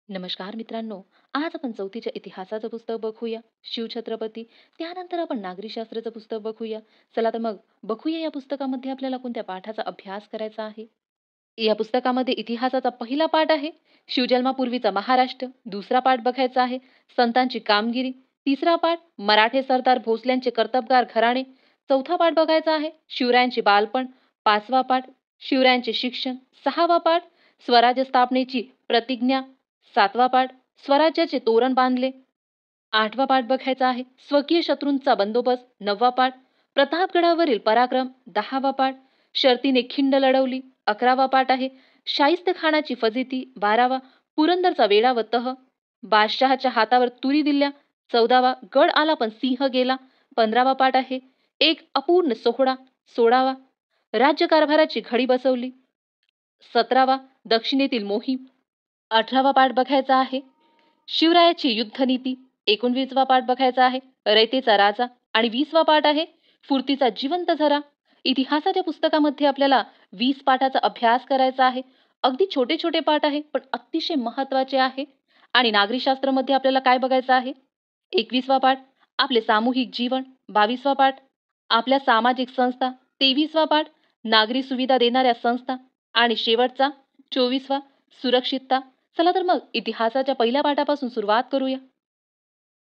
नमस्कार मित्रांनो. आज आपण चौथीच्या इतिहासाचं पुस्तक बघूया, शिवछत्रपती. त्यानंतर आपण नागरिकशास्त्राचं पुस्तक बघूया. चला तर मग बघूया या पुस्तकामध्ये आपल्याला कोणत्या पाठाचा अभ्यास करायचा आहे. या पुस्तकामध्ये इतिहासाचा पहिला पाठ आहे शिवजन्मापूर्वीचा महाराष्ट्र. दुसरा पाठ बघायचा आहे संतांची कामगिरी. तिसरा पाठ मराठे सरदार भोसल्यांचे कर्तबगार घराणे. चौथा पाठ बघायचा आहे शिवरायांचे बालपण. पाचवा पाठ शिवरायांचे शिक्षण. सहावा पाठ स्वराज्य स्थापनेची प्रतिज्ञा. सातवा पाठ स्वराज्याचे तोरण बांधले. आठवा पाठ बघायचा आहे स्वकीय शत्रूंचा बंदोबस्त. नववा पाठ प्रतापगडावरील पराक्रम. दहावा पाठ शर्तीने खिंड लढवली. अकरावा पाठ आहे शाहिस्त खानाची फजिती. बारावा पुरंदरचा वेढा व तह. बादशहाच्या हातावर तुरी दिल्या. चौदावा गड आला पण सिंह गेला. पंधरावा पाठ आहे एक अपूर्ण सोहळा. सोळावा राज्यकारभाराची घडी बसवली. सतरावा दक्षिणेतील मोहीम. अठरावा पाठ बघायचा आहे शिवरायाची युद्धनीती. 19वा पाठ बघायचा आहे रयतेचा राजा. आणि 20वा पाठ आहे फुर्तीचा जिवंत झरा. इतिहासाच्या पुस्तकामध्ये आपल्याला 20 पाठाचा अभ्यास करायचा आहे. अगदी छोटे छोटे पाठ आहे पण अतिशय महत्वाचे आहे. आणि नागरिकशास्त्रामध्ये आपल्याला काय बघायचं आहे 21वा पाठ आपले सामूहिक जीवन. 22वा पाठ आपल्या सामाजिक संस्था. 23वा पाठ नागरी सुविधा देणाऱ्या संस्था. आणि शेवटचा 24वा सुरक्षितता. चला तर मग इतिहासाच्या पहिल्या पाठापासून सुरुवात करूया.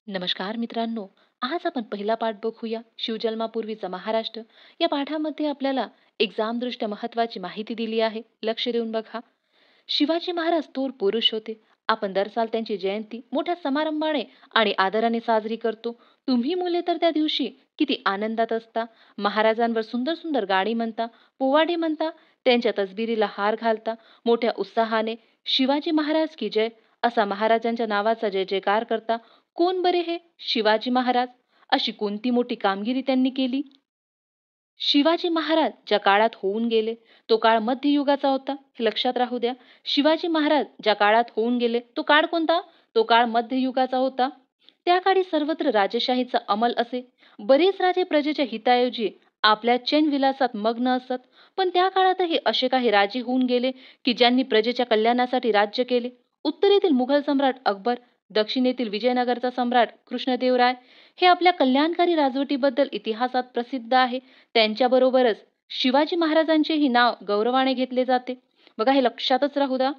नमस्कार मित्रांनो. आज आपण पहिला पाठ बघूया शिवजन्मापूर्वीचा महाराष्ट्र. या पाठामध्ये आपल्याला एक्झाम दृष्ट्या महत्वाची माहिती दिली आहे. लक्ष देऊन बघा. शिवाजी महाराज थोर पुरुष होते. आपण दर साल त्यांची जयंती मोठ्या समारंभाने आणि आदराने साजरी करतो. तुम्ही मुले तर त्या दिवशी किती आनंदात असता. महाराजांवर सुंदर सुंदर गाणी म्हणता, पोवाडे म्हणता, त्यांच्या तसबिरीला हार घालता. मोठ्या उत्साहाने शिवाजी महाराज की जय असा महाराजांच्या नावाचा जय जयकार करता. कोण बरे हे शिवाजी महाराज? अशी कोणती मोठी कामगिरी त्यांनी केली? शिवाजी महाराज ज्या काळात होऊन गेले तो काळ मध्ययुगाचा होता, हे लक्षात राहू द्या. शिवाजी महाराज ज्या काळात होऊन गेले तो काळ कोणता? तो काळ मध्ययुगाचा होता. त्या काळी सर्वत्र राजेशाहीचा अंमल असे. बरेच राजे प्रजेच्या हिताऐवजी आपल्या चैनविलासात मग्न असत. पण त्या काळातही असे काही राजे होऊन गेले की ज्यांनी प्रजेच्या कल्याणासाठी राज्य केले. उत्तरेतील मुघल सम्राट अकबर, दक्षिणेतील विजयनगरचा सम्राट कृष्णदेवराय हे आपल्या कल्याणकारी राजवटीबद्दल इतिहासात प्रसिद्ध आहे. त्यांच्याबरोबरच शिवाजी महाराजांचेही नाव गौरवाने घेतले जाते. बघा, हे लक्षातच राहू द्या.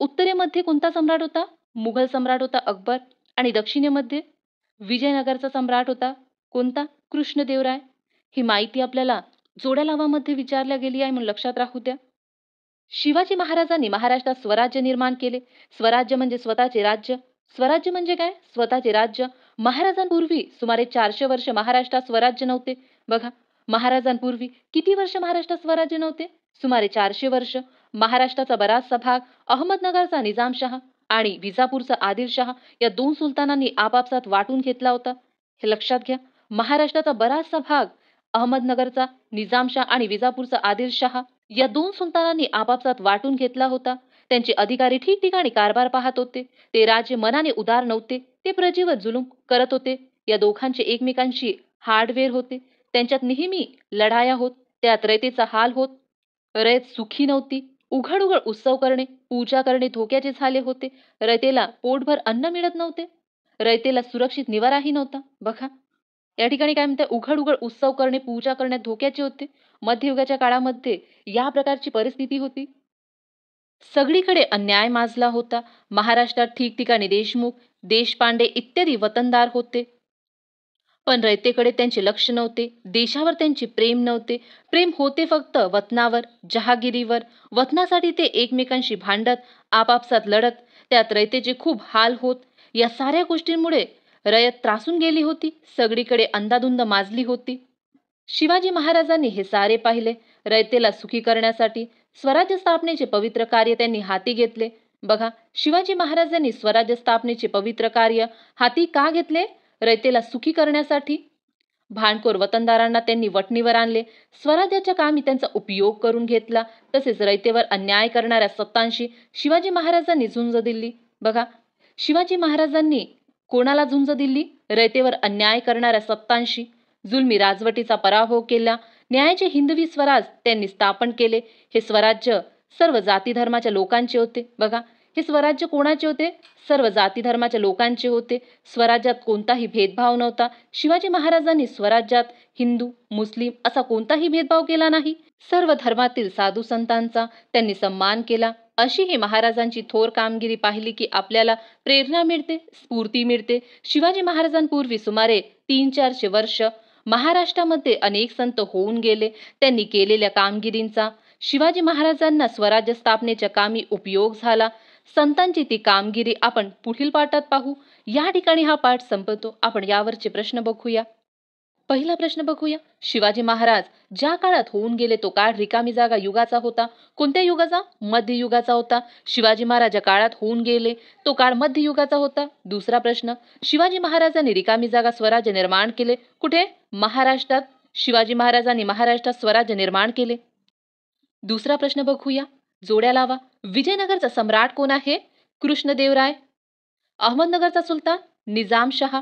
उत्तरेमध्ये कोणता सम्राट होता? मुघल सम्राट होता अकबर. आणि दक्षिणेमध्ये विजयनगरचा सम्राट होता कोणता? कृष्णदेवराय. ही माहिती आपल्याला जोड्या लावामध्ये विचारल्या गेली आहे म्हणून लक्षात राहू द्या. शिवाजी महाराजांनी महाराष्ट्रात स्वराज्य निर्माण केले. स्वराज्य म्हणजे स्वतःचे राज्य. स्वराज्य म्हणजे काय? स्वतःचे राज्य. महाराजांपूर्वी सुमारे 400 वर्ष महाराष्ट्रात स्वराज्य नव्हते. बघा, महाराजांपूर्वी किती वर्ष महाराष्ट्रात स्वराज्य नव्हते? सुमारे 400 वर्ष. महाराष्ट्राचा बराचसा भाग अहमदनगरचा निजामशहा आणि विजापूरचा आदिलशहा या दोन सुलतानांनी आपापसात वाटून घेतला होता. हे लक्षात घ्या. महाराष्ट्राचा बराचसा भाग अहमदनगरचा निजामशाह आणि विजापूरचा आदिलशहा या दोन सुलतानांनी आपापसात वाटून घेतला होता. त्यांचे अधिकारी ठिकठिकाणी कारभार पाहत होते. ते राजे मनाने उदार नव्हते. ते प्रजेवर जुलूम करत होते. या दोघांचे एकमेकांशी हार्डवेअर होते. त्यांच्यात नेहमी लढाया होत. त्यात रयतेचा हाल होत. रयत सुखी नव्हती. उघड उघड उत्सव करणे, पूजा करणे धोक्याचे झाले होते. रयतेला पोटभर अन्न मिळत नव्हते. रयतेला सुरक्षित निवाराही नव्हता. बघा, या ठिकाणी काय म्हणते, उघड उघड उत्सव करणे, पूजा करण्यात धोक्याचे होते. मध्ययुगाच्या काळामध्ये या प्रकारची परिस्थिती होती. सगळीकडे अन्याय माजला होता. महाराष्ट्रात ठिकठिकाणी देशमुख, देशपांडे इत्यादी वतनदार होते. पण रयतेकडे त्यांचे लक्ष नव्हते. देशावर त्यांचे प्रेम नव्हते. प्रेम होते फक्त वतनावर, जहागिरीवर. वतनासाठी ते एकमेकांशी भांडत, आपापसात लढत. त्यात रयतेचे खूप हाल होत. या साऱ्या गोष्टींमुळे रयत त्रासून गेली होती. सगळीकडे अंधाधुंद माजली होती. शिवाजी महाराजांनी हे सारे पाहिले. रयतेला सुखी करण्यासाठी स्वराज्य स्थापनेचे पवित्र कार्य त्यांनी हाती घेतले. बघा, शिवाजी महाराजांनी स्वराज्य स्थापनेचे पवित्र कार्य हाती का घेतले? रयतेला सुखी करण्यासाठी. भांडखोर वतनदारांना त्यांनी वठणीवर आणले. स्वराज्याच्या कामी त्यांचा उपयोग करून घेतला. तसेच रयतेवर अन्याय करणाऱ्या सत्तांशी शिवाजी महाराजांनी झुंज दिली. बघा, शिवाजी महाराजांनी कोणाला झुंज दिली? रयतेवर अन्याय करणाऱ्या सत्तांशी. जुलमी राजवटीचा पराभव केला. न्यायाचे हिंदवी स्वराज त्यांनी स्थापन केले. हे स्वराज्य सर्व जाती धर्माच्या लोकांचे होते. बघा, हे स्वराज्य कोणाचे होते? सर्व जाती धर्माच्या लोकांचे होते. स्वराज्यात कोणताही भेदभाव नव्हता. शिवाजी महाराजांनी स्वराज्यात हिंदू, मुस्लिम असा कोणताही भेदभाव केला नाही. सर्व धर्मातील साधू संतांचा त्यांनी सन्मान केला. अशी ही महाराजांची थोर कामगिरी पाहिली की आपल्याला प्रेरणा मिळते, स्फूर्ती मिळते. शिवाजी महाराजांपूर्वी सुमारे 300-400 वर्ष महाराष्ट्रामध्ये अनेक संत होऊन गेले. त्यांनी केलेल्या कामगिरींचा शिवाजी महाराजांना स्वराज्य स्थापनेच्या कामी उपयोग झाला. संतांची ती कामगिरी आपण पुढील पाठात पाहू. या ठिकाणी हा पाठ संपतो. आपण यावरचे प्रश्न बघूया. पहिला प्रश्न बघूया. शिवाजी महाराज ज्या काळात होऊन गेले तो काळ रिकामी जागा युगाचा होता. कोणत्या युगाचा? मध्ययुगाचा होता. शिवाजी महाराजा काळात होऊन गेले तो काळ मध्ययुगाचा होता. दुसरा प्रश्न. शिवाजी महाराजांनी रिकामी जागा स्वराज्य निर्माण केले. कुठे? महाराष्ट्रात. शिवाजी महाराजांनी महाराष्ट्रात स्वराज्य निर्माण केले. दुसरा प्रश्न बघूया. जोड्या लावा. विजयनगरचा सम्राट कोण आहे? कृष्णदेवराय. अहमदनगरचा सुलतान? निजामशहा.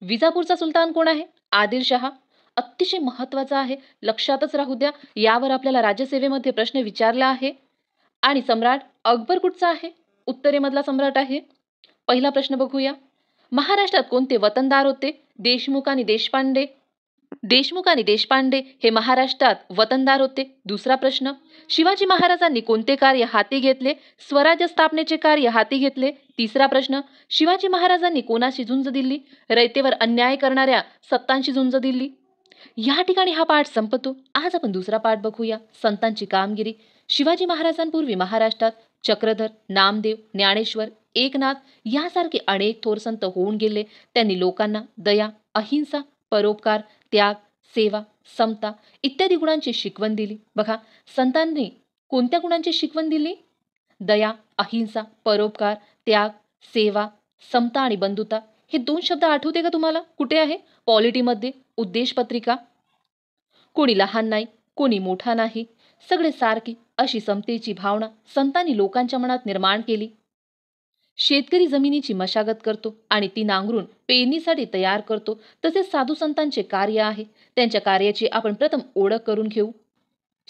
विजापूरचा सुलतान कोण आहे? आदिलशहा. अतिशय महत्वाचा आहे, लक्षातच राहू द्या. यावर आपल्याला राज्यसेवेमध्ये प्रश्न विचारला आहे. आणि सम्राट अकबर कुठचा आहे? उत्तरेमधला सम्राट आहे. पहिला प्रश्न बघूया. महाराष्ट्रात कोणते वतनदार होते? देशमुख आणि देशपांडे. देशमुख आणि देशपांडे हे महाराष्ट्रात वतनदार होते. दुसरा प्रश्न. शिवाजी महाराजांनी कोणते कार्य हाती घेतले? स्वराज्य स्थापनेचे कार्य हाती घेतले. तिसरा प्रश्न. शिवाजी महाराजांनी कोणाशी झुंज दिली? रयतेवर अन्याय करणाऱ्या सत्तांशी झुंज दिली. या ठिकाणी हा पाठ संपतो. आज आपण दुसरा पाठ बघूया. संतांची कामगिरी. शिवाजी महाराजांपूर्वी महाराष्ट्रात चक्रधर, नामदेव, ज्ञानेश्वर, एकनाथ यासारखे अनेक थोर संत होऊन गेले. त्यांनी लोकांना दया, अहिंसा, परोपकार, त्याग, सेवा, समता इत्यादी गुणांची शिकवण दिली. बघा, संतांनी कोणत्या गुणांची शिकवण दिली? दया, अहिंसा, परोपकार, त्याग, सेवा, समता आणि बंधुता. हे 2 शब्द आठवते का तुम्हाला? कुठे आहे? पॉलिटीमध्ये उद्देश पत्रिका. कोणी लहान नाही, कोणी मोठा नाही, सगळे सारखे अशी समतेची भावना संतांनी लोकांच्या मनात निर्माण केली. शेतकरी जमिनीची मशागत करतो आणि ती नांगरून पेरणीसाठी तयार करतो. तसेच साधू संतांचे कार्य आहे. त्यांच्या कार्याची आपण प्रथम ओळख करून घेऊ.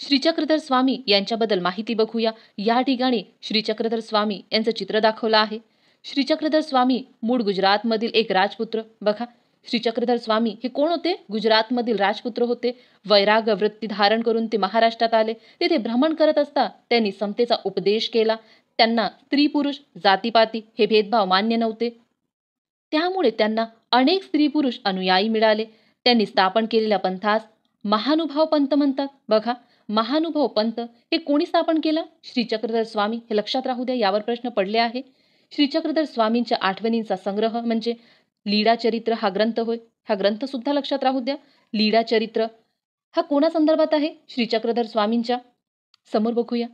श्रीचक्रधर स्वामी यांच्याबद्दल माहिती बघूया. या ठिकाणी श्रीचक्रधर स्वामी यांचं चित्र दाखवलं आहे. श्रीचक्रधर स्वामी मूळ गुजरातमधील एक राजपुत्र. बघा, श्रीचक्रधर स्वामी हे कोण होते? गुजरातमधील राजपुत्र होते. वैराग्य वृत्ती धारण करून ते महाराष्ट्रात आले. तेथे भ्रमण करत असता त्यांनी समतेचा उपदेश केला. त्यांना स्त्री पुरुष, जातीपाती हे भेदभाव मान्य नव्हते. त्यामुळे त्यांना अनेक स्त्री पुरुष अनुयायी मिळाले. त्यांनी स्थापन केलेल्या पंथास महानुभाव पंथ म्हणतात. बघा, महानुभाव पंथ हे कोणी स्थापन केलं? श्रीचक्रधर स्वामी. हे लक्षात राहू द्या, यावर प्रश्न पडले आहे. श्रीचक्रधर स्वामींच्या आठवणींचा संग्रह म्हणजे लीळाचरित्र हा ग्रंथ होय. हा ग्रंथ सुद्धा लक्षात राहू द्या. लीळाचरित्र हा कोणा संदर्भात आहे? श्रीचक्रधर स्वामींच्या. समोर बघूया.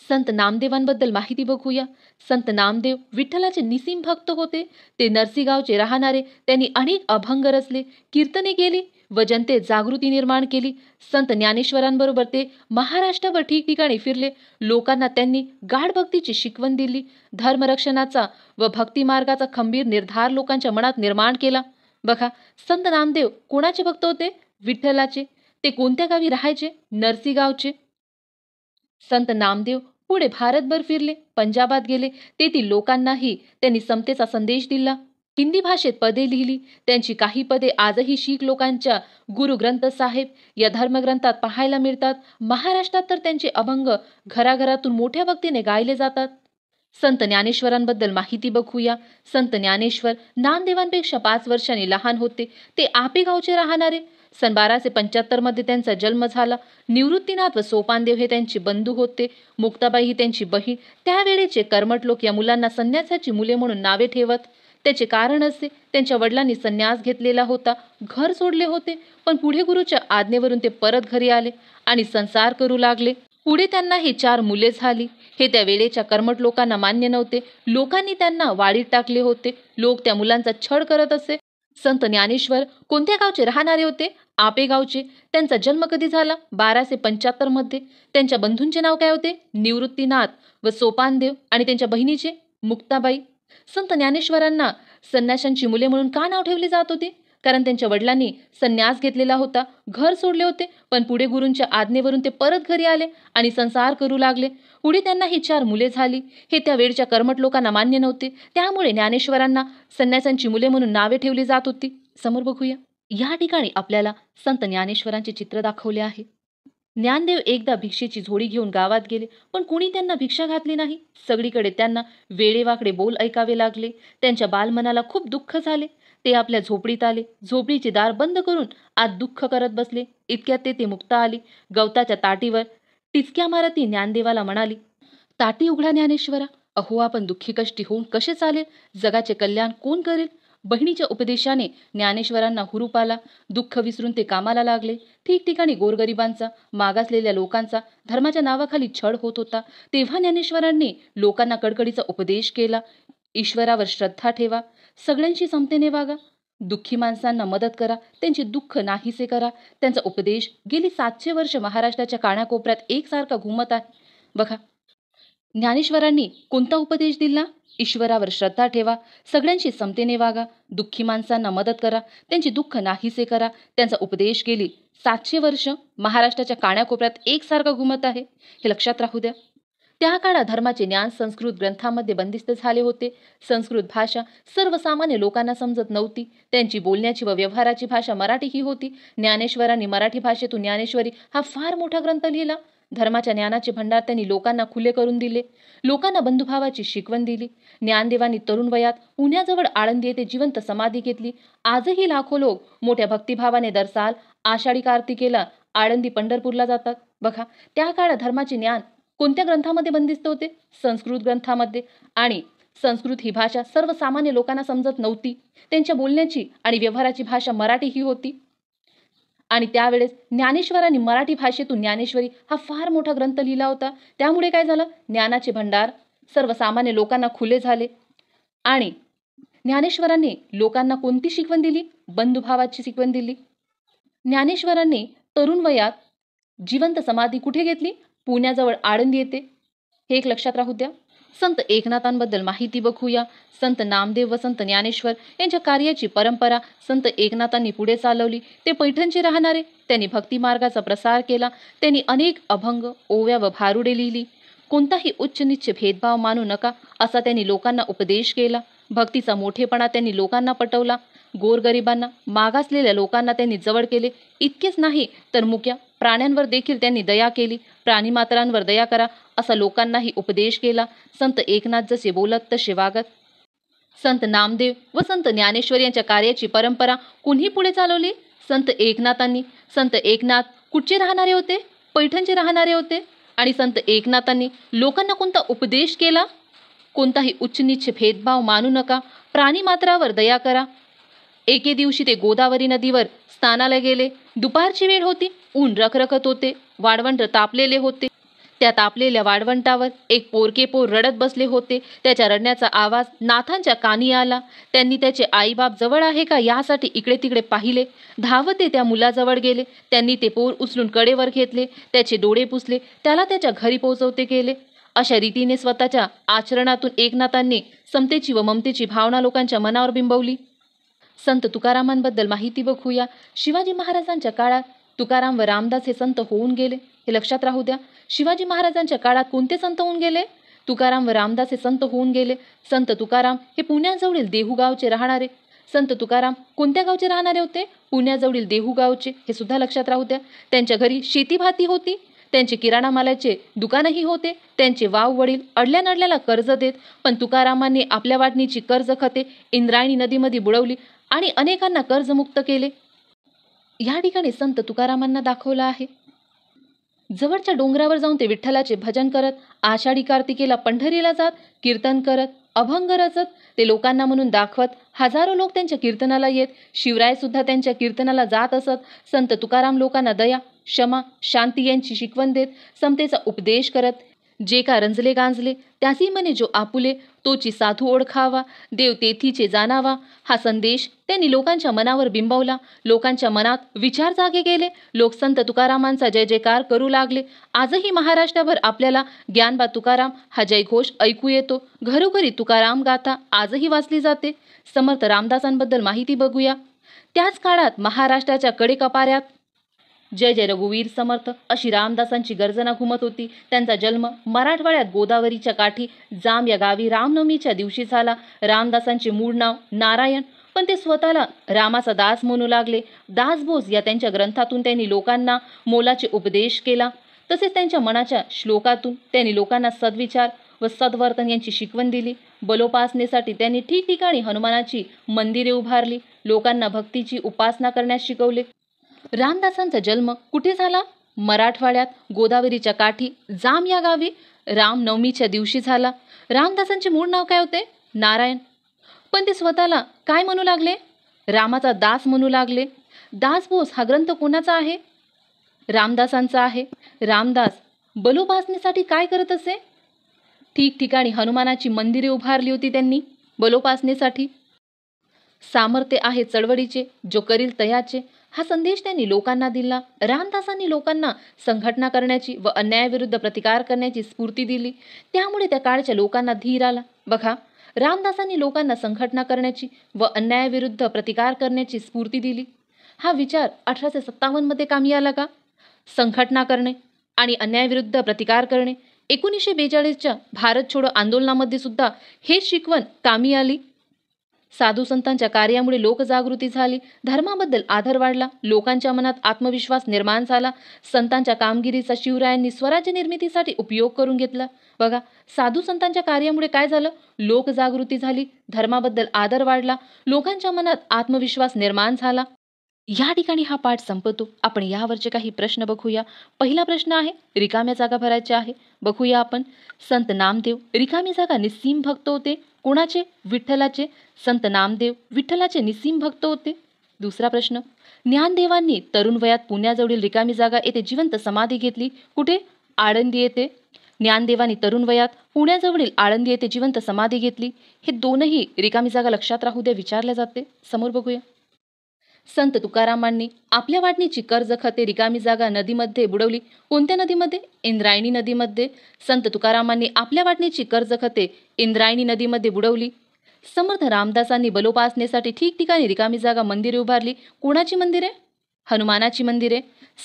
संत नामदेवांबद्दल माहिती बघूया. संत नामदेव विठ्ठलाचे निसीम भक्त होते. ते नरसीगावचे राहणारे. त्यांनी अनेक अभंग रचले, कीर्तने केली व जनतेत जागृती निर्माण केली. संत ज्ञानेश्वरांबरोबर ते महाराष्ट्रावर ठिकठिकाणी फिरले. लोकांना त्यांनी गाढ भक्तीची शिकवण दिली. धर्मरक्षणाचा व भक्ती मार्गाचा खंबीर निर्धार लोकांच्या मनात निर्माण केला. बघा, संत नामदेव कोणाचे भक्त होते? विठ्ठलाचे. ते कोणत्या गावी राहायचे? नरसीगावचे. संत नामदेव पुढे भारतभर फिरले, पंजाबात गेले. तेथील लोकांनाही त्यांनी समतेचा संदेश दिला. हिंदी भाषेत पदे लिहिली. त्यांची काही पदे आजही शीख लोकांच्या गुरु ग्रंथ साहेब या धर्मग्रंथात पाहायला मिळतात. महाराष्ट्रात तर त्यांचे अभंग घराघरातून मोठ्या भक्तीने गायले जातात. संत ज्ञानेश्वरांबद्दल माहिती बघूया. संत ज्ञानेश्वर नामदेवांपेक्षा 5 वर्षांनी लहान होते. ते आपेगावचे राहणारे. सन 1275 मध्ये त्यांचा जन्म झाला. निवृत्तीनाथ व सोपानदेव हे त्यांचे बंधू होते. मुक्ताबाई ही त्यांची बहीण. त्यावेळेचे कर्मठ लोक या मुलांना संन्यासाची मुले म्हणून नावे ठेवत. त्याचे कारण असे, त्यांच्या वडिलांनी संन्यास घेतलेला होता, घर सोडले होते. पण पुढे गुरुच्या आज्ञेवरून ते परत घरी आले आणि संसार करू लागले. पुढे त्यांना ही 4 मुले झाली. हे त्या वेळेच्या कर्मठ लोकांना मान्य नव्हते. लोकांनी त्यांना वाळीत टाकले होते. लोक त्या मुलांचा छळ करत असे. संत ज्ञानेश्वर कोणत्या गावचे राहणारे होते? आपेगावचे. त्यांचा जन्म कधी झाला? 1275 मध्ये. त्यांच्या बंधूंचे नाव काय होते? निवृत्तीनाथ व सोपानदेव. आणि त्यांच्या बहिणीचे? मुक्ताबाई. संत ज्ञानेश्वरांना संन्याशांची मुले म्हणून का नाव ठेवले जात होते? कारण त्यांच्या वडिलांनी संन्यास घेतलेला होता, घर सोडले होते, पण पुढे गुरूंच्या आज्ञेवरून ते परत घरी आले आणि संसार करू लागले. पुढे त्यांना ही 4 मुले झाली. हे त्या वेळच्या कर्मठ लोकांना मान्य नव्हते. त्यामुळे ज्ञानेश्वरांना संन्यासांची मुले म्हणून नावे ठेवली जात होती. समोर बघूया. या ठिकाणी आपल्याला संत ज्ञानेश्वरांचे चित्र दाखवले आहे. ज्ञानदेव एकदा भिक्षेची झोळी घेऊन गावात गेले, पण कोणी त्यांना भिक्षा घातली नाही. सगळीकडे त्यांना वेडेवाकडे बोल ऐकावे लागले. त्यांच्या बालमनाला खूप दुःख झाले. ते आपल्या झोपडीत आले. झोपडीचे दार बंद करून आत दुःख करत बसले. इतक्यात ते मुक्ता आली. गवताच्या ताटीवर टिचक्या मारत ती ज्ञानदेवाला म्हणाली, ताटी उघडा ज्ञानेश्वरा. अहो, आपण दुःखी कष्टी होऊन कसे चालेल? जगाचे कल्याण कोण करेल? बहिणीच्या उपदेशाने ज्ञानेश्वरांना हुरूप आला. दुःख विसरून ते कामाला लागले. ठिकठिकाणी गोरगरिबांचा, मागासलेल्या लोकांचा धर्माच्या नावाखाली छळ होत होता. तेव्हा ज्ञानेश्वरांनी लोकांना कडकडीचा उपदेश केला. ईश्वरावर श्रद्धा ठेवा, सगळ्यांशी समतेने वागा, दुःखी माणसांना मदत करा, त्यांचे दुःख नाहीसे करा. त्यांचा उपदेश गेली 700 वर्ष महाराष्ट्राच्या कानाकोपऱ्यात एकसारखा घुमत आहे. बघा, ज्ञानेश्वरांनी कोणता उपदेश दिला? ईश्वरावर श्रद्धा ठेवा, सगळ्यांशी समतेने वागा, दुःखी माणसांना मदत करा, त्यांचे दुःख नाहीसे करा. त्यांचा उपदेश गेली 700 वर्ष महाराष्ट्राच्या कानाकोपऱ्यात एकसारखा घुमत आहे. हे लक्षात राहू द्या. त्या काळात धर्माचे ज्ञान संस्कृत ग्रंथांमध्ये बंदिस्त झाले होते. संस्कृत भाषा सर्वसामान्य लोकांना समजत नव्हती. त्यांची बोलण्याची व व्यवहाराची भाषा मराठी ही होती. ज्ञानेश्वरांनी मराठी भाषेतून ज्ञानेश्वरी हा फार मोठा ग्रंथ लिहिला. धर्माच्या ज्ञानाचे भंडार त्यांनी लोकांना खुले करून दिले. लोकांना बंधुभावाची शिकवण दिली. ज्ञानदेवांनी तरुण वयात पुण्याजवळ आळंदी येथे जिवंत समाधी घेतली. आजही लाखो लोक मोठ्या भक्तिभावाने दर साल आषाढी कार्तिकेला आळंदी पंढरपूरला जातात. बघा, त्या काळात धर्माचे ज्ञान कोणत्या ग्रंथामध्ये बंदिस्त होते? संस्कृत ग्रंथामध्ये. आणि संस्कृत ही भाषा सर्वसामान्य लोकांना समजत नव्हती. त्यांच्या बोलण्याची आणि व्यवहाराची भाषा मराठी ही होती. आणि त्यावेळेस ज्ञानेश्वरांनी मराठी भाषेतून ज्ञानेश्वरी हा फार मोठा ग्रंथ लिहिला होता. त्यामुळे काय झालं? ज्ञानाचे भंडार सर्वसामान्य लोकांना खुले झाले. आणि ज्ञानेश्वरांनी लोकांना कोणती शिकवण दिली? बंधुभावाची शिकवण दिली. ज्ञानेश्वरांनी तरुण वयात जिवंत समाधी कुठे घेतली? पुण्याजवळ आळंदी येथे. हे एक लक्षात राहू द्या. संत एकनाथांबद्दल माहिती बघूया. संत नामदेव व संत ज्ञानेश्वर यांच्या कार्याची परंपरा संत एकनाथांनी पुढे चालवली. ते पैठणचे राहणारे. त्यांनी भक्ती मार्गाचा प्रसार केला. त्यांनी अनेक अभंग, ओव्या व भारुडे लिहिली. कोणताही उच्च नीच भेदभाव मानू नका असा त्यांनी लोकांना उपदेश केला. भक्तीचा मोठेपणा त्यांनी लोकांना पटवला. गोरगरिबांना, मागासलेल्या लोकांना त्यांनी जवळ केले. इतकेच नाही तर मुक्या प्राण्यांवर देखील त्यांनी दया केली. प्राणीमात्रांवर दया करा असा लोकांनाही उपदेश केला. संत एकनाथ जसे बोलत तसे वागत. संत नामदेव व संत ज्ञानेश्वर यांच्या कार्याची परंपरा कुणी पुढे चालवली? संत एकनाथांनी. संत एकनाथ कुठचे राहणारे होते? पैठणचे राहणारे होते. आणि संत एकनाथांनी लोकांना कोणता उपदेश केला? कोणताही उच्च नीच भेदभाव मानू नका, प्राणीमात्रावर दया करा. एके दिवशी ते गोदावरी नदीवर स्नानाला गेले. दुपारची वेळ होती. ऊन रखरखत होते. वाळवंट तापलेले होते. त्या तापलेल्या वाळवंटावर एक पोरके पोर रडत बसले होते. त्याच्या रडण्याचा आवाज नाथांच्या कानी आला. त्यांनी त्याचे आईबाप जवळ आहे का यासाठी इकडे तिकडे पाहिले. धावत ते त्या मुलाजवळ गेले. त्यांनी ते पोर उचलून कडेवर घेतले. त्याचे डोळे पुसले. त्याला त्याच्या घरी पोहोचवते केले. अशा रीतीने स्वतःच्या आचरणातून एकनाथांनी समतेची व ममतेची भावना लोकांच्या मनावर बिंबवली. संत तुकारामांबद्दल माहिती बघूया. शिवाजी महाराजांच्या काळात तुकाराम व रामदास हे संत होऊन गेले. हे लक्षात राहू द्या. शिवाजी महाराजांच्या काळात कोणते संत होऊन गेले? तुकाराम व रामदास हे संत होऊन गेले. संत तुकाराम हे पुण्याजवळील देहू गावचे राहणारे. संत तुकाराम कोणत्या गावचे राहणारे होते? पुण्याजवळील देहू गावचे. हे सुद्धा लक्षात राहू द्या. त्यांच्या घरी शेतीभाती होती. त्यांचे किराणा मालाचे दुकानही होते. त्यांचे वाव वडील अडल्या नडल्याला कर्ज देत, पण तुकारामांनी आपल्या वाटणीची कर्ज खते इंद्रायणी नदीमध्ये बुडवली आणि अनेकांना कर्जमुक्त केले. या ठिकाणी संत तुकारामांना दाखवलं आहे. जवळच्या डोंगरावर जाऊन ते विठ्ठलाचे भजन करत, आषाढी कार्तिकेला पंढरीला जात, कीर्तन करत, अभंग रचत, ते लोकांना म्हणून दाखवत. हजारो लोक त्यांच्या कीर्तनाला येत. शिवराय सुद्धा त्यांच्या कीर्तनाला जात असत. संत तुकाराम लोकांना दया, क्षमा, शांती यांची शिकवण देत, समतेचा उपदेश करत. जे का रंजले गांजले त्यासी म्हणे जो आपुले, तोची साधू ओळखावा, देव तेथीचे जाणावा. हा संदेश त्यांनी लोकांच्या मनावर बिंबवला. लोकांच्या मनात विचार जागे केले. लोक संत तुकारामांचा जय जयकार करू लागले. आजही महाराष्ट्रभर आपल्याला ज्ञानबा तुकाराम हा जयघोष ऐकू येतो. घरोघरी तुकाराम गाथा आजही वाचली जाते. समर्थ रामदासांबद्दल माहिती बघूया. त्याच काळात महाराष्ट्राच्या कडेकपाऱ्यात जय जय रघुवीर समर्थ अशी रामदासांची गर्जना घुमत होती. त्यांचा जन्म मराठवाड्यात गोदावरीच्या काठी जाम या गावी रामनवमीच्या दिवशी झाला. रामदासांचे मूळ नाव नारायण, पण ते स्वतःला रामाचा दास म्हणू लागले. दासबोध या त्यांच्या ग्रंथातून त्यांनी लोकांना मोलाचे उपदेश केला. तसेच त्यांच्या मनाच्या श्लोकातून त्यांनी लोकांना सद्विचार व सद्वर्तन यांची शिकवण दिली. बलोपासनेसाठी त्यांनी ठिकठिकाणी हनुमानाची मंदिरे उभारली. लोकांना भक्तीची उपासना करण्यास शिकवले. रामदासांचा जन्म कुठे झाला? मराठवाड्यात गोदावरीच्या काठी जाम या गावी रामनवमीच्या दिवशी झाला. रामदासांचे मूळ नाव काय होते? नारायण, पण ते स्वतःला काय म्हणू लागले? रामाचा दास म्हणू लागले. दासबोध हा ग्रंथ कोणाचा आहे? रामदासांचा आहे. रामदास बलोपासनेसाठी काय करत असे? ठिकठिकाणी हनुमानाची मंदिरे उभारली होती त्यांनी बलोपासनेसाठी. सामर्थ्य आहे चळवळीचे, जो करील तयाचे, हा संदेश त्यांनी लोकांना दिला. रामदासांनी लोकांना संघटना करण्याची व अन्यायाविरुद्ध प्रतिकार करण्याची स्फूर्ती दिली. त्यामुळे त्या काळच्या लोकांना धीर आला. बघा, रामदासांनी लोकांना संघटना करण्याची व अन्यायाविरुद्ध प्रतिकार करण्याची स्फूर्ती दिली. हा विचार 1857 मध्ये कामी आला का? संघटना करणे आणि अन्यायाविरुद्ध प्रतिकार करणे. 1942च्या भारत छोडो आंदोलनामध्ये सुद्धा हे शिकवण कामी आली. साधू संतांच्या कार्यामुळे लोकजागृती झाली. धर्माबद्दल आदर वाढला. लोकांच्या मनात आत्मविश्वास निर्माण झाला. संतांच्या कामगिरीचा शिवरायांनी स्वराज्य निर्मितीसाठी उपयोग करून घेतला. बघा, साधू संतांच्या कार्यामुळे काय झालं? लोकजागृती झाली. धर्माबद्दल आदर वाढला. लोकांच्या मनात आत्मविश्वास निर्माण झाला. या ठिकाणी हा पाठ संपतो. आपण यावरचे काही प्रश्न बघूया. पहिला प्रश्न आहे, रिकाम्या जागा भरायच्या आहे. बघूया आपण. संत नामदेव रिकामी जागा निस्सीम भक्त होते. कोणाचे? विठ्ठलाचे. संत नामदेव विठ्ठलाचे निस्सीम भक्त होते. दुसरा प्रश्न, ज्ञानदेवांनी तरुण वयात पुण्याजवळील रिकामी जागा येथे जिवंत समाधी घेतली. कुठे? आळंदी येथे. ज्ञानदेवांनी तरुण वयात पुण्याजवळील आळंदी येथे जिवंत समाधी घेतली. हे दोनही रिकामी जागा लक्षात राहू द्या, विचारले जाते. समोर बघूया. संत तुकारामांनी आपल्या वाटणीची कर्ज खते रिकामी जागा नदीमध्ये बुडवली. कोणत्या नदीमध्ये? इंद्रायणी नदीमध्ये. संत तुकारामांनी आपल्या वाटणीची कर्ज खते इंद्रायणी नदीमध्ये बुडवली. समर्थ रामदासांनी बलोपासनेसाठी ठिकठिकाणी रिकामी जागा मंदिरे उभारली. कोणाची मंदिरे? हनुमानाची मंदिरे.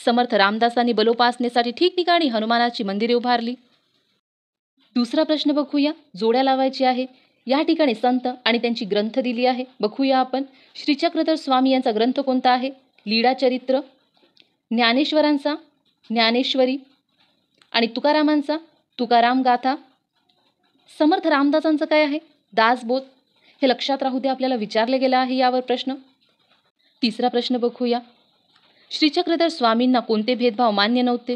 समर्थ रामदासांनी बलोपासनेसाठी ठिकठिकाणी हनुमानाची मंदिरे उभारली. दुसरा प्रश्न बघूया. जोड्या लावायची आहे. या ठिकाणी संत आणि त्यांची ग्रंथ दिली आहे. बघूया आपण. श्रीचक्रधर स्वामी यांचा ग्रंथ कोणता आहे? लीळाचरित्र. ज्ञानेश्वरांचा ज्ञानेश्वरी आणि तुकारामांचा तुकाराम गाथा. समर्थ रामदासांचं काय आहे? दासबोध. हे लक्षात राहू दे, आपल्याला विचारले गेला आहे यावर प्रश्न. तिसरा प्रश्न बघूया. श्रीचक्रधर स्वामींना कोणते भेदभाव मान्य नव्हते?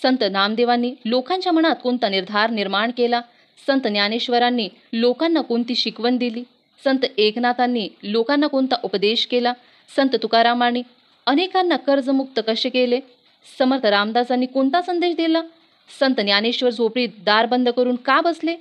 संत नामदेवांनी लोकांच्या मनात कोणता निर्धार निर्माण केला? संत ज्ञानेश्वरांनी लोकांना कोणती शिकवण दिली? संत एकनाथांनी लोकांना कोणता उपदेश केला? संत तुकारामांनी अनेकांना कर्जमुक्त कसे केले? समर्थ रामदासांनी कोणता संदेश दिला? संत ज्ञानेश्वर झोपडीत दार बंद करून का बसले?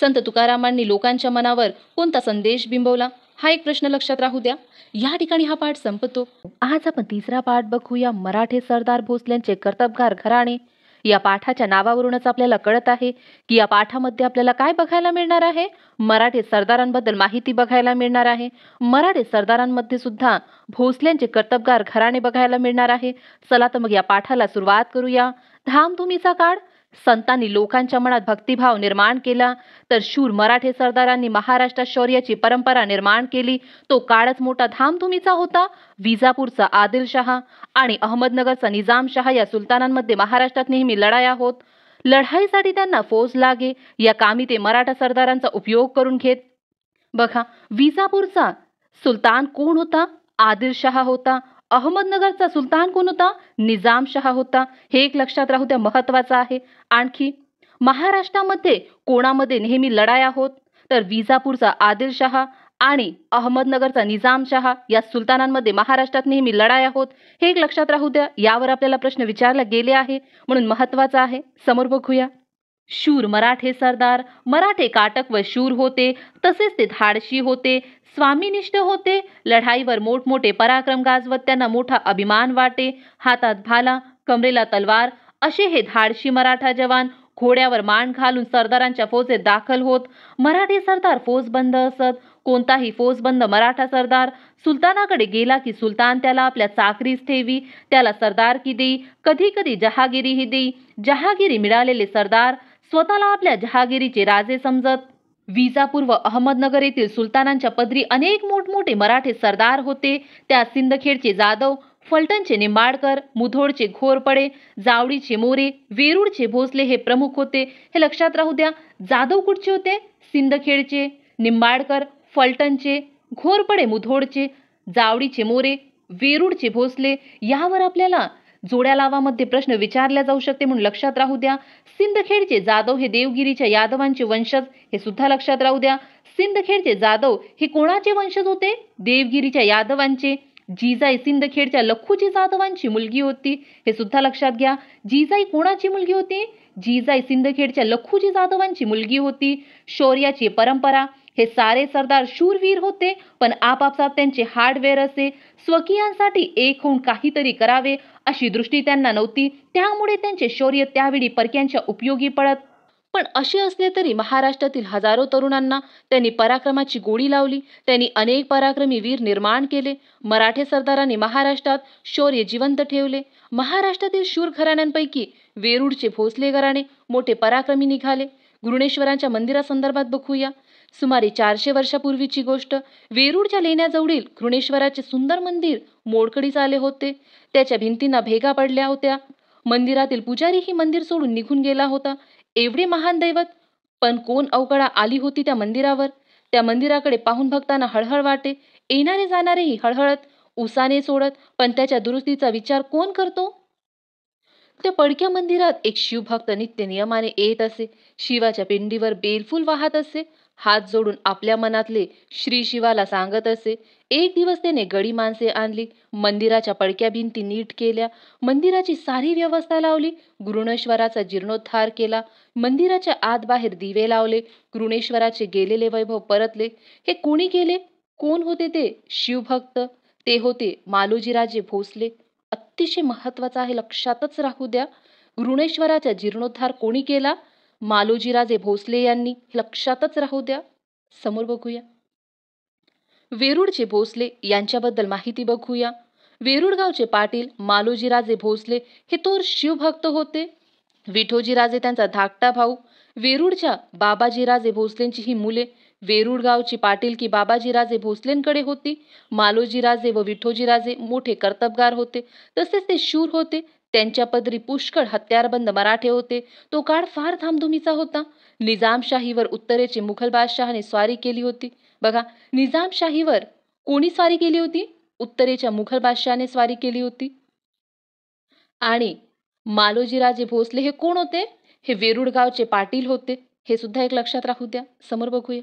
संत तुकारामांनी लोकांच्या मनावर कोणता संदेश बिंबवला? हा एक प्रश्न लक्षात राहू द्या. या ठिकाणी हा पाठ संपतो. आज आपण तिसरा पाठ बघूया. मराठे सरदार भोसल्यांचे कर्तबगार घराणे. या पाठाच्या नावावरूनच आपल्याला कळत आहे की या पाठामध्ये आपल्याला काय बघायला मिळणार आहे? मराठे सरदारांबद्दल माहिती बघायला मिळणार आहे. मराठे सरदारांमध्ये सुद्धा भोसल्यांचे कर्तबगार घराणे बघायला मिळणार आहे. चला तर मग या पाठाला सुरुवात करूया. धामधुमीचा काळ. संतांनी लोकांच्या मनात भक्तिभाव निर्माण केला, तर शूर मराठे सरदारांनी महाराष्ट्रात शौर्याची परंपरा निर्माण केली. तो काळच मोठा धामधुमीचा होता. विजापूरचा आदिलशहा आणि अहमदनगरचा निजामशहा या सुलतानांमध्ये महाराष्ट्रात नेहमी लढाया होत. लढाईसाठी त्यांना फौज लागे, या कामी ते मराठा सरदारांचा उपयोग करून घेत. बघा, विजापूरचा सुलतान कोण होता? आदिलशहा होता. अहमदनगरचा सुलतान कोण होता? निजामशहा होता. हे एक लक्षात राहू द्या, महत्त्वाचं आहे. आणखी महाराष्ट्रामध्ये कोणामध्ये नेहमी लढाया होत? तर विजापूरचा आदिलशहा आणि अहमदनगरचा निजामशहा या सुलतानांमध्ये महाराष्ट्रात नेहमी लढाया होत. हे एक लक्षात राहू द्या. यावर आपल्याला प्रश्न विचारला गेले आहे, म्हणून महत्त्वाचं आहे. समोर बघूया. शूर मराठे सरदार. मराठे काटक व शूर होते, तसेच ते धाडशी होते, स्वामीनिष्ठ होते. लढाईवर मोठमोठे पराक्रम गाजवत त्यांना मोठा अभिमान वाटे. हातात भाला, कमरेला तलवार असे हे धाडशी मराठा जवान घोड्यावर मान घालून सरदारांच्या फौजेत दाखल होत. मराठी सरदार फौजबंद असत. कोणताही फौजबंद मराठा सरदार सुलतानाकडे गेला की सुलतान त्याला आपल्या चाकरीस ठेवी, त्याला सरदारकी देई, कधी कधी जहागिरीही देई. जहागिरी मिळालेले सरदार स्वतःला आपल्या जहागिरीचे राजे समजत. विजापूर व अहमदनगर येथील सुलतानांच्या पदरी अनेक मोठमोठे मराठे सरदार होते. त्यात सिंदखेडचे जाधव, फलटणचे निंबाळकर, मुधोळचे घोरपडे, जावळीचे मोरे, वेरूळचे भोसले हे प्रमुख होते. हे लक्षात राहू द्या. जाधव कुठचे होते? सिंदखेडचे, निंबाळकर फलटणचे, घोरपडे मुधोळचे, जावळीचे मोरे, वेरूळचे भोसले. यावर आपल्याला जोड्या लावामध्ये प्रश्न विचारला जाऊ शकते, म्हणून लक्षात राहू द्या. सिंदखेडचे जाधव हे देवगिरीच्या यादवांचे वंशज, हे सुद्धा लक्षात राहू द्या. सिंदखेडचे जाधव हे कोणाचे वंशज होते? देवगिरीच्या यादवांचे. जिजाई सिंदखेडच्या लखुजी जाधवांची मुलगी होती, हे सुद्धा लक्षात घ्या. जिजाई कोणाची मुलगी होती? जिजाई सिंदखेडच्या लखुजी जाधवांची मुलगी होती. शौर्याची परंपरा. हे सारे सरदार शूरवीर होते, पण आपापसात त्यांचे हार्डवेअर असे. स्वकीयांसाठी एक होऊन काहीतरी करावे अशी दृष्टी त्यांना नव्हती. त्यामुळे त्यांचे शौर्य त्यावेळी परक्यांच्या उपयोगी पडत. पण असे असले तरी महाराष्ट्रातील हजारो तरुणांना त्यांनी पराक्रमाची गोडी लावली. त्यांनी अनेक पराक्रमी वीर निर्माण केले. मराठे सरदारांनी महाराष्ट्रात शौर्य जिवंत ठेवले. महाराष्ट्रातील शूर घराण्यांपैकी वेरूळचे भोसले घराणे मोठे पराक्रमी निघाले. घृणेश्वरांच्या मंदिरासंदर्भात बघूया. सुमारे 400 वर्षापूर्वीची गोष्ट. वेरूळच्या लेण्याजवळील घृणेश्वराचे सुंदर मंदिर मोडकळीस आले होते. त्याच्या भिंतींना भेगा पडल्या होत्या. मंदिरातील पुजारीही मंदिर सोडून निघून गेला होता. एवढे महान दैवत, पण कोण अवकळा आली होती त्या मंदिरावर. त्या मंदिराकडे पाहून भक्तांना हळहळ वाटे. येणारे जाणारेही हळहळत, उसाने सोडत. पण त्याच्या दुरुस्तीचा विचार कोण करतो? त्या पडक्या मंदिरात एक शिवभक्त नित्य नियमाने येत असे. शिवाच्या पिंडीवर बेलफूल वाहत असे. हात जोडून आपल्या मनातले श्री शिवाला सांगत असे. एक दिवस त्याने गडी माणसे आणली. मंदिराच्या पडक्या भिंती नीट केल्या. मंदिराची सारी व्यवस्था लावली. घृणेश्वराचा जीर्णोद्धार केला. मंदिराच्या आत बाहेर दिवे लावले. घृणेश्वराचे गेलेले वैभव परतले. हे कोणी केले? कोण होते ते? शिवभक्त. ते होते मालोजीराजे भोसले. अतिशय महत्वाचं आहे, लक्षातच राहू द्या. घृणेश्वराचा जीर्णोद्धार कोणी केला? मालोजीराजे भोसले यांनी. लक्षातच राहू द्या. समोर बघूया. वेरूळचे भोसले यांच्याबद्दल माहिती बघूया. वेरूळ गावचे पाटील मालोजीराजे भोसले हे थोर शिवभक्त होते. विठोजीराजे त्यांचा धाकटा भाऊ. वेरूळच्या बाबाजीराजे भोसलेंची ही मुले. वेरूळ गावची पाटीलकी बाबाजीराजे भोसलेंकडे होती. मालोजीराजे व विठोजीराजे मोठे कर्तबगार होते. तसेच ते शूर होते. त्यांच्या पदरी पुष्कळ हत्यारबंद मराठे होते. तो काळ फार धामधुमीचा होता. निजामशाहीवर उत्तरेचे मुघल बादशहाने स्वारी केली होती. बघा, निजामशाहीवर कोणी स्वारी केली होती? उत्तरेच्या मुघल बादशहाने स्वारी केली होती. आणि मालोजीराजे भोसले हे कोण होते? हे वेरूळ गावचे पाटील होते. हे सुद्धा एक लक्षात राहू द्या. समोर बघूया.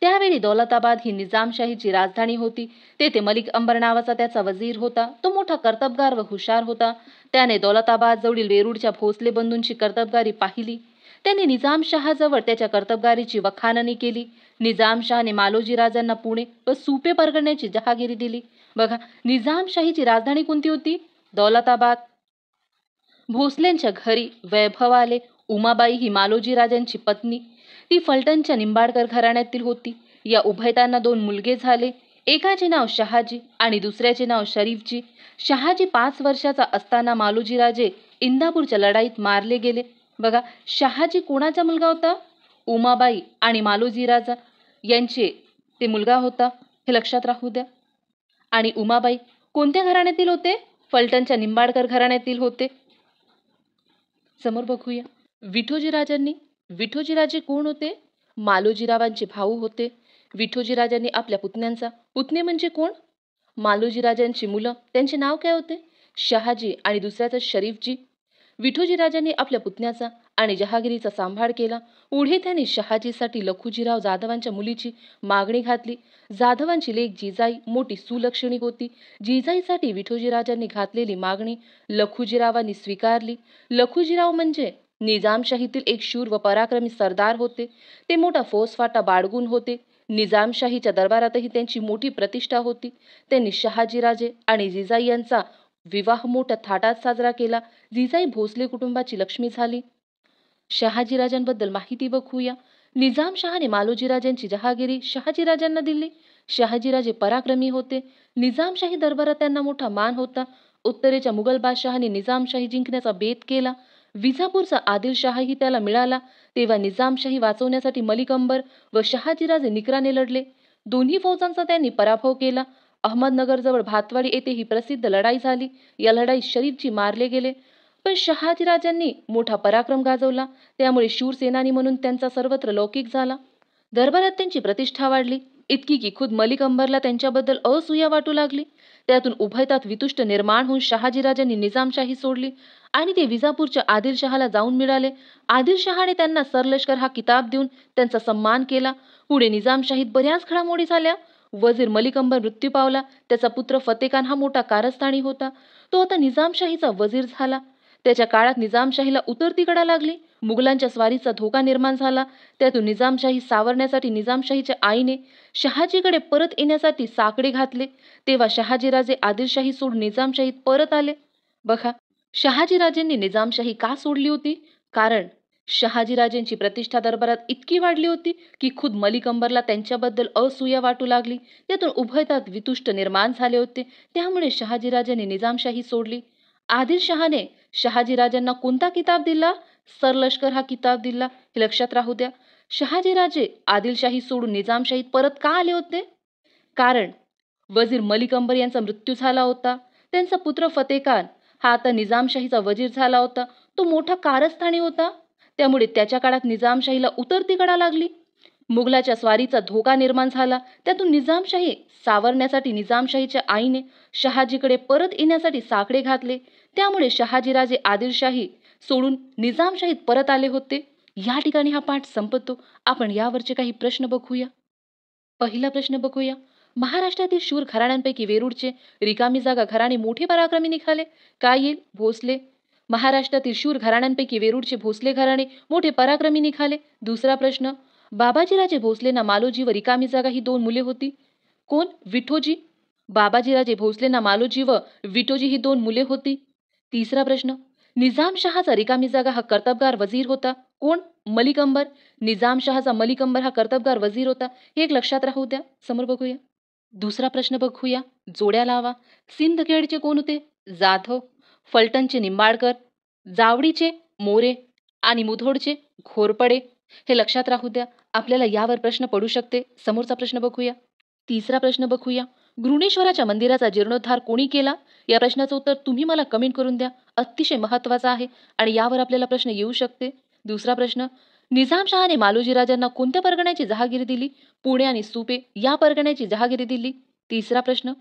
त्यावेळी दौलताबाद ही निजामशाहीची राजधानी होती. तेथे मलिक अंबर नावाचा त्याचा वजीर होता. तो मोठा कर्तबगार व हुशार होता. त्याने दौलताबाद जवळील वेरूळच्या भोसले बंधूंची कर्तबगारी पाहिली. त्याने निजामशहाजवळ त्याच्या कर्तबगारीची वखाणणी केली. निजामशहाने मालोजीराजांना पुणे व सुपे परगण्याची जहागिरी दिली. बघा, निजामशाहीची राजधानी कोणती होती? दौलताबाद. भोसलेंच्या घरी वैभव आले. उमाबाई ही मालोजीराजांची पत्नी. ती फलटणच्या निंबाळकर घराण्यातील होती. या उभयतांना 2 मुलगे झाले. एकाचे नाव शहाजी आणि दुसऱ्याचे नाव शरीफजी. शहाजी 5 वर्षाचा असताना मालोजीराजे इंदापूरच्या लढाईत मारले गेले. बघा, शहाजी कोणाचा मुलगा होता? उमाबाई आणि मालोजीराजा यांचे ते मुलगा होता. हे लक्षात राहू द्या. आणि उमाबाई कोणत्या घराण्यातील होते? फलटणच्या निंबाळकर घराण्यातील होते. समोर बघूया. विठोजीराजे कोण होते? मालोजीरावांचे भाऊ होते. विठोजीराजांनी आपल्या पुतण्यांचा, पुतणे म्हणजे कोण? मालोजीराजांची मुलं, त्यांचे नाव काय होते? शहाजी आणि दुसऱ्याचा शरीफजी. विठोजीराजांनी आपल्या पुतण्याचा आणि जहागिरीचा सांभाळ केला. पुढे त्यांनी शहाजीसाठी लखुजीराव जाधवांच्या मुलीची मागणी घातली. जाधवांची लेक जिजाई मोठी सुलक्षणी होती. जिजाईसाठी विठोजीराजांनी घातलेली मागणी लखुजीरावांनी स्वीकारली. लखुजीराव म्हणजे निजामशाहीतील एक शूर व पराक्रमी सरदार होते. ते मोठा फौजफाटा बाळगून होते. निजामशाहीच्या दरबारातही त्यांची मोठी प्रतिष्ठा होती. त्यांनी शहाजीराजे आणि जिजाई यांचा विवाह मोठ्या थाटात साजरा केला. जिजाई भोसले कुटुंबाची लक्ष्मी झाली. शहाजीराजांबद्दल माहिती बघूया. निजामशहाने मालोजीराजांची जहागिरी शहाजीराजांना दिली. शहाजीराजे पराक्रमी होते. निजामशाही दरबारात त्यांना मोठा मान होता. उत्तरेच्या मुघल बादशहाने निजामशाही जिंकण्याचा बेत केला. विजापूरचा आदिलशहाही त्याला मिळाला. तेव्हा निजामशाही वाचवण्यासाठी मलिक अंबर व शहाजीराजे निकराने लढले. दोन्ही फौजांचा त्यांनी पराभव केला. अहमदनगरजवळ भातवाडी येथे ही प्रसिद्ध लढाई झाली. या लढाईत शरीफजी मारले गेले. पण शहाजीराजांनी मोठा पराक्रम गाजवला. त्यामुळे शूरसेनानी म्हणून त्यांचा सर्वत्र लौकिक झाला. दरबारात त्यांची प्रतिष्ठा वाढली, इतकी की खुद मलिक अंबरला त्यांच्याबद्दल असूया वाटू लागली. त्यातून उभयतात वितुष्ट निर्माण होऊन शहाजीराजांनी निजामशाही सोडली आणि ते विजापूरच्या आदिलशहाला जाऊन मिळाले. आदिलशहाने त्यांना सरलष्कर हा किताब देऊन त्यांचा सन्मान केला. पुढे निजामशाहीत बऱ्याच घडामोडी झाल्या. वजीर मलिक अंबर मृत्यू पावला. त्याचा पुत्र फतेखान हा मोठा कारस्थानी होता. तो आता निजामशाहीचा वजीर झाला. त्याच्या काळात निजामशाहीला उतरती कडा लागली. मुघलांच्या स्वारीचा धोका निर्माण झाला. त्यातून निजामशाही सावरण्यासाठी निजामशाहीच्या आईने शहाजीकडे परत येण्यासाठी साकडे घातले. तेव्हा शहाजीराजे आदिलशाही सोडून निजामशाहीत परत आले. बघा, शहाजीराजेंनी निजामशाही का सोडली होती? कारण शहाजीराजेंची प्रतिष्ठा दरबारात इतकी वाढली होती की खुद मलिक अंबरला त्यांच्याबद्दल असूया वाटू लागली. त्यातून उभयतात वितुष्ट निर्माण झाले होते. त्यामुळे शहाजीराजांनी निजामशाही सोडली. आदिलशहाने शहाजीराजांना कोणता किताब दिला? सरलष्कर हा किताब दिला. हे लक्षात राहू द्या. शहाजीराजे आदिलशाही सोडून निजामशाहीत परत का आले होते? कारण वजीर मलिक अंबर यांचा मृत्यू झाला होता. त्यांचा पुत्र फतेखान हा आता निजामशाहीचा वजीर झाला होता. तो मोठा कारस्थानी होता. त्यामुळे त्याच्या काळात निजामशाहीला उतरती कडा लागली. मुघलाच्या स्वारीचा धोका निर्माण झाला. त्यातून निजामशाही सावरण्यासाठी निजामशाहीच्या आईने शहाजीकडे परत येण्यासाठी साकडे घातले. त्यामुळे शहाजीराजे आदिलशाही सोडून निजामशाहीत परत आले होते. या ठिकाणी हा पाठ संपतो. आपण यावरचे काही प्रश्न बघूया. पहिला प्रश्न बघूया. महाराष्ट्रातील शूर घराण्यांपैकी वेरूळचे रिकामी जागा घराणे मोठे पराक्रमी निघाले. काय येईल? भोसले. महाराष्ट्रातील शूर घराण्यांपैकी वेरूळचे भोसले घराणे मोठे पराक्रमी निघाले. दुसरा प्रश्न. बाबाजीराजे भोसलेंना मालोजी व रिकामी जागा ही दोन मुले होती. कोण? विठोजी. बाबाजीराजे भोसलेंना मालोजी व विठोजी ही दोन मुले होती. तिसरा प्रश्न. निजामशहाचा रिकामी जागा हा कर्तबगार वजीर होता. कोण? मलिक अंबर. निजामशहाचा मलिक अंबर हा कर्तबगार वजीर होता. हे एक लक्षात राहू द्या. समोर बघूया. दुसरा प्रश्न बघूया. जोड्या लावा. सिंदखेडचे कोण होते? जाधव. फलटणचे निंबाळकर. जावडीचे मोरे आणि मुधोडचे घोरपडे. हे लक्षात राहू द्या. आपल्याला यावर प्रश्न पडू शकते. समोरचा प्रश्न बघूया. तिसरा प्रश्न बघूया. घृणेश्वराच्या मंदिराचा जीर्णोद्धार कोणी केला? या प्रश्नाचं उत्तर तुम्ही मला कमेंट करून द्या. अतिशय महत्त्वाचा आहे आणि यावर आपल्याला प्रश्न येऊ शकते. दुसरा प्रश्न. निजामशहाने मालोजीराजांना कोणत्या परगण्याची जहागिरी दिली? पुणे आणि सुपे या परगण्याची जहागिरी दिली. तिसरा प्रश्न.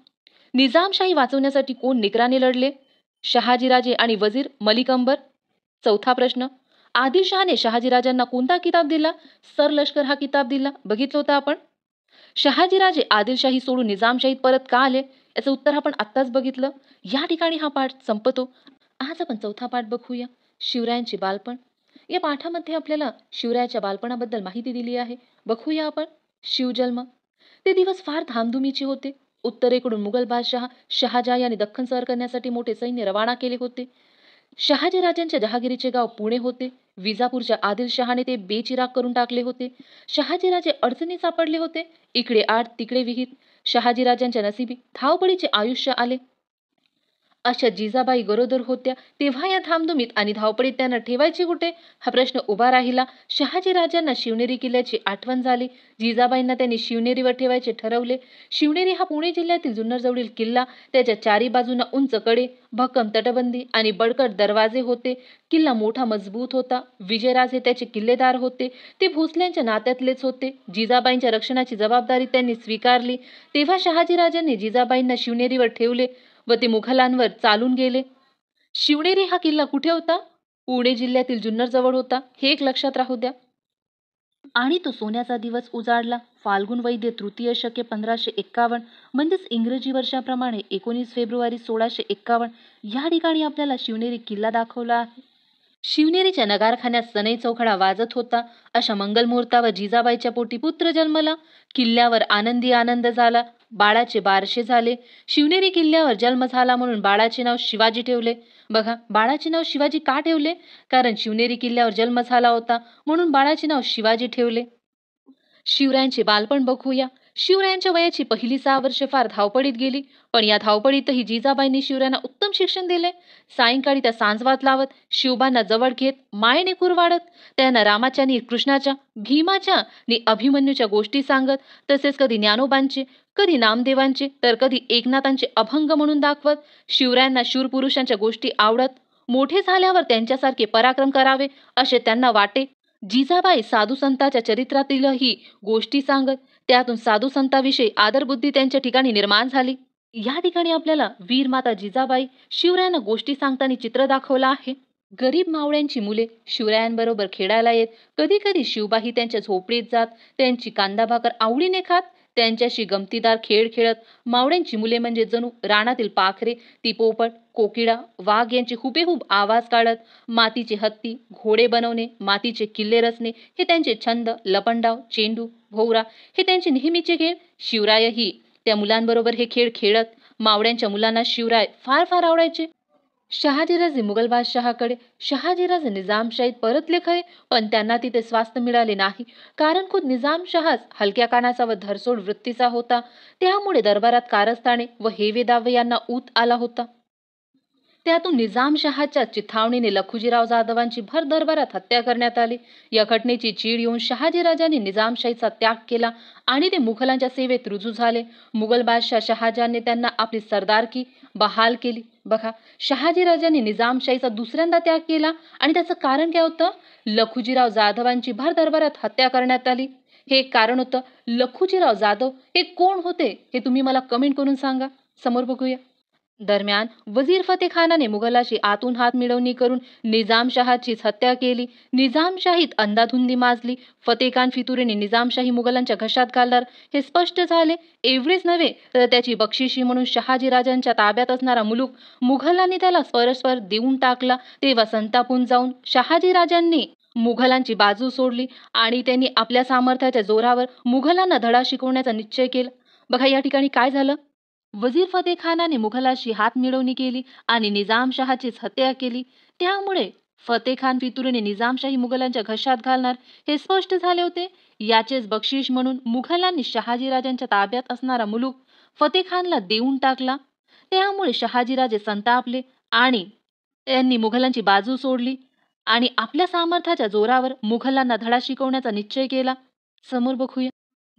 निजामशाही वाचवण्यासाठी कोण निकराने लढले? शहाजीराजे आणि वजीर मलिक अंबर. चौथा प्रश्न. आदिलशहाने शहाजीराजांना कोणता किताब दिला? सरलष्कर हा किताब दिला. बघितलं होतं आपण. शहाजीराजे आदिलशाही सोडून निजामशाहीत परत का आले? याचं उत्तर आपण आत्ताच बघितलं. या ठिकाणी हा पाठ संपतो. आज आपण चौथा पाठ बघूया. शिवरायांचे बालपण. या पाठामध्ये आपल्याला शिवरायाच्या बालपणाबद्दल माहिती दिली आहे. बघूया आपण. शिवजन्म. ते दिवस फार धामधुमीचे होते. उत्तरेकडून मुघल बादशहा शहाजहा यांनी दख्खन सर करण्यासाठी मोठे सैन्य रवाना केले होते. शहाजीराजांच्या जहागिरीचे गाव पुणे होते. विजापूरच्या आदिलशहाने ते बेचिराग करून टाकले होते. शहाजीराजे अडचणीत सापडले होते. इकडे आड तिकडे विहीर. शहाजीराजांच्या नशिबी धावपळीचे आयुष्य आले. अशा जिजाबाई गरोदर होत्या. तेव्हा या धामधुमीत आणि धावपळीत त्यांना ठेवायचे कुठे हा प्रश्न उभा राहिला. शहाजीराजांना शिवनेरी किल्ल्याची आठवण झाली. जिजाबाईंना त्यांनी शिवनेरीवर ठेवायचे ठरवले. शिवनेरी हा पुणे जिल्ह्यातील जुन्नरजवळील किल्ला. त्याच्या चारी बाजूंना उंच कडे, भक्कम तटबंदी आणि बळकट दरवाजे होते. किल्ला मोठा मजबूत होता. विजयराजे त्याचे किल्लेदार होते. ते भोसल्यांच्या नात्यातलेच होते. जिजाबाईंच्या रक्षणाची जबाबदारी त्यांनी स्वीकारली. तेव्हा शहाजीराजांनी जिजाबाईंना शिवनेरीवर ठेवले व ते मुघलांवर चालून गेले. शिवनेरी हा किल्ला कुठे होता? पुणे जिल्ह्यातील जुन्नर जवळ होता. हे एक लक्षात राहू द्या. आणि तो सोन्याचा दिवस उजाडला. फाल्गुन वैद्य तृतीय शके 1551 म्हणजेच इंग्रजी वर्षाप्रमाणे 19 फेब्रुवारी 1651 या ठिकाणी आपल्याला शिवनेरी किल्ला दाखवला आहे. शिवनेरीच्या नगारखान्यात सनई चौघडा वाजत होता. अशा मंगल मुहूर्तावर जिजाबाईच्या पोटी पुत्र जन्मला. किल्ल्यावर आनंदी आनंद झाला. बाळाचे बारशे झाले. शिवनेरी किल्ल्यावर जन्म झाला म्हणून बाळाचे नाव शिवाजी ठेवले. बघा, बाळाचे नाव शिवाजी का ठेवले? कारण शिवनेरी किल्ल्यावर जन्म झाला होता, म्हणून बाळाचे नाव शिवाजी ठेवले. शिवरायांचे बालपण बघूया. शिवरायांच्या वयाची पहिली 6 वर्षे फार धावपळीत गेली, पण या धावपळीतही जिजाबाईंनी शिवरायांना उत्तम शिक्षण दिले. सायंकाळी त्या सांजवात लावत, शिवबांना जवळ घेत, मायेने खूर वाढत, त्यांना रामाच्या नि कृष्णाच्या, भीमाच्या नि अभिमन्यूच्या गोष्टी सांगत, तसेच कधी ज्ञानोबांचे, कधी नामदेवांचे, तर कधी एकनाथांचे अभंग म्हणून दाखवत. शिवरायांना शूरपुरुषांच्या गोष्टी आवडत. मोठे झाल्यावर त्यांच्यासारखे पराक्रम करावे असे त्यांना वाटे. जिजाबाई साधू संतांच्या चरित्रातीलही गोष्टी सांगत. त्यातून साधू संतांविषयी आदरबुद्धी त्यांच्या ठिकाणी निर्माण झाली. या ठिकाणी आपल्याला वीर माता जिजाबाई शिवरायांना गोष्टी सांगताना चित्र दाखवलं आहे. गरीब मावळ्यांची मुले शिवरायांबरोबर खेळायला येत. कधी कधी शिवबाई त्यांच्या झोपडीत जात, त्यांची कांदा भाकर आवडीने खात, त्यांच्याशी गमतीदार खेळ खेळत. मावळ्यांची मुले म्हणजे जणू रानातील पाखरे, ती पोपट, कोकिळा, वाघ यांचे हुबेहूब आवाज काढत. मातीचे हत्ती, घोडे बनवणे, मातीचे किल्ले रचणे हे त्यांचे छंद. लपंडाव, चेंडू, भोवरा हे त्यांचे नेहमीचे खेळ. शिवरायही त्या मुलांबरोबर हे खेळ खेळत. मावळ्यांच्या मुलांना शिवराय फार फार आवडायचे. शहाजीराजे मुघल बादशहाकडे, शहाजीराजे निजामशाहीत परतले खरे, पण त्यांना तिथे स्वास्थ्य मिळाले नाही. कारण खुद निजामशहाच हलक्या कानाचा व धरसोड वृत्तीचा होता. त्यामुळे दरबारात कारस्थाने व हेवे दावे यांना ऊत आला होता. त्यातून निजामशहाच्या चिथावणीने लखुजीराव जाधवांची भर दरबारात हत्या करण्यात आली. या घटनेची चीड येऊन शहाजीराजांनी निजामशाहीचा त्याग केला आणि ते मुघलांच्या सेवेत रुजू झाले. मुघल बादशाह शहाजहानने त्यांना आपली सरदारकी बहाल केली. बघा, शहाजीराजांनी निजामशाहीचा दुसऱ्यांदा त्याग केला आणि त्याचं कारण काय होतं? लखुजीराव जाधवांची भर दरबारात हत्या करण्यात आली. हे एक कारण होतं. लखुजीराव जाधव हे कोण होते हे तुम्ही मला कमेंट करून सांगा. समोर बघूया. दरम्यान वजीर फतेखानाने मुघलाशी आतून हात मिळवणी करून निजामशहाचीच हत्या केली. निजामशाहीत अंधाधुंदी माजली. फतेखान फितुरीने निजामशाही मुघलांच्या घशात घालणार हे स्पष्ट झाले. एवढेच नव्हे तर त्याची बक्षिशी म्हणून शहाजीराजांच्या ताब्यात असणारा मुलूक मुघलांनी त्याला परस्पर देऊन टाकला. तेव्हा संतापून जाऊन शहाजीराजांनी मुघलांची बाजू सोडली आणि त्यांनी आपल्या सामर्थ्याच्या जोरावर मुघलांना धडा शिकवण्याचा निश्चय केला. बघा, या ठिकाणी काय झालं? वजीर फतेखानाने मुघलाशी हात मिळवणी केली आणि निजामशहाचीच हत्या केली. त्यामुळे फतेखान फितुरीने निजामशाही मुघलांच्या घशात घालणार हे स्पष्ट झाले होते. याचेच बक्षीस म्हणून मुघलांनी शहाजीराजांच्या ताब्यात असणारा मुलूक फतेखानला देऊन टाकला. त्यामुळे शहाजीराजे संतापले आणि त्यांनी मुघलांची बाजू सोडली आणि आपल्या सामर्थ्याच्या जोरावर मुघलांना धडा शिकवण्याचा निश्चय केला. समोर बघूया.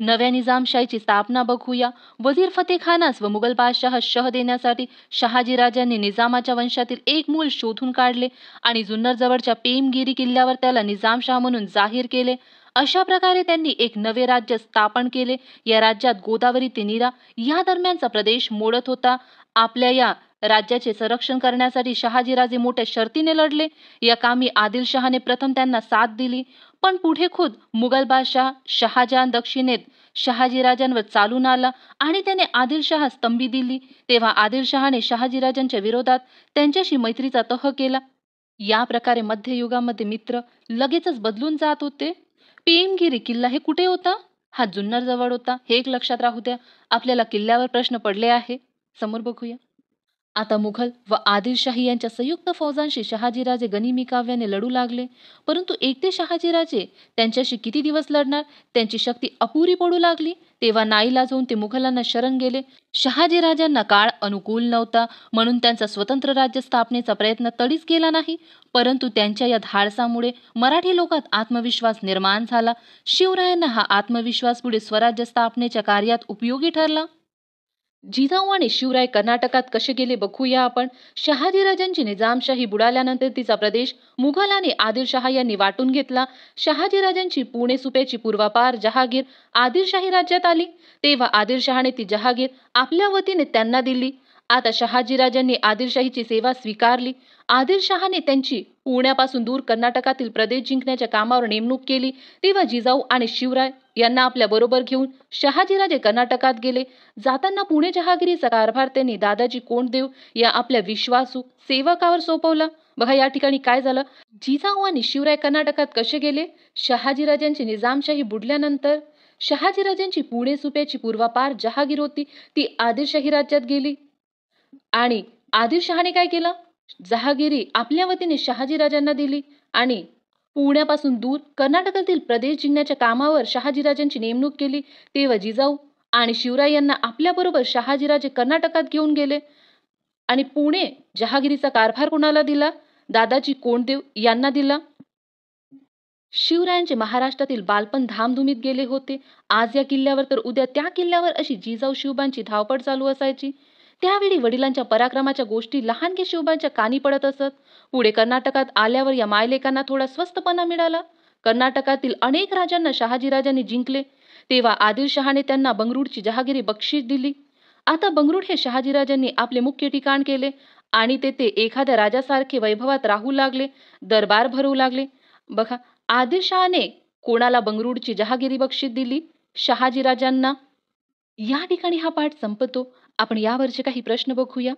नव्या निजामशाहीची स्थापना बघूया. वजीर फतेखानास व मुघल बादशाह शह देण्यासाठी शहाजीराजांनी निजामाच्या वंशातील एक मूल शोधून काढले आणि जुन्नर जवळच्या पेमगिरी किल्ल्यावर त्याला निजामशाह म्हणून जाहीर केले. अशा प्रकारे त्यांनी एक नवे राज्य स्थापन केले. या राज्यात गोदावरी ते नीरा या दरम्यानचा प्रदेश मोडत होता. आपल्या या राज्याचे संरक्षण करण्यासाठी शहाजीराजे मोठ्या शर्तीने लढले. या कामी आदिलशहाने प्रथम त्यांना साथ दिली, पण पुढे खुद मुघल बादशाह शहाजहान दक्षिणेत शहाजीराजांवर चालून आला आणि त्याने आदिलशहा स्तंभी दिली. तेव्हा आदिलशहाने शहाजीराजांच्या विरोधात त्यांच्याशी मैत्रीचा तह केला. या प्रकारे मध्ययुगामध्ये मित्र लगेचच बदलून जात होते. पेमगिरी किल्ला हे कुठे होता? हा जुन्नर जवळ होता. हे एक लक्षात राहू द्या. आपल्याला किल्ल्यावर प्रश्न पडले आहे. समोर बघूया. आता मुघल व आदिलशाही यांच्या संयुक्त फौजांशी शहाजीराजे गनिमी काव्याने लढू लागले. परंतु एकटे शहाजीराजे त्यांच्याशी किती दिवस लढणार? त्यांची शक्ती अपुरी पडू लागली. तेव्हा नाईलाज होऊन ते मुघलांना शरण गेले. शहाजीराजांना काळ अनुकूल नव्हता, म्हणून त्यांचा स्वतंत्र राज्य स्थापनेचा प्रयत्न तडीच केला नाही. परंतु त्यांच्या या धाडसामुळे मराठी लोकात आत्मविश्वास निर्माण झाला. शिवरायांना हा आत्मविश्वास पुढे स्वराज्य स्थापनेच्या कार्यात उपयोगी ठरला. जिजाऊ आणि शिवराय कर्नाटकात कसे गेले बघूया आपण. शहाजीराजांची निजामशाही बुडाल्यानंतर तिचा प्रदेश मुघल आणि आदिलशहा यांनी वाटून घेतला. शहाजीराजांची पुणे सुप्याची पूर्वापार जहागीर आदिलशाही राज्यात आली. तेव्हा आदिलशहाने ती जहागीर आपल्या वतीने त्यांना दिली. आता शहाजीराजांनी आदिलशाहीची सेवा स्वीकारली. आदिलशहाने त्यांची पुण्यापासून दूर कर्नाटकातील प्रदेश जिंकण्याच्या कामावर नेमणूक केली. तेव्हा जिजाऊ आणि शिवराय यांना आपल्या बरोबर घेऊन शहाजीराजे कर्नाटकात गेले. जाताना पुणे जहागिरीचा कारभार त्यांनी दादाजी कोंडदेव या आपल्या विश्वासू सेवकावर सोपवला. बघा, या ठिकाणी काय झालं? जिजाऊ आणि शिवराय कर्नाटकात कसे गेले? शहाजीराजांची निजामशाही बुडल्यानंतर शहाजीराजांची पुणे सुप्याची पूर्वापार जहागीर होती, ती आदिलशाही राज्यात गेली आणि आदिलशहाने काय केलं? जहागिरी आपल्या वतीने शहाजीराजांना दिली आणि पुण्यापासून दूर कर्नाटकातील प्रदेश जिंकण्याच्या कामावर शहाजीराजांची नेमणूक केली. तेव्हा जिजाऊ आणि शिवराय यांना आपल्याबरोबर शहाजीराजे कर्नाटकात घेऊन गेले आणि पुणे जहागिरीचा कारभार कोणाला दिला? दादाजी कोंडदेव यांना दिला. शिवरायांचे महाराष्ट्रातील बालपण धामधुमीत गेले होते. आज या किल्ल्यावर तर उद्या त्या किल्ल्यावर अशी जिजाऊ शिवबांची धावपळ चालू असायची. त्यावेळी वडिलांच्या पराक्रमाच्या गोष्टी लहानगे शिवबांच्या कानी पडत असत. पुढे कर्नाटकात आल्यावर या मायलेकांना थोडा स्वस्तपणा मिळाला. कर्नाटकातील अनेक राजांना शहाजीराजांनी जिंकले. तेव्हा आदिलशहाने त्यांना बंगळूरची जहागिरी बक्षीस दिली. आता बंगळूर हे शहाजीराजांनी आपले मुख्य ठिकाण केले आणि तेथे एखाद्या राजासारखे वैभवात राहू लागले, दरबार भरवू लागले. बघा, आदिलशहाने कोणाला बंगळूरची जहागिरी बक्षीस दिली? शहाजीराजांना. या ठिकाणी हा पाठ संपतो. आपण यावरचे काही प्रश्न बघूया.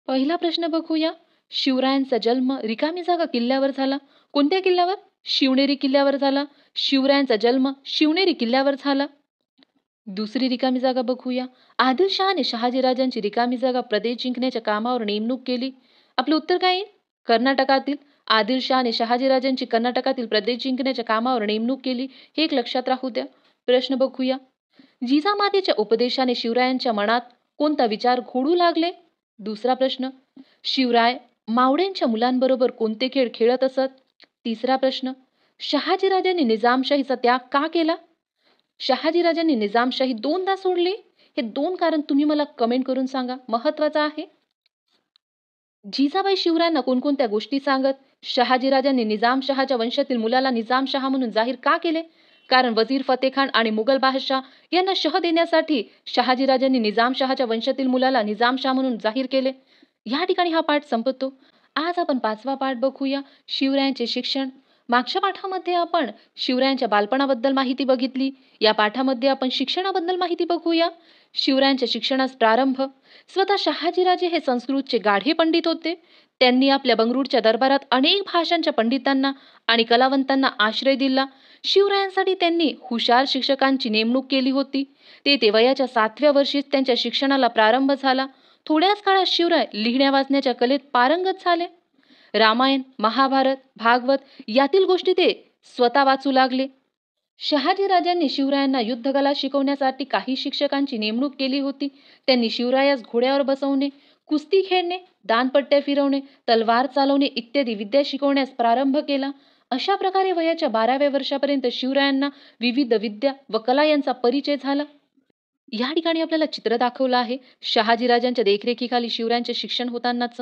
पहिला प्रश्न बघूया. शिवरायांचा जन्म रिकामी जागा किल्ल्यावर झाला. कोणत्या किल्ल्यावर? शिवनेरी किल्ल्यावर झाला. शिवरायांचा जन्म शिवनेरी किल्ल्यावर झाला. दुसरी रिकामी जागा बघूया. आदिलशहाने शहाजीराजांची रिकामी जागा प्रदेश जिंकण्याच्या कामावर नेमणूक केली. आपलं उत्तर काय येईल? कर्नाटकातील. आदिलशहाने शहाजीराजांची कर्नाटकातील प्रदेश जिंकण्याच्या कामावर नेमणूक केली. हे एक लक्षात राहू द्या. प्रश्न बघूया. जिजामातेच्या उपदेशाने शिवरायांच्या मनात कोणता विचार घोळू लागले? दुसरा प्रश्न. शिवराय मावळ्यांच्या मुलांबरोबर कोणते खेळ खेळत असत? तिसरा प्रश्न. शहाजीराजांनी निजामशाहीचा त्याग का केला? शहाजीराजांनी निजामशाही दोनदा सोडली. हे दोन कारण तुम्ही मला कमेंट करून सांगा, महत्वाचं आहे. जिजाबाई शिवरायांना कोणकोणत्या गोष्टी सांगत? शहाजीराजांनी निजामशहाच्या वंशातील मुलाला निजामशहा म्हणून जाहीर का केले? कारण वजीर फतेखान आणि मुघल बादशाह यांना शह देण्यासाठी शहाजीराजांनी निजामशहाच्या वंशातील मुलाला निजामशाह म्हणून जाहीर केले. या ठिकाणी हा पाठ संपतो. आज आपण पाचवा पाठ बघूया. शिवरायांचे शिक्षण. मागच्या पाठामध्ये आपण शिवरायांच्या बालपणाबद्दल माहिती बघितली. या पाठामध्ये आपण शिक्षणाबद्दल माहिती बघूया. शिवरायांच्या शिक्षणास प्रारंभ. स्वतः शहाजीराजे हे संस्कृतचे गाढे पंडित होते. त्यांनी आपल्या बंगळूरच्या दरबारात अनेक भाषांच्या पंडितांना आणि कलावंतांना आश्रय दिला. शिवरायांसाठी त्यांनी हुशार शिक्षकांची नेमणूक केली होती. ते वयाच्या 7व्या वर्षीच त्यांच्या शिक्षणाला प्रारंभ झाला. थोड्याच काळात शिवराय लिहिण्या वाचण्याच्या कलेत पारंगत झाले. रामायण, महाभारत, भागवत यातील गोष्टी ते स्वतः वाचू लागले. शहाजीराजांनी शिवरायांना युद्धकला शिकवण्यासाठी काही शिक्षकांची नेमणूक केली होती. त्यांनी शिवरायास घोड्यावर बसवणे, कुस्ती खेळणे, दानपट्ट्या फिरवणे, तलवार चालवणे इत्यादी विद्या शिकवण्यास प्रारंभ केला. अशा प्रकारे वयाच्या 12व्या वर्षापर्यंत शिवरायांना विविध विद्या व कला यांचा परिचय झाला. या ठिकाणी आपल्याला चित्र दाखवलं आहे शहाजीराजांच्या देखरेखीखाली शिवरायांचे शिक्षण होतानाच.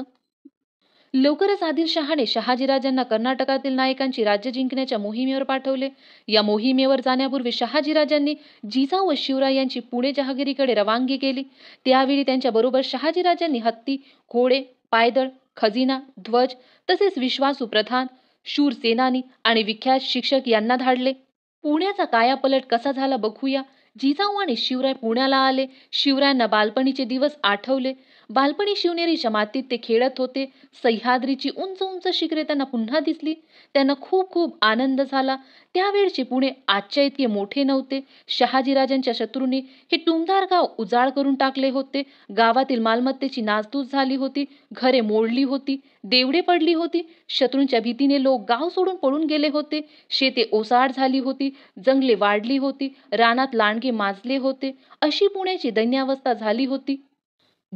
लवकरच आदिलशहाने शहाजीराजांना कर्नाटकातील नायकांची राज्य जिंकण्याच्या मोहिमेवर पाठवले. या मोहिमेवर जाण्यापूर्वी शहाजीराजांनी जिजाऊ व शिवराय यांची पुणे जहागिरीकडे रवानगी केली. त्यावेळी त्यांच्या बरोबर शहाजीराजांनी हत्ती, घोडे, पायदळ, खजिना, ध्वज तसेच विश्वासू प्रधान, शूर सेनानी आणि विख्यात शिक्षक यांना धाडले. पुण्याचा कायापलट कसा झाला बघूया. जिजाऊ आणि शिवराय पुण्याला आले. शिवरायांना बालपणीचे दिवस आठवले. बालपणी शिवनेरीच्या मातीत ते खेळत होते. सह्याद्रीची उंच उंच शिखरे त्यांना पुन्हा दिसली. त्यांना खूप खूप आनंद झाला. त्यावेळचे पुणे आजच्या इतके मोठे नव्हते. शहाजीराजांच्या शत्रूंनी हे टुमदार गाव उजाड करून टाकले होते. गावातील मालमत्तेची नासधूस झाली होती. घरे मोडली होती. देवडे पडली होती. शत्रूंच्या भीतीने लोक गाव सोडून पळून गेले होते. शेते ओसाड झाली होती. जंगले वाढली होती. रानात लांडगे माजले होते. अशी पुण्याची दैन्यावस्था झाली होती.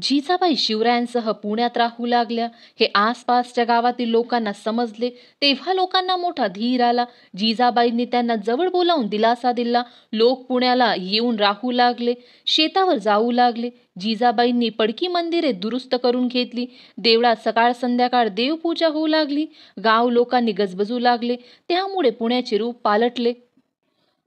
जिजाबाई शिवरायांसह पुण्यात राहू लागल्या. हे आसपासच्या गावातील लोकांना समजले. तेव्हा लोकांना मोठा धीर आला. जिजाबाईंनी त्यांना जवळ बोलावून दिलासा दिला. लोक पुण्याला येऊन राहू लागले. शेतावर जाऊ लागले. जिजाबाईंनी पडकी मंदिरे दुरुस्त करून घेतली. देवळात सकाळ संध्याकाळ देवपूजा होऊ लागली. गाव लोकांनी गजबजू लागले. त्यामुळे पुण्याचे रूप पालटले.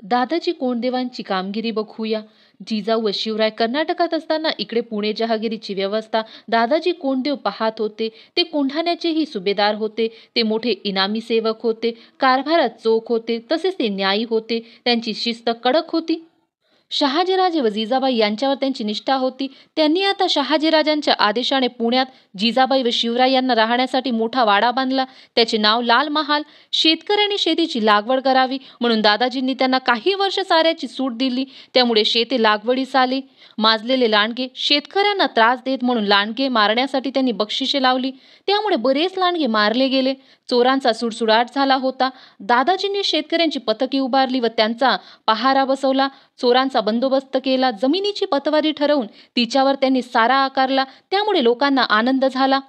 दादाजी कोंडदेवांची कामगिरी बघूया. जिजाऊ व शिवराय कर्नाटकात असताना इकडे पुणे जहागिरीची व्यवस्था दादाजी कोंडदेव पाहत होते. ते कोंढाण्याचेही सुभेदार होते. ते मोठे इनामी सेवक होते. कारभारात चोख होते. तसेच ते न्यायी होते. त्यांची शिस्त कडक होती. शहाजीराजे व जिजाबाई यांच्यावर त्यांची निष्ठा होती. त्यांनी आता शहाजीराजांच्या आदेशाने पुण्यात जिजाबाई व शिवराय यांना राहण्यासाठी मोठा वाडा बांधला. त्याचे नाव लाल महाल. शेतकऱ्यांनी शेतीची लागवड करावी म्हणून दादाजींनी त्यांना काही वर्ष चाऱ्याची सूट दिली. त्यामुळे शेती लागवडीस आली. माजलेले लांडगे शेतकऱ्यांना त्रास देत म्हणून लांडगे मारण्यासाठी त्यांनी बक्षिसे लावली. त्यामुळे बरेच लांडगे मारले गेले. चोरांचा सुडसुडाट झाला होता. दादाजींनी शेतकऱ्यांची पथके उभारली व त्यांचा पहारा बसवला. चोरांचा बंदोबस्त केला. जमिनीची पतवारी ठरवून तिच्यावर त्यांनी सारा आकारला. त्यामुळे लोकांना आनंद झाला.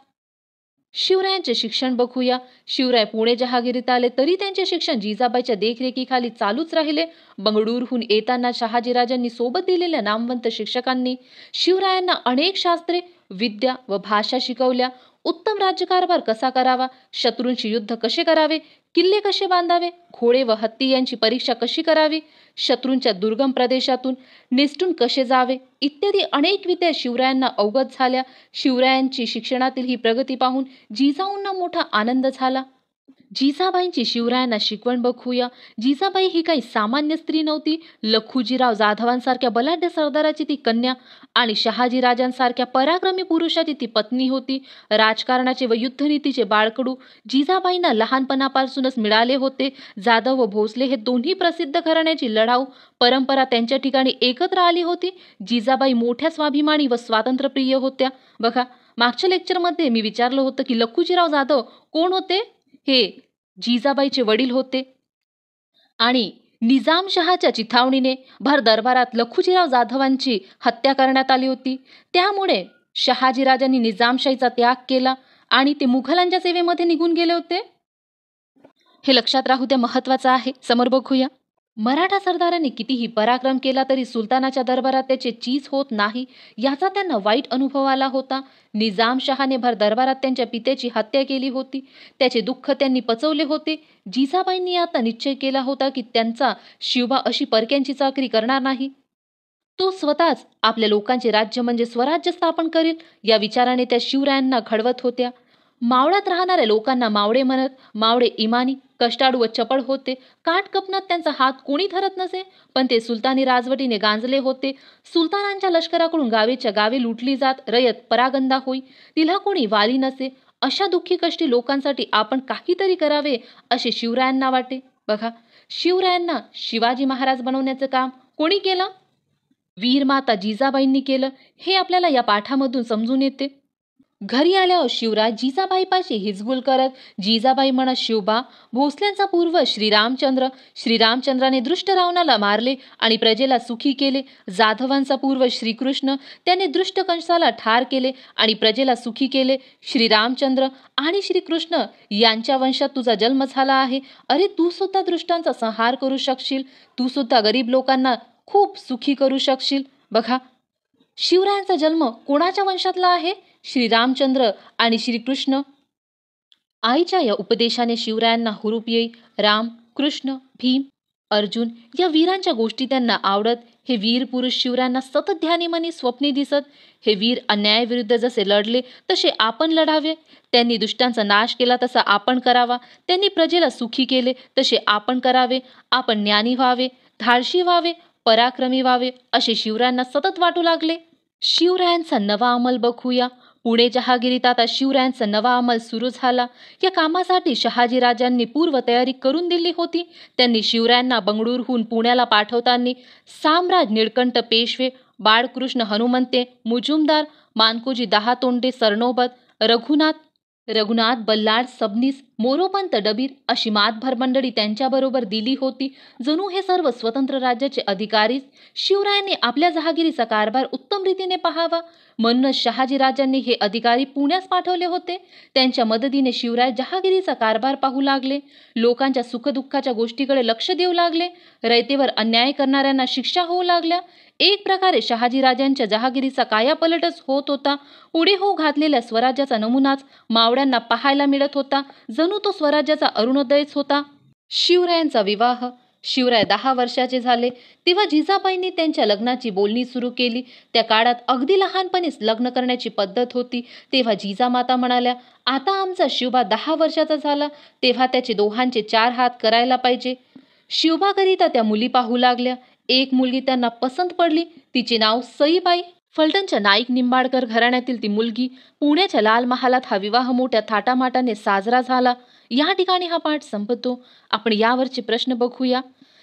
शिवरायांचे शिक्षण बघूया. शिवराय पुणे जहागिरीत आले तरी त्यांचे शिक्षण जिजाबाईच्या देखरेखीखाली चालूच राहिले. बंगळूरहून येताना शहाजीराजांनी सोबत दिलेल्या नामवंत शिक्षकांनी शिवरायांना अनेक शास्त्रे, विद्या व भाषा शिकवल्या. उत्तम राज्यकारभार कसा करावा, शत्रूंशी युद्ध कसे करावे, किल्ले कसे बांधावे, घोडे व हत्ती यांची परीक्षा कशी करावी, शत्रूंच्या दुर्गम प्रदेशातून निसटून कसे जावे इत्यादी अनेक विद्या शिवरायांना अवगत झाल्या. शिवरायांची शिक्षणातील ही प्रगती पाहून जिजाऊंना मोठा आनंद झाला. जिजाबाईंची शिवरायांना शिकवण बघूया. जिजाबाई ही काही सामान्य स्त्री नव्हती. लखुजीराव जाधवांसारख्या बलाढ्य सरदाराची ती कन्या आणि शहाजीराजांसारख्या पराक्रमी पुरुषाची ती पत्नी होती. राजकारणाचे व युद्धनीतीचे बाळकडू जिजाबाईंना लहानपणापासूनच मिळाले होते. जाधव व भोसले हे दोन्ही प्रसिद्ध घराण्याची लढाऊ परंपरा त्यांच्या ठिकाणी एकत्र आली होती. जिजाबाई मोठ्या स्वाभिमानी व स्वातंत्र्यप्रिय होत्या. बघा, मागच्या लेक्चरमध्ये मी विचारलं होतं की लखुजीराव जाधव कोण होते. हे जिजाबाईचे वडील होते आणि निजामशहाच्या चिथावणीने भर दरबारात लखुजीराव जाधवांची हत्या करण्यात आली होती. त्यामुळे शहाजीराजांनी निजामशाहीचा त्याग केला आणि ते मुघलांच्या सेवेमध्ये निघून गेले होते. हे लक्षात राहू द्या, महत्वाचं आहे. समोर बघूया. मराठा सरदारांनी कितीही पराक्रम केला तरी सुलतानाच्या दरबारात त्याचे चीज होत नाही याचा त्यांना वाईट अनुभव आला होता. निजामशहाने भर दरबारात त्यांच्या पित्याची हत्या केली होती. त्याचे दुःख त्यांनी पचवले होते. जिजाबाईंनी आता निश्चय केला होता की त्यांचा शिवबा अशी परक्यांची चाकरी करणार नाही. तो स्वतःच आपल्या लोकांचे राज्य म्हणजे स्वराज्य स्थापन करेल या विचाराने त्या शिवरायांना घडवत होत्या. मावळात राहणाऱ्या लोकांना मावळे म्हणत. मावळे इमानी, कष्टाळू व चपळ होते. काठकपनात त्यांचा हात कोणी धरत नसे, पण ते सुलतानी राजवटीने गांजले होते. सुलतानांच्या लष्कराकडून गावेच्या गावे लुटली जात. रयत परागंदा होई, तिला कोणी वाली नसे. अशा दुःखी कष्टी लोकांसाठी आपण काहीतरी करावे असे शिवरायांना वाटे. बघा, शिवरायांना शिवाजी महाराज बनवण्याचं काम कोणी केलं? वीरमाता जिजाबाईंनी केलं. हे आपल्याला या पाठामधून समजून येते. घरी आल्यावर शिवराय जिजाबाईपाशी हिजबुल करत. जिजाबाई म्हणत शिवबा, भोसल्यांचा पूर्व श्रीरामचंद्र. श्रीरामचंद्राने दृष्ट रावणाला मारले आणि प्रजेला सुखी केले. जाधवांचा पूर्व श्रीकृष्ण, त्याने दृष्ट कंसाला ठार केले आणि प्रजेला सुखी केले. श्रीरामचंद्र आणि श्रीकृष्ण यांच्या वंशात तुझा जन्म झाला आहे. अरे, तू सुद्धा दृष्टांचा संहार करू शकशील. तू सुद्धा गरीब लोकांना खूप सुखी करू शकशील. बघा, शिवरायांचा जन्म कोणाच्या वंशातला आहे? श्रीरामचंद्र आणि श्रीकृष्ण. आईच्या या उपदेशाने शिवरायांना हुरूप येई. राम, कृष्ण, भीम, अर्जुन या वीरांच्या गोष्टी त्यांना आवडत. हे वीर पुरुष शिवरायांना सतत ध्यानी मनी स्वप्नी दिसत. हे वीर अन्यायाविरुद्ध जसे लढले तसे आपण लढावे. त्यांनी दुष्टांचा नाश केला तसा आपण करावा. त्यांनी प्रजेला सुखी केले तसे आपण करावे. आपण ज्ञानी व्हावे, धाडशी व्हावे, पराक्रमी व्हावे असे शिवरायांना सतत वाटू लागले. शिवरायांचा नवा अंमल बघूया. पुणे जहागिरीत आता शिवरायांचा नवा अंमल सुरू झाला. या कामासाठी शहाजीराजांनी पूर्वतयारी करून दिली होती. त्यांनी शिवरायांना बंगळूरहून पुण्याला पाठवताना साम्राज निळकंठ पेशवे, बाळकृष्ण हनुमंते, मुजुमदार, मानकोजी दहातोंडे सरनोबत, रघुनाथ बल्लाळ सबनीस, मोरोपंत डबीर अशी मातभर मंडळी त्यांच्याबरोबर दिली होती. जणू हे सर्व स्वतंत्र राज्याचे अधिकारीच. शिवरायांनी आपल्या जहागिरीचा कारभार उत्तम रीतीने पाहावा म्हणूनच शहाजीराजांनी हे अधिकारी पुण्यास पाठवले होते. त्यांच्या मदतीने शिवराय जहागिरीचा कारभार पाहू लागले. लोकांच्या सुखदुःखाच्या गोष्टीकडे लक्ष देऊ लागले. रयतेवर अन्याय करणाऱ्यांना शिक्षा होऊ लागल्या. एक प्रकारे शहाजीराजांच्या जहागिरीचा कायापलटच होत होता. पुढे होऊ घातलेल्या स्वराज्याचा नमुनाच मावळ्यांना पाहायला मिळत होता. जणू तो स्वराज्याचा अरुणोदयच होता. शिवरायांचा विवाह. शिवराय 10 वर्षाचे झाले तेव्हा जिजाबाईंनी त्यांच्या लग्नाची बोलणी सुरू केली. त्या काळात अगदी लहानपणीच लग्न करण्याची पद्धत होती. तेव्हा जिजामाता म्हणाल्या, आता आमचा शिवबा 10 वर्षाचा झाला तेव्हा त्याचे दोहांचे 4 हात करायला पाहिजे. शिवबाकरिता त्या मुली पाहू लागल्या. एक मुलगी त्यांना पसंत पडली, तिचे नाव सईबाई. फलटणच्या नाईक निंबाळकर घराण्यातील ती मुलगी. पुण्याच्या लाल महालात हा विवाह मोठ्या थाटामाटाने साजरा झाला. या ठिकाणी हा पाठ संपतो. आपण यावरचे प्रश्न बघूया.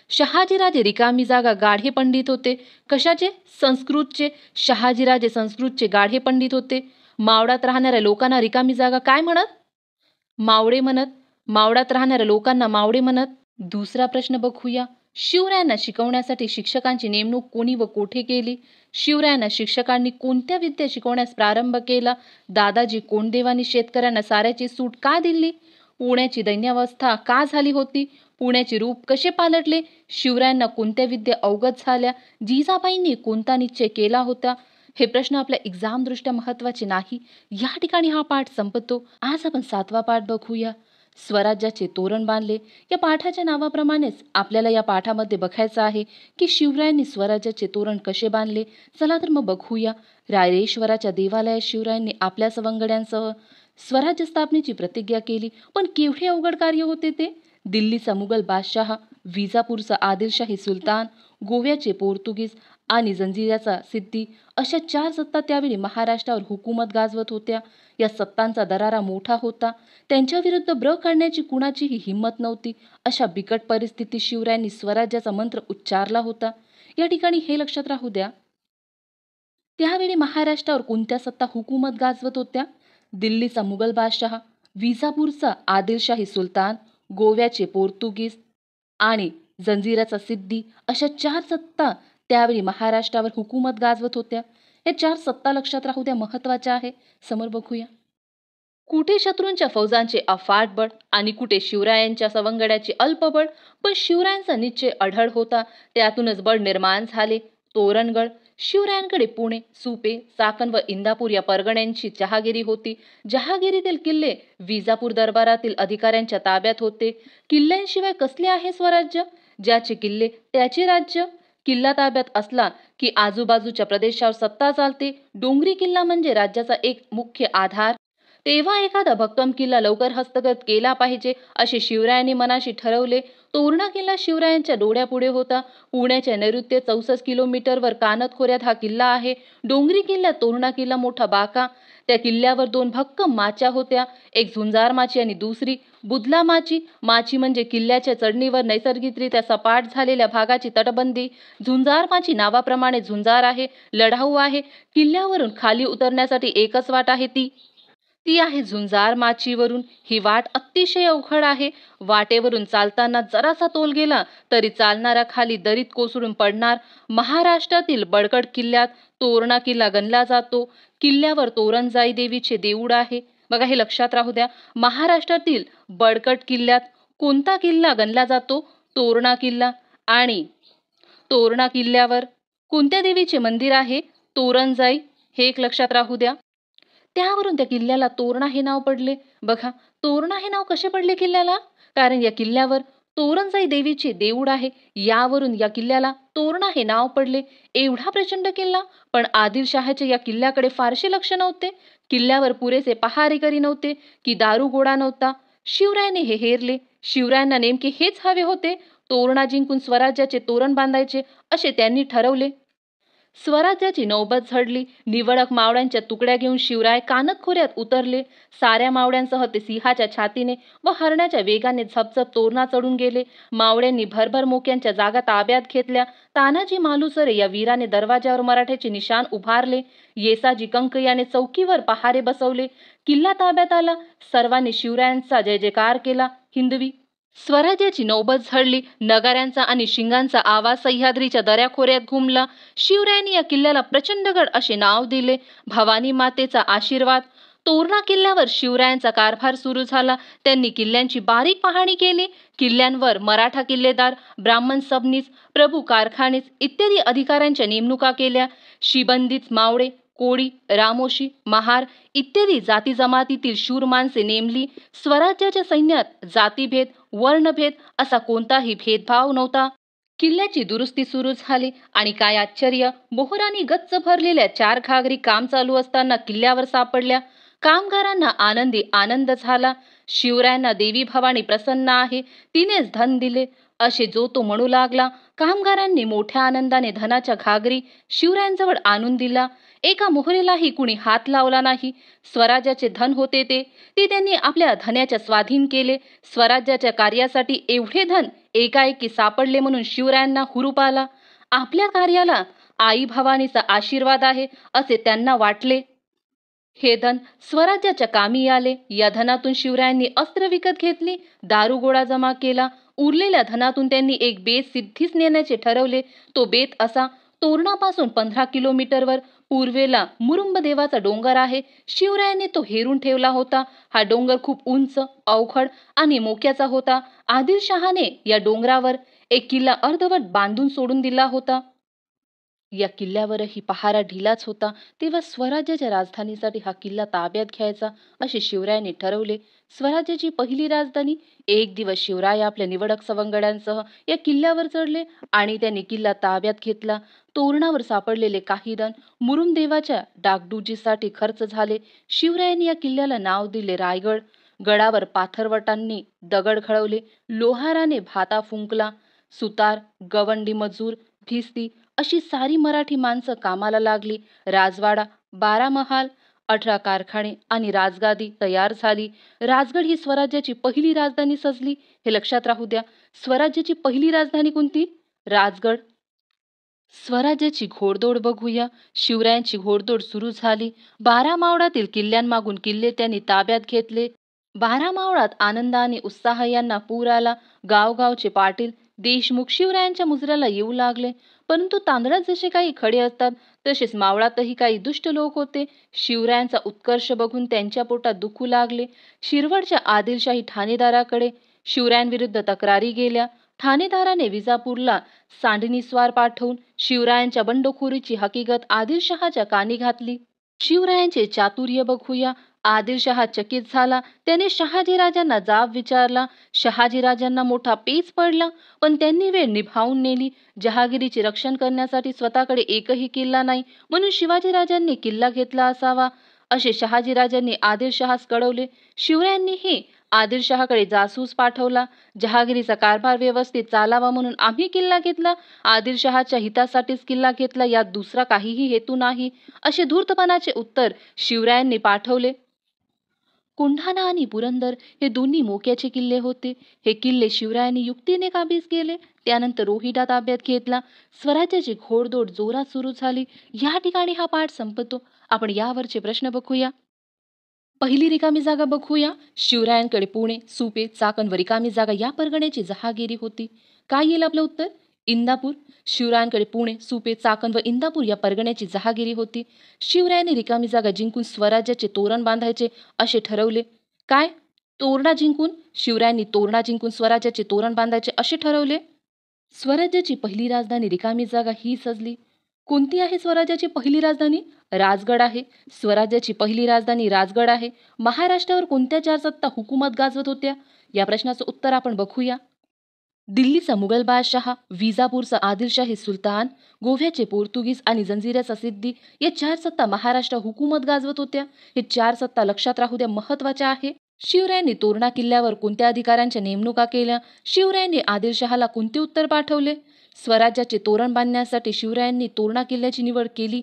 शहाजीराजे रिकामी जागा गाढे पंडित होते. कशाचे? संस्कृतचे. शहाजीराजे संस्कृतचे गाढे पंडित होते. मावळात राहणाऱ्या लोकांना रिकामी जागा काय म्हणत? मावळे म्हणत. मावळात राहणाऱ्या लोकांना मावळे म्हणत. दुसरा प्रश्न बघूया. शिवरायांना शिकवण्यासाठी शिक्षकांची नेमणूक कोणी व कोठे केली? शिवरायांना शिक्षकांनी कोणत्या विद्या शिकवण्यास प्रारंभ केला? दादाजी कोंडदेवांनी शेतकऱ्यांना साऱ्याची सूट का दिली? पुण्याची दैन्यावस्था का झाली होती? पुण्याचे रूप कसे पालटले? शिवरायांना कोणत्या विद्या अवगत झाल्या? जिजाबाईंनी कोणता निश्चय केला होता? हे प्रश्न आपल्या एक्झाम दृष्ट्या महत्वाचे नाही. या ठिकाणी हा पाठ संपतो. आज आपण 7वा पाठ बघूया. स्वराज्याचे तोरण बांधले. या पाठाच्या नावाप्रमाणेच आपल्याला या पाठामध्ये बघायचं आहे की शिवरायांनी स्वराज्याचे तोरण कसे बांधले. चला तर मग बघूया. रायरेश्वराच्या देवालयात शिवरायांनी आपल्या सवंगड्यांसह स्वराज्य स्थापनेची प्रतिज्ञा केली. पण केवढे अवघड कार्य होते ते. दिल्लीचा मुघल बादशहा, विजापूरचा आदिलशाही सुलतान, गोव्याचे पोर्तुगीज आणि जंजिऱ्याचा सिद्दी अशा 4 सत्ता त्यावेळी महाराष्ट्रावर हुकूमत गाजवत होत्या. या सत्तांचा दरारा मोठा होता. त्यांच्याविरुद्ध ब्र काढण्याची कुणाचीही हिंमत नव्हती. अशा बिकट परिस्थितीत शिवरायांनी स्वराज्याचा मंत्र उच्चारला होता. या ठिकाणी हे लक्षात राहू द्या. त्यावेळी महाराष्ट्रावर कोणत्या सत्ता हुकूमत गाजवत होत्या? दिल्लीचा मुघल बादशहा, विजापूरचा आदिलशाही सुलतान, गोव्याचे पोर्तुगीज आणि जंजिराचा सिद्दी अशा 4 सत्ता त्यावेळी महाराष्ट्रावर हुकूमत गाजवत होत्या. या 4 सत्ता लक्षात राहू द्या, महत्वाच्या आहे. समोर बघूया. कुठे शत्रूंच्या फौजांचे अफाट बळ आणि कुठे शिवरायांच्या सवंगड्याचे अल्पबळ. पण शिवरायांचा निश्चय अढळ होता. त्यातूनच बळ निर्माण झाले. तोरणगड. शिवरायांकडे पुणे, सुपे, चाकण व इंदापूर या परगण्यांची जहागिरी होती. जहागिरीतील किल्ले विजापूर दरबारातील अधिकाऱ्यांच्या ताब्यात होते. किल्ल्यांशिवाय कसले आहे स्वराज्य? ज्याचे किल्ले त्याचे राज्य. किल्ला ताब्यात असला की आजूबाजूच्या प्रदेशावर सत्ता चालते. डोंगरी किल्ला म्हणजे राज्याचा एक मुख्य आधार. तेव्हा एखादा भक्कम किल्ला लवकर हस्तगत केला पाहिजे असे शिवरायांनी मनाशी ठरवले. तोरणा किल्ला शिवरायांच्या डोळ्यापुढे होता. पुण्याच्या नैऋत्य 64 किलोमीटरवर कानद खोऱ्यात हा किल्ला आहे. डोंगरी किल्ल्यात तोरणा किल्ला मोठा बाका. त्या किल्ल्यावर 2 भक्कम माच्या होत्या. एक झुंजार माची आणि दुसरी बुधला माची. माची म्हणजे किल्ल्याच्या चढणीवर नैसर्गिकरित्या सपाट झालेल्या भागाची तटबंदी. झुंजार माची नावाप्रमाणे झुंजार आहे, लढाऊ आहे. किल्ल्यावरून खाली उतरण्यासाठी एकच वाट आहे, ती आहे झुंजार माचीवरून. ही वाट अतिशय अवघड आहे. वाटेवरून चालताना जरासा तोल गेला तरी चालणारा खाली दरीत कोसळून पडणार. महाराष्ट्रातील बळकट किल्ल्यात तोरणा किल्ला गणला जातो. किल्ल्यावर तोरणजाई देवीचे देऊळ आहे. बघा, हे लक्षात राहू द्या. महाराष्ट्रातील बळकट किल्ल्यात कोणता किल्ला गणला जातो? तोरणा किल्ला. आणि तोरणा किल्ल्यावर कोणत्या देवीचे मंदिर आहे? तोरणजाई. हे एक लक्षात राहू द्या. त्यावरून त्या किल्ल्याला तोरणा हे नाव पडले. बघा, तोरणा हे नाव कसे पडले किल्ल्याला? कारण या किल्ल्यावर तोरणजाई देवीचे देऊळ आहे. यावरून या किल्ल्याला तोरणा हे नाव पडले. एवढा प्रचंड किल्ला, पण आदिलशहाचे या किल्ल्याकडे फारसे लक्ष नव्हते. किल्ल्यावर पुरेसे पहारेकरी नव्हते की दारुगोळा नव्हता. शिवरायांनी हे हेरले. शिवरायांना नेमके हेच हवे होते. तोरणा जिंकून स्वराज्याचे तोरण बांधायचे असे त्यांनी ठरवले. स्वराज्याची नौबत झडली. निवडक मावळ्यांच्या तुकड्या घेऊन शिवराय कानद खोऱ्यात उतरले. साऱ्या मावळ्यांसह ते सिंहाच्या छातीने व हरणाच्या वेगाने झपझप तोरणा चढून गेले. मावळ्यांनी भरभर मोक्यांच्या जागा ताब्यात घेतल्या. तानाजी मालुसरे या वीराने दरवाजावर मराठ्याचे निशाण उभारले. येसाजी कंक याने चौकीवर पहारे बसवले. किल्ला ताब्यात आला. सर्वांनी शिवरायांचा जय जयकार केला. हिंदवी स्वराज्याची नौबत झडली. नगाऱ्यांचा आणि शिंगांचा आवाज सह्याद्रीच्या दऱ्याखोऱ्यात घुमला. शिवरायांनी या किल्ल्याला प्रचंडगड असे नाव दिले. भवानी मातेचा आशीर्वाद. तोरणा किल्ल्यावर शिवरायांचा कारभार सुरू झाला. त्यांनी किल्ल्यांची बारीक पाहणी केली. किल्ल्यांवर मराठा किल्लेदार, ब्राह्मण सबनीस, प्रभू कारखानीस इत्यादी अधिकाऱ्यांच्या नेमणुका केल्या. शिबंदीच मावळे, कोळी, रामोशी, महार इत्यादी जाती जमातीतील शूर माणसे नेमली. स्वराज्याच्या सैन्यात जातीभेद, वर्णभेद असा कोणताही भेदभाव नव्हता. किल्ल्याची दुरुस्ती सुरू झाली आणि काय आश्चर्य, मोहरांनी गच्च भरलेल्या 4 घागरी काम चालू असताना किल्ल्यावर सापडल्या. कामगारांना आनंदी आनंद झाला. शिवरायांना देवी भवानी प्रसन्न आहे, तिनेच धन दिले असे जो तो म्हणू लागला. कामगारांनी मोठ्या आनंदाने धनाच्या घागरी शिवरायांजवळ आणून दिला. एका मोहरेलाही कुणी हात लावला नाही. स्वराज्याचे धन होते ते त्यांनी आपल्या धन्याच्या स्वाधीन केले. स्वराज्याच्या कार्यासाठी एवढे धन एकाएकी सापडले म्हणून शिवरायांना हुरूप आला. आपल्या कार्याला आई भवानीचा आशीर्वाद आहे असे त्यांना वाटले. हे धन स्वराज्याच्या कामी आले. या धनातून शिवरायांनी अस्त्र विकत घेतली, दारुगोळा जमा केला. उरलेल्या धनातून त्यांनी एक बेत सिद्धीस नेण्याचे ठरवले. तो बेत असा: तोरणापासून 15 किलोमीटरवर पूर्वेला मुरुंब देवाचा डोंगर आहे. शिवरायांनी तो हेरून ठेवला होता. हा डोंगर खूप उंच, अवखड आणि मोक्याचा होता. आदिलशहाने या डोंगरावर एक किल्ला अर्धवट बांधून सोडून दिला होता. या किल्ल्यावरही पहारा ढिलाच होता. तेव्हा स्वराज्याच्या राजधानीसाठी हा किल्ला ताब्यात घ्यायचा असे शिवरायांनी ठरवले. स्वराज्याची पहिली राजधानी. एक दिवस शिवराय आपल्या निवडक सवंगड्यांसह या किल्ल्यावर चढले आणि त्यांनी किल्ला ताब्यात घेतला. तोरणावर सापडलेले काही धन मुरुमदेवाच्या डागडुजीसाठी खर्च झाले. शिवरायांनी या किल्ल्याला नाव दिले रायगड. गडावर पाथरवटांनी दगड खळवले, लोहाराने भाता फुंकला. सुतार, गवंडी मजूर, भिस्ती अशी सारी मराठी माणसं कामाला लागली. राजवाडा, 12 महाल, 18 कारखाने आणि राजगादी तयार झाली. राजगड ही स्वराज्याची पहिली राजधानी सजली. हे लक्षात राहू द्या. स्वराज्याची पहिली राजधानी कोणती? राजगड. स्वराज्याची घोडदौड बघूया. शिवरायांची घोडदौड सुरू झाली. 12 मावळातील किल्ल्यांमागून किल्ले त्यांनी ताब्यात घेतले. 12 मावळात आनंद आणि उत्साह यांना पूर आला. गावगावचे पाटील, देशमुख शिवरायांच्या मुजऱ्याला येऊ लागले. परंतु तांदळात जसे काही खडे असतात तसेच मावळातही काही दुष्ट लोक होते. शिवरायांचा उत्कर्ष बघून त्यांच्या पोटात दुखू लागले. शिरवळच्या आदिलशाही ठाणेदाराकडे शिवरायांविरुद्ध तक्रारी गेल्या. ठाणेदाराने विजापूरला सांडणीस्वार पाठवून शिवरायांच्या बंडखोरीची हकीकत आदिलशहाच्या कानी घातली. शिवरायांचे चातुर्य बघूया. आदिलशहा चकित झाला. त्याने शहाजीराजांना जाब विचारला. शहाजीराजांना मोठा पेच पडला, पण त्यांनी वेळ निभावून नेली. जहागिरीचे रक्षण करण्यासाठी स्वतःकडे एकही किल्ला नाही, म्हणून शिवाजीराजांनी किल्ला घेतला असावा असे शहाजीराजांनी आदिलशहास कळवले. शिवरायांनीही आदिलशहाकडे जासूस पाठवला. जहागिरीचा कारभार व्यवस्थित चालावा म्हणून आम्ही किल्ला घेतला. आदिलशहाच्या हितासाठीच किल्ला घेतला, यात दुसरा काहीही हेतू नाही असे धूर्तपणाचे उत्तर शिवरायांनी पाठवले. कोंढाणा आणि पुरंदर हे दोन्ही मोक्याचे किल्ले होते. हे किल्ले शिवरायांनी युक्तीने काबीज केले. त्यानंतर रोहिडा ताब्यात घेतला. स्वराज्याची घोडदौड जोरात सुरू झाली. या ठिकाणी हा पाठ संपतो. आपण यावरचे प्रश्न बघूया. पहिली रिकामी जागा बघूया. शिवरायांकडे पुणे, सुपे, चाकण व रिकामी जागा या परगण्याची जहागिरी होती. काय येईल आपलं उत्तर? इंदापूर. शिवरायांकडे पुणे, सुपे, चाकण व इंदापूर या परगण्याची जहागिरी होती. शिवरायांनी रिकामी जागा जिंकून स्वराज्याचे तोरण बांधायचे असे ठरवले. काय? तोरणा जिंकून? शिवरायांनी तोरणा जिंकून स्वराज्याचे तोरण बांधायचे असे ठरवले. स्वराज्याची पहिली राजधानी रिकामी जागा ही सजली. कोणती आहे स्वराज्याची पहिली राजधानी? राजगड आहे. स्वराज्याची पहिली राजधानी राजगड आहे. महाराष्ट्रावर कोणत्या 4 सत्ता हुकूमत गाजवत होत्या? या प्रश्नाचं उत्तर आपण बघूया. दिल्लीचा मुघल बादशहा, विजापूरचा आदिलशाही सुलतान, गोव्याचे पोर्तुगीज आणि जंजिऱ्याचा सिद्दी या 4 सत्ता महाराष्ट्र हुकूमत गाजवत होत्या. हे 4 सत्ता लक्षात राहू द्या, महत्वाच्या आहे. शिवरायांनी तोरणा किल्ल्यावर कोणत्या अधिकाऱ्यांच्या नेमणुका केल्या? शिवरायांनी आदिलशहाला कोणते उत्तर पाठवले? स्वराज्याचे तोरण बांधण्यासाठी शिवरायांनी तोरणा किल्ल्याची निवड केली.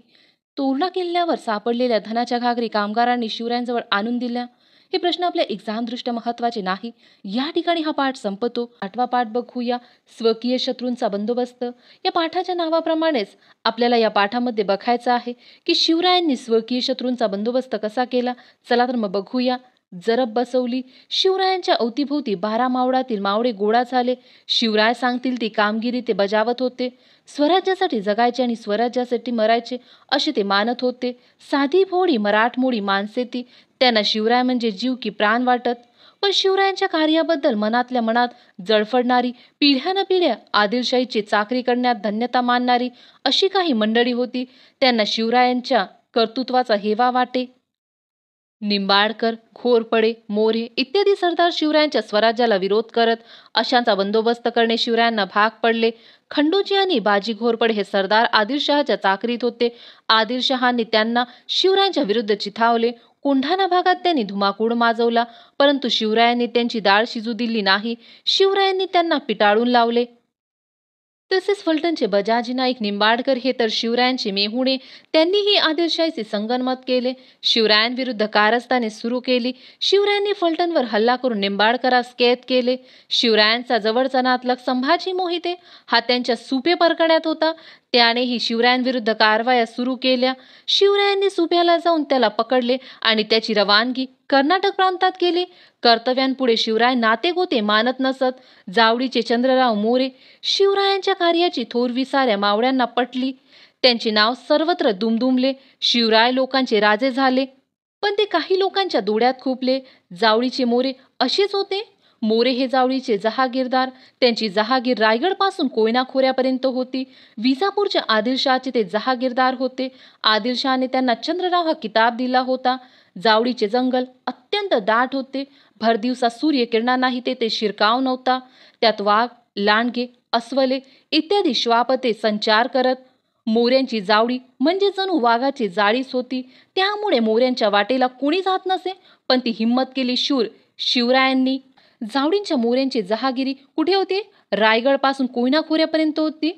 तोरणा किल्ल्यावर सापडलेल्या धनाच्या घागरी कामगारांनी शिवरायांजवळ आणून दिल्या. हे प्रश्न आपल्या एक्झाम दृष्ट्या महत्वाचे नाही. या ठिकाणी हा पाठ संपतो. 8वा पाठ बघूया. स्वकीय शत्रूंचा बंदोबस्त. या पाठाच्या नावाप्रमाणेच आपल्याला या पाठामध्ये बघायचं आहे की शिवरायांनी स्वकीय शत्रूंचा बंदोबस्त कसा केला. चला तर मग बघूया. जरब बसवली. शिवरायांच्या अवतीभोवती 12 मावळातील मावळे गोळा झाले. शिवराय सांगतील ती कामगिरी ते बजावत होते. स्वराज्यासाठी जगायचे आणि स्वराज्यासाठी मरायचे असे ते मानत होते. साधी भोळी मराठमोळी माणसे ती. त्यांना शिवराय म्हणजे जीव की प्राण वाटत. पण शिवरायांच्या कार्याबद्दल मनातल्या मनात जळफडणारी, पिढ्यानपिढ्या आदिलशाहीची चाकरी करण्यात धन्यता मानणारी अशी काही मंडळी होती. त्यांना शिवरायांच्या कर्तृत्वाचा हेवा वाटे. निंबाळकर, घोरपडे, मोरे इत्यादी सरदार शिवरायांच्या स्वराज्याला विरोध करत अशांचा बंदोबस्त करणे शिवरायांना भाग पडले. खंडोजी आणि बाजी घोरपडे हे सरदार आदिलशहाच्या चाकरीत होते. आदिलशहाने त्यांना शिवरायांच्या विरुद्ध चिथावले. कोंढाणा भागात त्यांनी धुमाकूळ माजवला, परंतु शिवरायांनी त्यांची डाळ शिजू दिली नाही. शिवरायांनी त्यांना पिटाळून लावले. तसेच फलटणचे बजाजी नाईक निंबाळकर हे तर शिवरायांचे मेहुणे, त्यांनीही आदिलशाहीचे संगनमत केले. शिवरायांविरुद्ध कारस्थाने सुरू केली. शिवरायांनी फलटणवर हल्ला करून निंबाळकरास कैद केले. शिवरायांचा जवळचा नातलग संभाजी मोहिते हा त्यांच्या सुपे परगण्यात होता. त्यानेही शिवरायांविरुद्ध कारवाया सुरू केल्या. शिवरायांनी सुप्याला जाऊन त्याला पकडले आणि त्याची रवानगी कर्नाटक प्रांतात केली. कर्तव्यांपुढे शिवराय नातेगोते मानत नसत. जावडीचे चंद्रराव मोरे शिवरायांच्या कार्याची थोरवी साऱ्या मावळ्यांना पटली. त्यांचे नाव सर्वत्र दुमदुमले. शिवराय लोकांचे राजे झाले. पण ते काही लोकांच्या डोळ्यात खुपले. जावडीचे मोरे असेच होते. मोरे हे जावडीचे जहागीरदार. त्यांची जहागीर रायगडपासून कोयना खोऱ्यापर्यंत होती. विजापूरच्या आदिलशहाचे ते जहागीरदार होते. आदिलशहाने त्यांना चंद्रराव हा किताब दिला होता. जावडीचे जंगल अत्यंत दाट होते. भरदिवसा सूर्यकिरणांनाही तेथे शिरकाव नव्हता. त्यात वाघ, लांडगे, अस्वले इत्यादी श्वापते संचार करत. मोऱ्यांची जावडी म्हणजे जणू वाघाची जाळीच होती. त्यामुळे मोऱ्यांच्या वाटेला कोणी जात नसे. पण ती हिंमत केली शूर शिवरायांनी. जावडींच्या मोऱ्यांची जहागिरी कुठे होती? रायगडपासून कोयना खोऱ्यापर्यंत होती.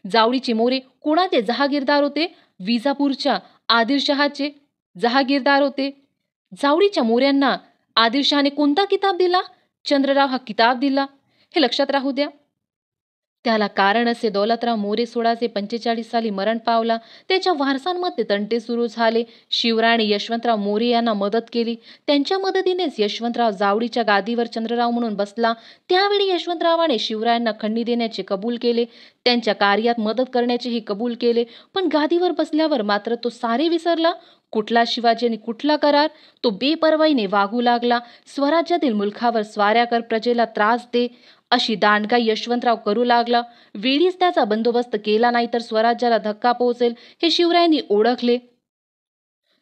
जावडीचे मोरे कोणाचे जहागीरदार होते? विजापूरच्या आदिलशहाचे जहागीरदार होते. जावडीच्या मोऱ्यांना आदिलशहाने कोणता किताब दिला? चंद्रराव हा किताब दिला. हे लक्षात राहू द्या. त्याला कारण असे दौलतराव मोरे 1645 साली मरण पावला. त्याच्या वारसांमध्ये तंटे सुरू झाले. शिवरायाने यशवंतराव मोरे यांना मदत केली. त्यांच्या मदतीनेच यशवंतराव जावडीच्या गादीवर चंद्रराव म्हणून बसला. त्यावेळी यशवंतरावाने शिवरायांना खंडी देण्याचे कबूल केले. त्यांच्या कार्यात मदत करण्याचेही कबूल केले. पण गादीवर बसल्यावर मात्र तो सारे विसरला. कुठला शिवाजी आणि कुठला करार? तो बेपर्वाईने वागू लागला. स्वराज्यातील मुलखावर स्वाऱ्या कर, प्रजेला त्रास दे अशी दांडगाई यशवंतराव करू लागला. वेळीच त्याचा बंदोबस्त केला नाही तर स्वराज्याला धक्का पोहोचेल हे शिवरायांनी ओळखले.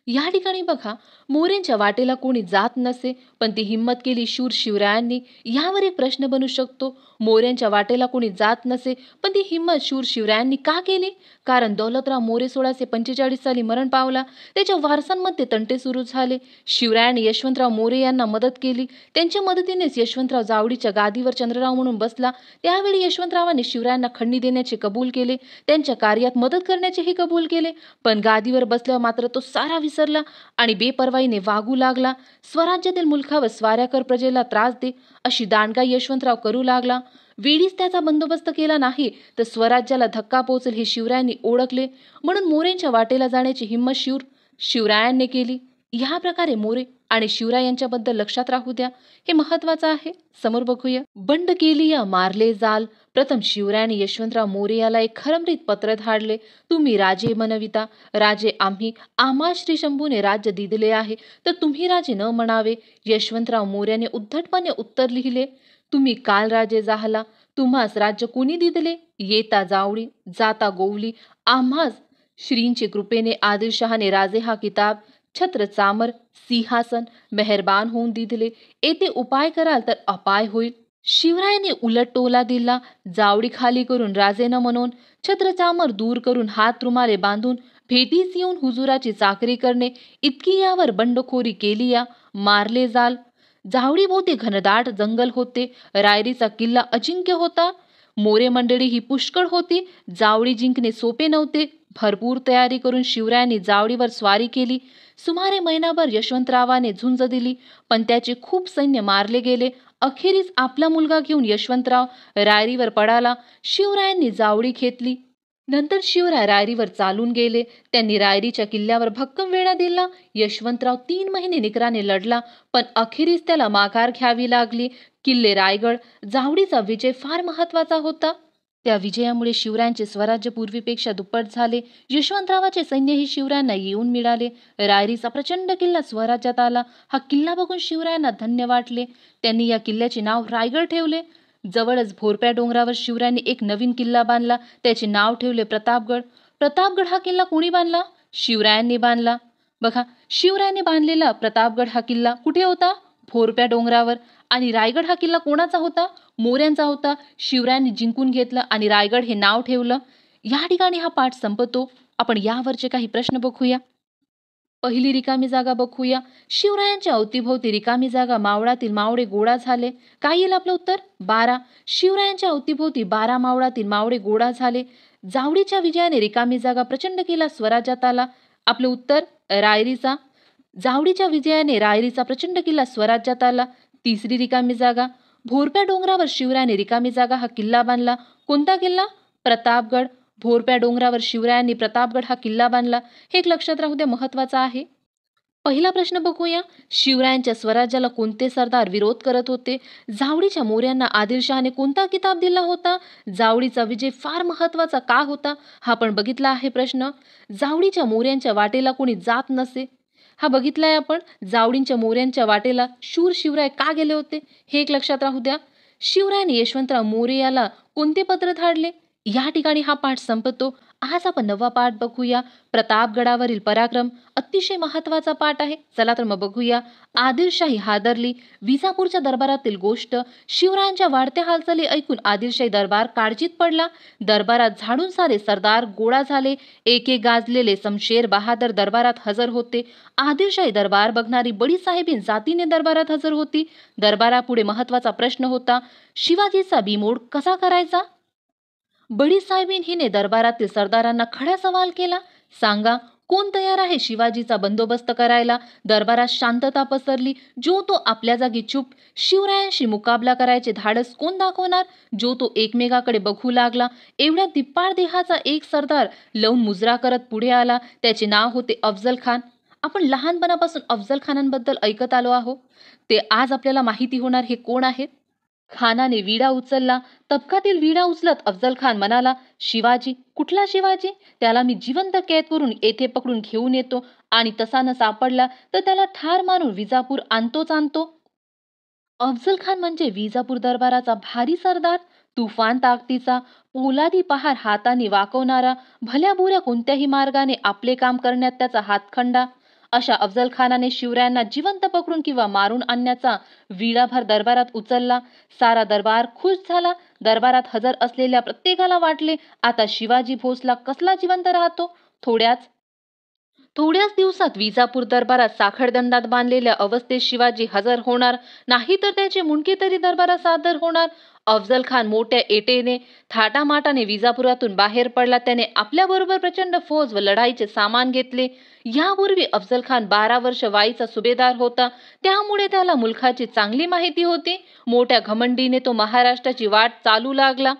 या ठिकाणी बघा, मोऱ्यांच्या वाटेला कोणी जात नसे, पण ती हिंमत केली शूर शिवरायांनी. यावर एक प्रश्न बनू शकतो. मोऱ्यांच्या वाटेला कोणी जात नसे, पण ती हिंमत शूर शिवरायांनी का केली? कारण दौलतराव मोरे 1645 साली मरण पावला. त्याच्या वारसांमध्ये तंटे सुरू झाले. शिवरायांनी यशवंतराव मोरे यांना मदत केली. त्यांच्या मदतीनेच यशवंतराव जावडीच्या गादीवर चंद्रराव म्हणून बसला. त्यावेळी यशवंतरावांनी शिवरायांना खंडी देण्याचे कबूल केले. त्यांच्या कार्यात मदत करण्याचेही कबूल केले. पण गादीवर बसल्यावर मात्र तो सारा विसरला आणि बेपर्वाईने वागू लागला. स्वराज्यातील मुलखावर स्वाऱ्या कर, प्रजेला त्रास दे अशी दांडगाई यशवंतराव करू लागला. वेळीच त्याचा बंदोबस्त केला नाही तर स्वराज्याला धक्का पोहोचेल हे शिवरायांनी ओळखले. म्हणून मोरेंच्या वाटेला जाण्याची हिंमत शिवरायांनी केली. या प्रकारे मोरे आणि शिवराय यांच्याबद्दल लक्षात राहू द्या. हे महत्वाचं आहे. समोर बघूया. बंड केली या मारले जाल. प्रथम शिवरायांनी यशवंतराव मोरे याला एक खरमरीत पत्र धाडले. तुम्ही राजे मनविता. राजे आम्ही. आम्हा श्री शंभूने राज्य दिले आहे, तर तुम्ही राजे न म्हणावे. यशवंतराव मोऱ्याने उद्धटपणे उत्तर लिहिले. तुम्ही काल राजे झाला. तुम्हास राज्य कोणी दिले? येता जावडी, जाता गोवली. आम्हास श्रींचे कृपेने आदिलशहाने राजे हा किताब, छत्र चामर, सिंहासन मेहरबान होऊन दिले. येथे उपाय कराल तर अपाय होईल. शिवरायांनी उलट टोला दिला. जावडी खाली करून राजे न म्हणून, छत्र चामर दूर करून, हात रुमाले बांधून भेटीस येऊन हुजुराची चाकरी करणे, इतकी यावर बंडखोरी केली या. मारले जाल. जावडी भोवती घनदाट जंगल होते. रायरीचा किल्ला अजिंक्य होता. मोरे मंडळी ही पुष्कळ होती. जावडी जिंकणे सोपे नव्हते. भरपूर तयारी करून शिवरायांनी जावडीवर स्वारी केली. सुमारे महिनाभर यशवंतरावाने झुंज दिली, पण त्याचे खूप सैन्य मारले गेले. अखेरीस आपला मुलगा घेऊन यशवंतराव रायरीवर पडाला. शिवरायांनी जावडी घेतली. नंतर शिवराय रायरीवर चालून गेले. त्यांनी रायरीच्या किल्ल्यावर भक्कम वेढा दिला. यशवंतराव 3 महिने निकराने लढला, पण अखेरीस त्याला माघार घ्यावी लागली. किल्ले रायगड. जावडीचा विजय फार महत्वाचा होता. त्या विजयामुळे शिवरायांचे स्वराज्य पूर्वीपेक्षा दुप्पट झाले. यशवंतरावाचे सैन्यही शिवरायांना येऊन मिळाले. रायरीचा प्रचंड किल्ला स्वराज्यात आला. हा किल्ला बघून शिवरायांना धन्य वाटले. त्यांनी या किल्ल्याचे नाव रायगड ठेवले. जवळच भोरप्या डोंगरावर शिवरायांनी एक नवीन किल्ला बांधला. त्याचे नाव ठेवले प्रतापगड. प्रतापगड हा किल्ला कोणी बांधला? शिवरायांनी बांधला. बघा, शिवरायांनी बांधलेला प्रतापगड हा किल्ला कुठे होता? भोरप्या डोंगरावर. आणि रायगड हा किल्ला कोणाचा होता? मोऱ्यांचा होता. शिवरायांनी जिंकून घेतलं आणि रायगड हे नाव ठेवलं. या ठिकाणी हा पाठ संपतो. आपण यावरचे काही प्रश्न बघूया. पहिली रिकामी जागा बघूया. शिवरायांच्या अवतीभोवती रिकामी जागा मावळातील मावळे गोळा झाले. काय येईल आपलं उत्तर? 12. शिवरायांच्या अवतीभोवती 12 मावळातील मावळे गोळा झाले. जावडीच्या विजयाने रिकामी जागा प्रचंड केला स्वराज्यात आला. आपलं उत्तर रायरीचा. जावडीच्या विजयाने रायरीचा प्रचंड किल्ला स्वराज्यात आला. तिसरी रिकामी जागा. भोरप्या डोंगरावर शिवरायांनी रिकामी जागा हा किल्ला बांधला. कोणता किल्ला? प्रतापगड. भोरप्या डोंगरावर शिवरायांनी प्रतापगड हा किल्ला बांधला. हे एक लक्षात राहू द्या, महत्वाचं आहे. पहिला प्रश्न बघूया. शिवरायांच्या स्वराज्याला कोणते सरदार विरोध करत होते? जावडीच्या मोऱ्यांना आदिलशहाने कोणता किताब दिला होता? जावडीचा विजय फार महत्वाचा का होता? हा पण बघितला आहे प्रश्न. जावडीच्या मोऱ्यांच्या वाटेला कोणी जात नसे. हा बघितलाय आपण. जावडीच्या मोऱ्यांच्या वाटेला शूर शिवराय का गेले होते? हे एक लक्षात राहू द्या. शिवरायांनी यशवंतराव मोरे याला कोणते पत्र धाडले? या ठिकाणी हा पाठ संपतो. आज आपण 9वा पाठ बघूया. प्रतापगडावरील पराक्रम. अतिशय महत्वाचा पाठ आहे. चला तर मग बघूया. आदिलशाही हादरली. विजापूरच्या दरबारातील गोष्ट. शिवरायांच्या वाढत्या हालचाली ऐकून आदिलशाही दरबार काळजीत पडला. दरबारात झाडून सारे सरदार गोळा झाले. एक एक गाजलेले समशेर बहादर दरबारात हजर होते. आदिलशाही दरबार बघणारी बडी साहेबीन जातीने दरबारात हजर होती. दरबारापुढे महत्वाचा प्रश्न होता. शिवाजीचा बिमोड कसा करायचा? बडी साहेबीन हिने दरबारातील सरदारांना खडा सवाल केला. सांगा, कोण तयार आहे शिवाजीचा बंदोबस्त करायला? दरबारात शांतता पसरली. जो तो आपल्या जागी चूप. शिवरायांशी मुकाबला करायचे धाडस कोण दाखवणार? जो तो एकमेकाकडे बघू लागला. एवढ्या दिप्पाळ देहाचा एक सरदार लवून मुजरा करत पुढे आला. त्याचे नाव होते अफजल खान. आपण लहानपणापासून अफजल खानांबद्दल ऐकत आलो आहोत. ते आज आपल्याला माहिती होणार हे कोण आहेत? खानाने विडा उचलला. तबकातील विडा उचलत अफजल खान म्हणाला, शिवाजी? कुठला शिवाजी? त्याला मी जिवंत कैद करून येथे पकडून घेऊन येतो आणि तसा न सापडला तर त्याला ठार मारून विजापूर आणतोच आणतो. अफजल खान म्हणजे विजापूर दरबाराचा भारी सरदार. तुफान ताकदीचा, पोलादी पहार हाताने वाकवणारा, भल्या बुऱ्या कोणत्याही मार्गाने आपले काम करण्यात त्याचा हातखंडा. अशा अफजल खानाने शिवरायांना जिवंत पकडून किंवा मारून आणण्याचा विडाभर दरबारात उचलला. सारा दरबार खुश झाला. दरबारात हजर असलेल्या प्रत्येकाला वाटले, आता शिवाजी भोसला कसला जिवंत राहतो. थोड्याच दिवसात विजापूर दरबारात साखळदंडात बांधलेल्या अवस्थेत शिवाजी हजर होणार, नाही तर त्याचे मुंडके तरी दरबारात सादर होणार. अफजल खान मोठ्या एटेने थाटामाटाने विजापुरातून बाहेर पडला. त्याने आपल्याबरोबर प्रचंड फौज व लढाईचे सामान घेतले. यापूर्वी अफजल खान 12 वर्ष वाईचा सुभेदार होता. त्यामुळे त्याला मुलखाची चांगली माहिती होती. मोठ्या घमंडीने तो महाराष्ट्राची वाट चालू लागला.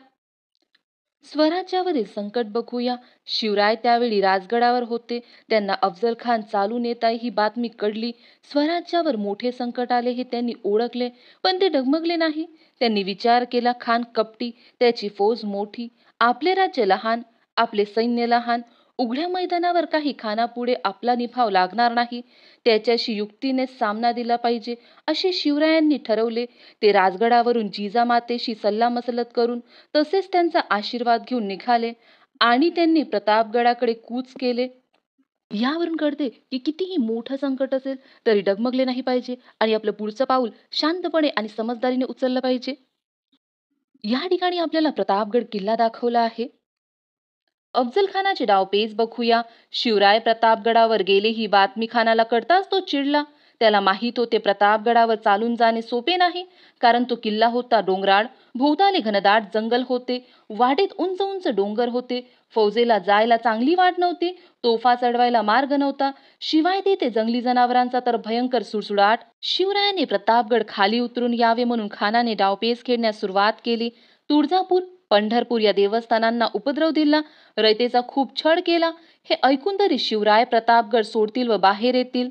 स्वराज्यावरील संकट बघूया. शिवराय त्यावेळी राजगडावर होते. त्यांना अफजल खान चालून येत आहे ही बातमी कळली. स्वराज्यावर मोठे संकट आले हे त्यांनी ओळखले, पण ते डगमगले नाही. त्यांनी विचार केला, खान कपटी, त्याची फौज मोठी, आपले राज्य लहान, आपले सैन्य लहान. उघड्या मैदानावर काही खानापुढे आपला निभाव लागणार नाही. त्याच्याशी युक्तीने सामना दिला पाहिजे असे शिवरायांनी ठरवले. ते राजगडावरून जिजामातेशी सल्लामसलत करून तसेच त्यांचा आशीर्वाद घेऊन निघाले आणि त्यांनी प्रतापगडाकडे कूच केले. यावरून कळते की कितीही मोठं संकट असेल तरी डगमगले नाही पाहिजे आणि आपलं पुढचं पाऊल शांतपणे आणि समजदारीने उचललं पाहिजे. या ठिकाणी आपल्याला प्रतापगड किल्ला दाखवला आहे. अफजल खानाचे डावपेच बघूया. शिवराय प्रतापगडावर गेले ही बातमी खानाला कळताच तो चिडला. त्याला माहीत होते प्रतापगडावर चालून जाणे सोपे नाही, कारण तो किल्ला होता डोंगराळ, भोवताली घनदाट जंगल होते, वाटेत उंच उंच डोंगर होते. फौजेला जायला चांगली वाट नव्हती, तोफा चढवायला मार्ग नव्हता, शिवाय तेथे जंगली जनावरांचा तर भयंकर सुळसुळाट. शिवरायांनी प्रतापगड खाली उतरून यावे म्हणून खानाने डावपेच खेळण्यास सुरुवात केली. तुळजापूर, पंढरपूर या देवस्थानांना उपद्रव दिला, रयतेचा खूप छळ केला. हे ऐकून तरी शिवराय प्रतापगड सोडतील व बाहेर येतील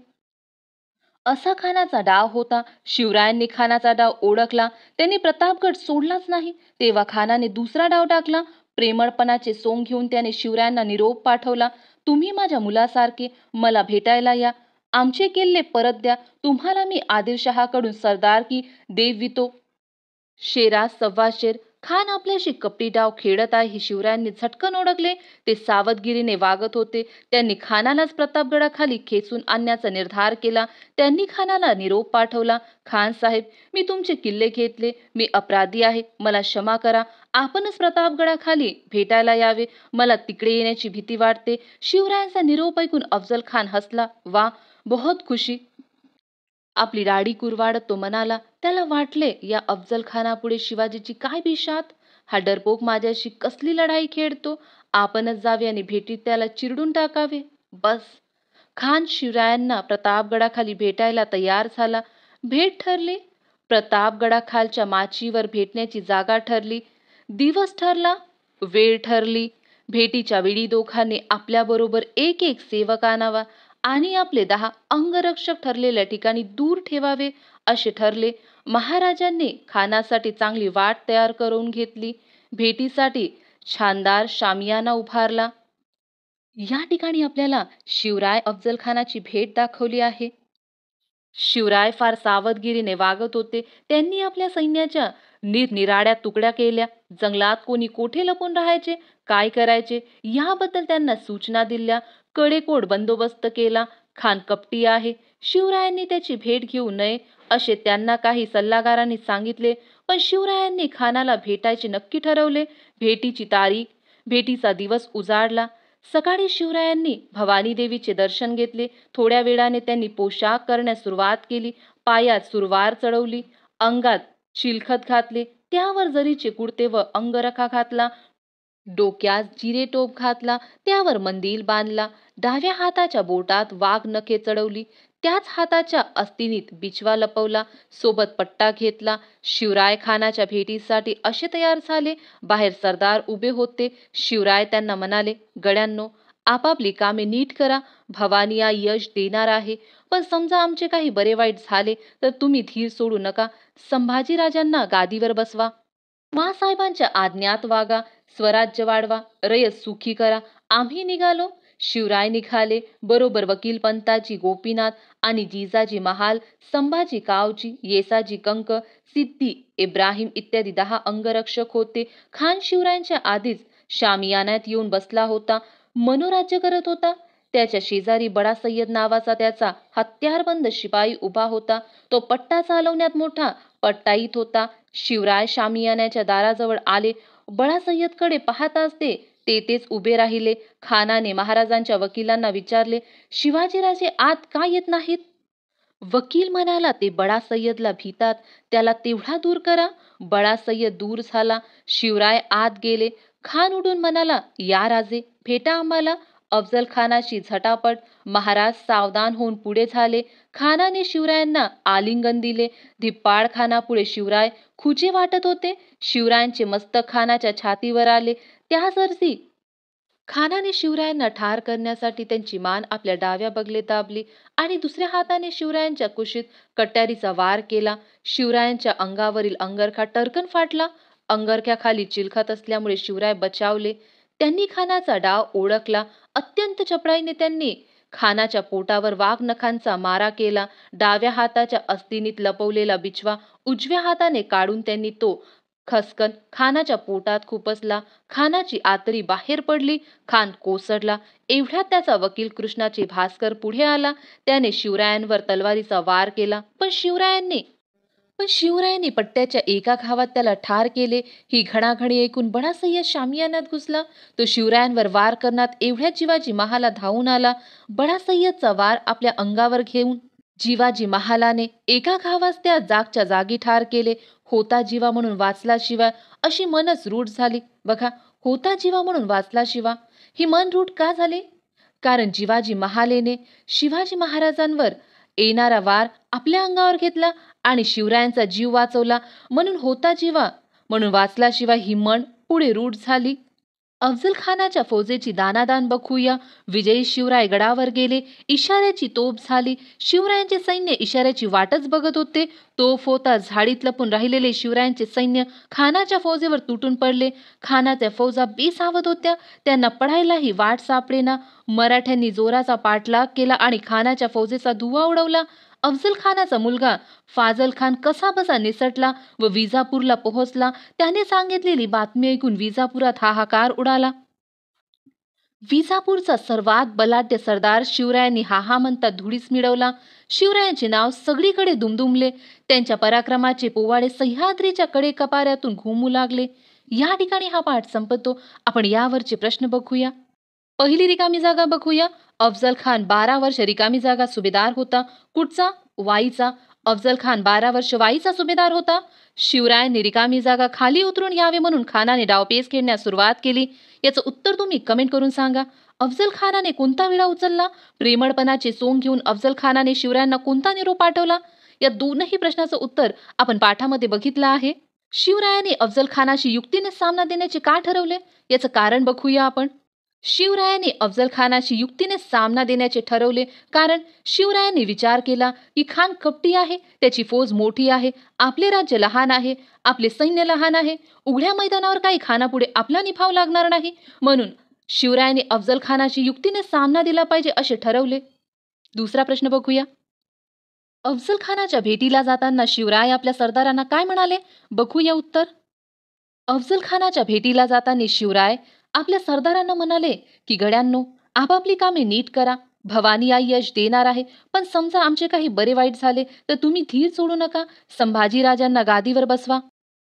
असा खानाचा डाव होता. शिवरायांनी खानाचा डाव ओळखला. त्यांनी प्रतापगड सोडलाच नाही. तेव्हा खानाने दुसरा डाव टाकला. प्रेमळपणाचे सोंग घेऊन त्याने शिवरायांना निरोप पाठवला. तुम्ही माझ्या मुलासारखे मला भेटायला या. आमचे किल्ले परत द्या. तुम्हाला मी आदिलशहाकडून सरदारकी देवितो. शेरास सव्वा शेर. खान आपल्याशी कपटी डाव खेळत आहे हे शिवरायांनी झटकन ओळखले. ते सावधगिरीने वागत होते. त्यांनी खानालाच प्रतापगडाखाली खेचून आणण्याचा निर्धार केला. त्यांनी खानाला निरोप पाठवला. खान साहेब, मी तुमचे किल्ले घेतले, मी अपराधी आहे, मला क्षमा करा. आपणच प्रतापगडाखाली भेटायला यावे. मला तिकडे येण्याची भीती वाटते. शिवरायांचा निरोप ऐकून अफजल खान हसला. वा, बहुत खुशी. आपली दाढी कुरवाडत तो म्हणाला. त्याला वाटले, या अफजल खानापुढे शिवाजीची काय बिशात. हा डरपोक माझ्याशी कसली लढाई खेळतो. आपणच जावे आणि भेटीत त्याला चिरडून टाकावे. बस. खान शिवरायांना प्रतापगडाखाली भेटायला तयार झाला. भेट ठरली. प्रतापगडाखालच्या माचीवर भेटण्याची जागा ठरली. दिवस ठरला. वेळ ठरली. भेटीच्या वेळी दोघांनी आपल्याबरोबर एक एक सेवक आणावा आणि आपले 10 अंगरक्षक ठरलेल्या ठिकाणी दूर ठेवावे असे ठरले. महाराजांनी खानासाठी चांगली वाट तयार करून घेतली. भेटीसाठी शानदार शामियाना उभारला. या ठिकाणी आपल्याला शिवराय अफजल खानाची भेट दाखवली आहे. शिवराय फार सावधगिरीने वागत होते. त्यांनी आपल्या सैन्याच्या निरनिराळ्या तुकड्या केल्या. जंगलात कोणी कोठे लपून राहायचे, काय करायचे याबद्दल त्यांना सूचना दिल्या. कडेकोट बंदोबस्त केला. खान कपटी आहे. शिवरायांनी त्याची भेट घेऊ नये असे त्यांना काही सल्लागारांनी सांगितले. पण शिवरायांनी खानाला भेटायचे नक्की ठरवले. भेटीची तारीख, भेटीचा दिवस उजाडला. सकाळी शिवरायांनी भवानी देवीचे दर्शन घेतले. थोड्या वेळाने त्यांनी पोशाख करण्यास सुरुवात केली. पायात सुरवार चढवली. अंगात चिलखत घातले. त्यावर जरीचे कुडते व अंगरखा घातला. डोक्यात जिरे टोप घातला. त्यावर मंदिल बांधला. डाव्या हाताच्या बोटात वाघ नखे चढवली. त्याच हाताच्या अस्तिनीत बिछवा लपवला. सोबत पट्टा घेतला. शिवराय खानाच्या भेटीसाठी असे तयार झाले. बाहेर सरदार उभे होते. शिवराय त्यांना म्हणाले, गड्यांनो, आपापली कामे नीट करा. भवानी या यश देणार आहे. पण समजा आमचे काही बरे वाईट झाले तर तुम्ही धीर सोडू नका. संभाजीराजांना गादीवर बसवा. मासाहेबांच्या आज्ञात वागा. स्वराज्य वाढवा. रयत सुखी करा. आम्ही निघालो. शिवराय निघाले. बरोबर वकीलपंताजी गोपीनाथ आणि जिजाजी महाल, संभाजी कावजी, येसाजी कंक, सिद्धी इब्राहिम इत्यादी 10 अंगरक्षक होते. खान शिवरायांच्या आधीच शामियानात येऊन बसला होता. मनोराज्य करत होता. त्याच्या शेजारी बडा सय्यद नावाचा त्याचा हत्यारबंद शिपाई उभा होता. तो पट्टा चालवण्यात मोठा पट्टाईत होता. शिवराय शामियानाच्या दाराजवळ आले. बडा सय्यदकडे पाहताच ते तेथेच उभे राहिले. खानाने महाराजांच्या वकिलांना विचारले, शिवाजीराजे आत का येत नाहीत? वकील म्हणाला, ते बडा सय्यदला भीतात. त्याला तेवढा दूर करा. बडा सय्यद दूर झाला. शिवराय आत गेले. खान उठून म्हणाला, या राजे, भेटा आम्हाला. अफजल खानाशी झटापट. महाराज सावधान होऊन पुढे झाले. खानाने शिवरायांना आलिंगन दिले. धिप्पाड खानापुढे शिवराय खुचे वाटत होते. शिवरायांचे मस्तक खानाच्या छातीवर आले. त्याच अर्धी खानाने शिवरायांना ठार करण्यासाठी त्यांची मान आपल्या डाव्या बगलेत दाबली आणि दुसऱ्या हाताने शिवरायांच्या कुशीत कट्यारीचा वार केला. शिवरायांच्या अंगावरील अंगरखा टरकन फाटला. अंगरख्याखाली चिलखत असल्यामुळे शिवराय बचावले. त्यांनी खानाचा डाव ओळखला. अत्यंत चपळाईने त्यांनी खानाच्या पोटावर वाघ नखांचा मारा केला. डाव्या हाताच्या अस्तिनीत लपवलेला बिछवा उजव्या हाताने काढून त्यांनी तो खसकन खानाच्या पोटात खुपसला. खानाची आतडी बाहेर पडली. खान कोसळला. एवढ्यात त्याचा वकील कृष्णाचे भास्कर पुढे आला. त्याने शिवरायांवर तलवारीचा वार केला. पण शिवरायांनी पट्ट्याच्या एका घावात त्याला ठार केले. ही घणाघणी ऐकून बडा सय्यद शामियानात घुसला. तो शिवरायांवर वार करण्यात एवढ्यात जिवाजी महाला धावून आला. बडा सय्यदचा वार आपल्या अंगावर घेऊन जिवाजी महालाने एका घावास त्या जागच्या जागी ठार केले. होता जीवा म्हणून वाचला शिवा अशी मनच रूढ झाली. बघा, होता जीवा म्हणून वाचला शिवा ही मन रूढ का झाली? कारण जिवाजी महालेने शिवाजी महाराजांवर येणारा वार आपल्या अंगावर घेतला आणि शिवरायांचा जीव वाचवला. म्हणून होता जीवा म्हणून वाचला शिवा ही म्हण पुढे रूढ झाली. अफजल खानाच्या फौजेची दानादान बघूया. विजयी शिवराय गडावर गेले. इशाऱ्याची तोफ झाली. शिवरायांचे सैन्य इशाऱ्याची वाटच बघत होते. तोफ होता झाडीत लपून राहिलेले शिवरायांचे सैन्य खानाच्या फौजेवर तुटून पडले. खानाच्या फौजा बेसावध होत्या. त्यांना पडायलाही वाट सापडेना. मराठ्यांनी जोराचा पाठलाग केला आणि खानाच्या फौजेचा धुव्वा उडवला. अफजल खानाचा मुलगा फाजल खान कसा बसा निसटला व विजापूरला पोहोचला. त्याने सांगितलेली बातमी ऐकून विजापुरात हाहाकार उडाला. विजापूरचा सर्वात बलाढ्य सरदार शिवरायांनी हा म्हणता धुळीस मिळवला. शिवरायांचे नाव सगळीकडे दुमदुमले. त्यांच्या पराक्रमाचे पोवाडे सह्याद्रीच्या कडे कपाऱ्यातून घुमू लागले. या ठिकाणी हा पाठ संपतो. आपण यावरचे प्रश्न बघूया. पहिली रिकामी जागा बघूया. अफजल खान 12 वर्ष रिकामी जागा सुभेदार होता. कुठचा? वाईचा. अफजल खान 12 वर्ष वाईचा सुभेदार होता. शिवरायांनी रिकामी जागा खाली उतरून यावे म्हणून खानाने डावपेच खेळण्यास सुरुवात केली. याचं उत्तर तुम्ही कमेंट करून सांगा. अफजल खानाने कोणता विडा उचलला? प्रेमळपणाचे सोंग घेऊन अफजल खानाने शिवरायांना कोणता निरोप पाठवला? या दोनही प्रश्नाचं उत्तर आपण पाठामध्ये बघितलं आहे. शिवरायांनी अफजल खानाशी युक्तीने सामना देण्याचे का ठरवले? याचं कारण बघूया आपण. शिवरायांनी अफजल खानाशी युक्तीने सामना देण्याचे ठरवले कारण शिवरायांनी विचार केला की खान कपटी आहे, त्याची फौज मोठी आहे, आपले राज्य लहान आहे, आपले सैन्य लहान आहे, उघड्या मैदानावर काही खानापुढे आपला निभाव लागणार नाही. म्हणून शिवरायांनी अफजल खानाशी युक्तीने सामना दिला पाहिजे असे ठरवले. दुसरा प्रश्न बघूया. अफजल खानाच्या भेटीला जाताना शिवराय आपल्या सरदारांना काय म्हणाले? बघूया उत्तर. अफजल खानाच्या भेटीला जाताना शिवराय आपल्या सरदारांना म्हणाले की गड्यांनो, आपापली कामे नीट करा. भवानी आई यश देणार आहे, पण समजा आमचे काही बरे वाईट झाले तर तुम्ही धीर सोडू नका. संभाजीराजांना गादीवर बसवा.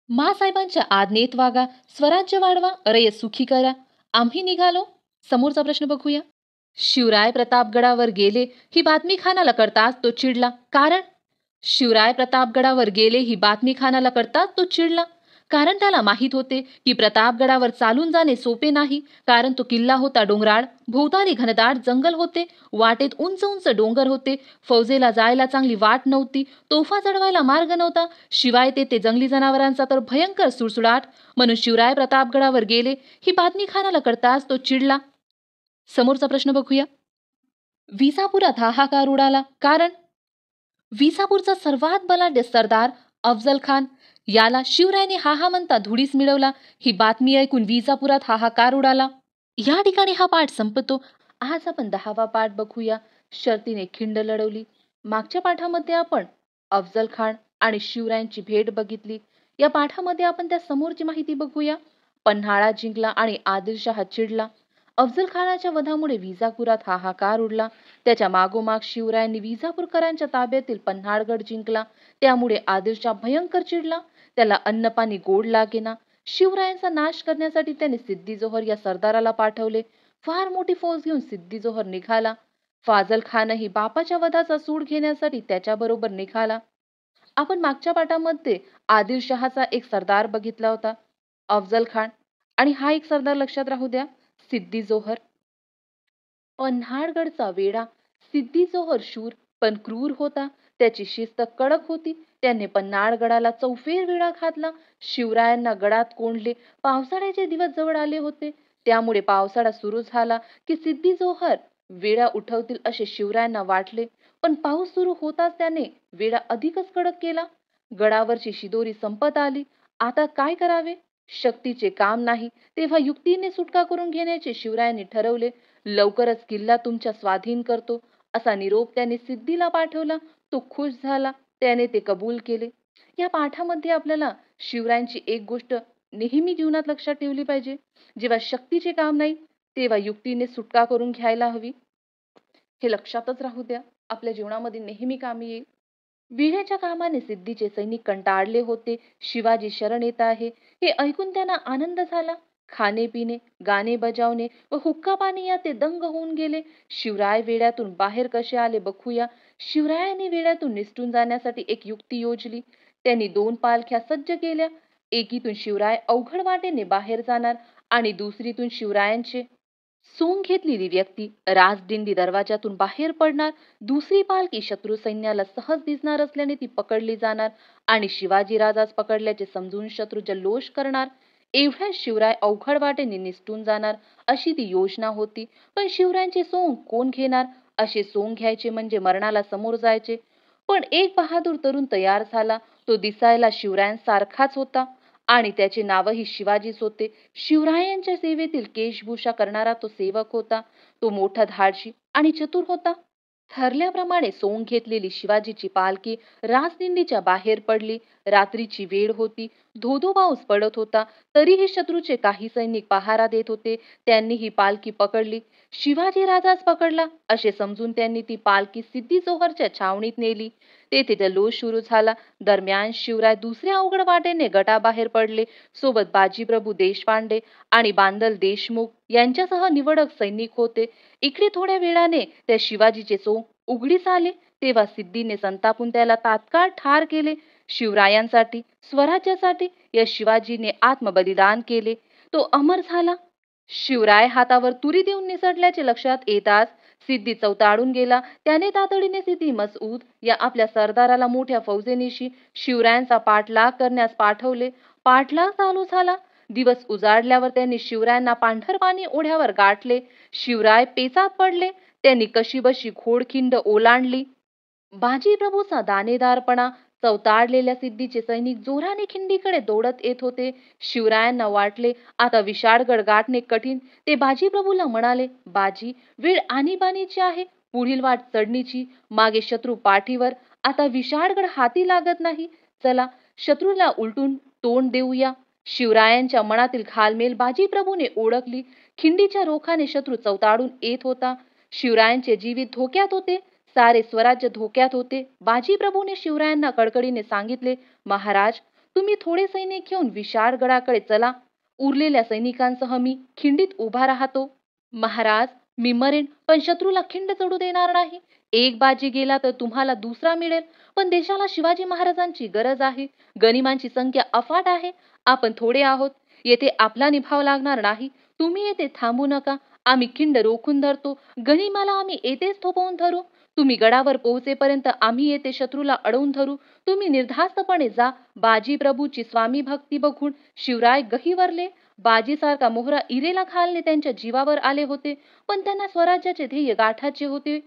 मासाहेबांच्या आज्ञेत वागा. स्वराज्य वाढवा. रयत सुखी करा. आम्ही निघालो. समोरचा प्रश्न बघूया. शिवराय प्रतापगडावर गेले ही बातमी खानाला कळताच तो चिडला. कारण शिवराय प्रतापगडावर गेले ही बातमी खानाला कळताच तो चिडला. कारण त्याला माहीत होते की प्रतापगडावर चालून जाणे सोपे नाही. कारण तो किल्ला होता डोंगराळ, भोवताली घनदाट जंगल होते, वाटेत उंच उंच डोंगर होते, फौजेला जायला चांगली वाट नव्हती, तोफा चढवायला मार्ग नव्हता, शिवाय ते जंगली जनावरांचा तर भयंकर सुळसुळाट. म्हणून शिवराय प्रतापगडावर गेले ही बातमी खानाला कळताच तो चिडला. समोरचा प्रश्न बघूया. विजापुरात हाहाकार उडाला. कारण विजापूरचा सर्वात बलाढ्य सरदार अफजल खान याला शिवरायांनी हा म्हणता धुळीस मिळवला. ही बातमी ऐकून विजापुरात हाहाकार उडाला. या ठिकाणी हा पाठ संपतो. आज आपण 10वा पाठ बघूया. शर्तीने खिंड लढवली. मागच्या पाठामध्ये आपण अफजल खान आणि शिवरायांची भेट बघितली. या पाठामध्ये आपण त्या समोरची माहिती बघूया. पन्हाळा जिंकला आणि आदिलशहा चिडला. अफजल खानाच्या वधामुळे विजापुरात हाहाकार उडला. त्याच्या मागोमाग शिवरायांनी विजापूरकरांच्या ताब्यातील पन्हाळगड जिंकला. त्यामुळे आदिलशहा भयंकर चिडला. त्याला अन्नपाणी गोड लागेना. शिवरायांचा नाश करण्यासाठी त्याने सिद्दी जोहर या सरदाराला पाठवले. फार मोठी फौज घेऊन सिद्दी जोहर निघाला. फाजल खानही बापाच्या वधाचा सूड घेण्यासाठी त्याच्याबरोबर निघाला. आपण मागच्या पाठामध्ये आदिलशहाचा एक सरदार बघितला होता, अफजल खान, आणि हा एक सरदार लक्षात राहू द्या, सिद्दी जोहर. पन्हाळगडचा वेढा. सिद्दी जोहर शूर पण क्रूर होता. त्याची शिस्त कडक होती. त्याने पन्हाळगडाला चौफेर वेढा घातला. शिवरायांना गडात कोंडले. पावसाळ्याचे दिवस जवळ आले होते. त्यामुळे पावसाळा सुरू झाला की सिद्दी जोहर वेढा उठवतील असे शिवरायांना वाटले. पण पाऊस सुरू होताच त्याने वेढा अधिकच कडक केला. गडावरची शिदोरी संपत आली. आता काय करावे? शक्तीचे काम नाही, तेव्हा युक्तीने सुटका करून घेण्याचे शिवरायांनी ठरवले. लवकरच किल्ला तुमच्या स्वाधीन करतो असा निरोप त्याने सिद्धीला पाठवला. तो खुश झाला. त्याने ते कबूल केले. या पाठामध्ये आपल्याला शिवरायांची एक गोष्ट नेहमी जीवनात लक्षात ठेवली पाहिजे. जेव्हा शक्तीचे काम नाही तेव्हा युक्तीने सुटका करून घ्यायला हवी. हे लक्षातच राहू द्या. आपल्या जीवनामध्ये नेहमी कामी येईल. विड्याच्या कामाने सिद्धीचे सैनिक कंटाळले होते. शिवाजी शरण येत आहे हे ऐकून त्यांना आनंद झाला. खाणे पिणे, गाणे बजावणे व हुक्का पाणी या ते दंग होऊन गेले. शिवराय वेड्यातून बाहेर कसे आले बघूया. शिवरायांनी वेड्यातून निसटून जाण्यासाठी एक युक्ती योजली. त्यांनी 2 पालख्या सज्ज केल्या. एकीतून शिवराय अवघड वाटेने बाहेर जाणार आणि दुसरीतून शिवरायांचे सोंग घेतलेली व्यक्ती राजदिंडी दरवाजातून बाहेर पडणार. दुसरी पालखी शत्रू सैन्याला सहज दिसणार असल्याने ती पकडली जाणार आणि शिवाजी राजास पकडल्याचे समजून शत्रू जल्लोष करणार. एवढ्यात शिवराय अवघड वाटेने निसटून जाणार अशी ती योजना होती. पण शिवरायांचे सोंग कोण घेणार? असे सोंग घ्यायचे म्हणजे मरणाला समोर जायचे. पण एक बहादूर तरुण तयार झाला. तो दिसायला शिवरायांसारखाच होता आणि त्याचे नावही शिवाजीच होते. शिवरायांच्या सेवेतील केशभूषा करणारा तो सेवक होता. तो मोठा धाडशी आणि चतुर होता. ठरल्याप्रमाणे सोंग घेतलेली शिवाजीची पालखी राजदिंडीच्या बाहेर पडली. रात्रीची वेळ होती. धोधो पाऊस पडत होता. तरीही शत्रूचे काही सैनिक पहारा देत होते. त्यांनी ही पालखी पकडली. शिवाजी राजाच पकडला असे समजून त्यांनी ती पालखी सिद्धी जोहरच्या छावणीत नेली. तेथे जल्लोष सुरू झाला. दरम्यान शिवराय दुसऱ्या अवघड वाटेने गटाबाहेर पडले. सोबत बाजीप्रभू देशपांडे आणि बांदल देशमुख यांच्यासह निवडक सैनिक होते. इकडे थोड्या वेळाने त्या शिवाजीचे सोंग उघडीस आले. तेव्हा सिद्धीने संतापून त्याला तात्काळ ठार केले. शिवरायांसाठी, स्वराज्यासाठी या शिवाजीने आत्मबलिदान केले. तो अमर झाला. शिवराय हातावर तुरी देऊन निसटल्याचे लक्षात येताच सिद्धी चवताळून गेला. त्याने तातडीने सिद्धी मसऊद या आपल्या सरदाराला मोठ्या फौजेनिशी शिवरायांचा पाठलाग करण्यास पाठवले. पाठलाग चालू झाला. दिवस उजाडल्यावर त्यांनी शिवरायांना पांढरपाणी ओढ्यावर गाठले. शिवराय पेचात पडले. त्यांनी कशीबशी घोडखिंड ओलांडली. बाजीप्रभूचा दाणेदारपणा चवताळलेल्या सिद्धीचे सैनिक जोराने खिंडीकडे दौडत येत होते. शिवरायांना वाटले आता विशाळगड गाठणे कठीण. ते बाजीप्रभूला म्हणाले, बाजी, वेळ आणीबाणीची आहे. पुढील वाट चढणीची. मागे शत्रू पाठीवर. आता विशाळगड हाती लागत नाही. चला शत्रूला उलटून तोंड देऊया. शिवरायांच्या मनातील घालमेल बाजीप्रभूने ओळखली. खिंडीच्या रोखाने शत्रू चवताळून येत होता. शिवरायांचे जीवित धोक्यात होते. सारे स्वराज्य धोक्यात होते. बाजीप्रभूने शिवरायांना कडकडीने सांगितले, महाराज, तुम्ही थोडे सैनिक घेऊन विशाळगडाकडे चला. उरलेल्या सैनिकांसह मी खिंडीत उभा राहतो. महाराज, मी मरेन पण शत्रूला खिंड चढू देणार नाही. एक बाजी गेला तर तुम्हाला दुसरा मिळेल. पण देशाला शिवाजी महाराजांची गरज आहे. गनिमांची संख्या अफाट आहे. आपण थोडे आहोत. येथे आपला निभाव लागणार नाही. तुम्ही येथे थांबू नका. आम्ही खिंड रोखून धरतो. गनिमाला आम्ही येथेच थोपवून धरू. तुम्ही गडावर पोहोचेपर्यंत आम्ही येथे शत्रूला अडवून धरू. तुम्ही निर्धास्तपणे जा. बाजीप्रभूची स्वामी भक्ती बघून शिवराय गहिवरले. बाजीसारखा मोहरा इरेला घालणे त्यांच्या जीवावर आले होते. पण त्यांना स्वराज्याचे ध्येय गाठायचे होते.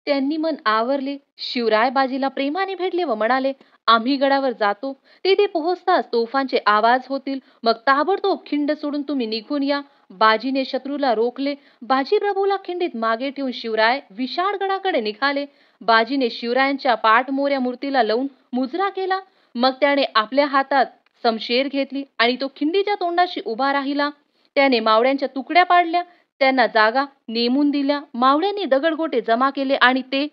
त्यांनी मन आवरले. शिवराय बाजीला प्रेमाने भेटले व म्हणाले, आम्ही गडावर जातो. तेथे पोहोचताच तोफांचे आवाज होतील. मग ताबडतोब खिंड सोडून तुम्ही निघून या. बाजीने शत्रूला रोखले. बाजीप्रभूला खिंडीत मागे ठेवून शिवराय विशाळगडाकडे निघाले. बाजीने शिवरायांच्या पाठमोऱ्या मूर्तीला लावून मुजरा केला. मग त्याने आपल्या हातात समशेर घेतली आणि तो खिंडीच्या तोंडाशी उभा राहिला. त्याने मावळ्यांच्या तुकड्या पाडल्या. त्यांना जागा नेमून दिल्या. मावळ्यांनी दगडगोटे जमा केले आणि ते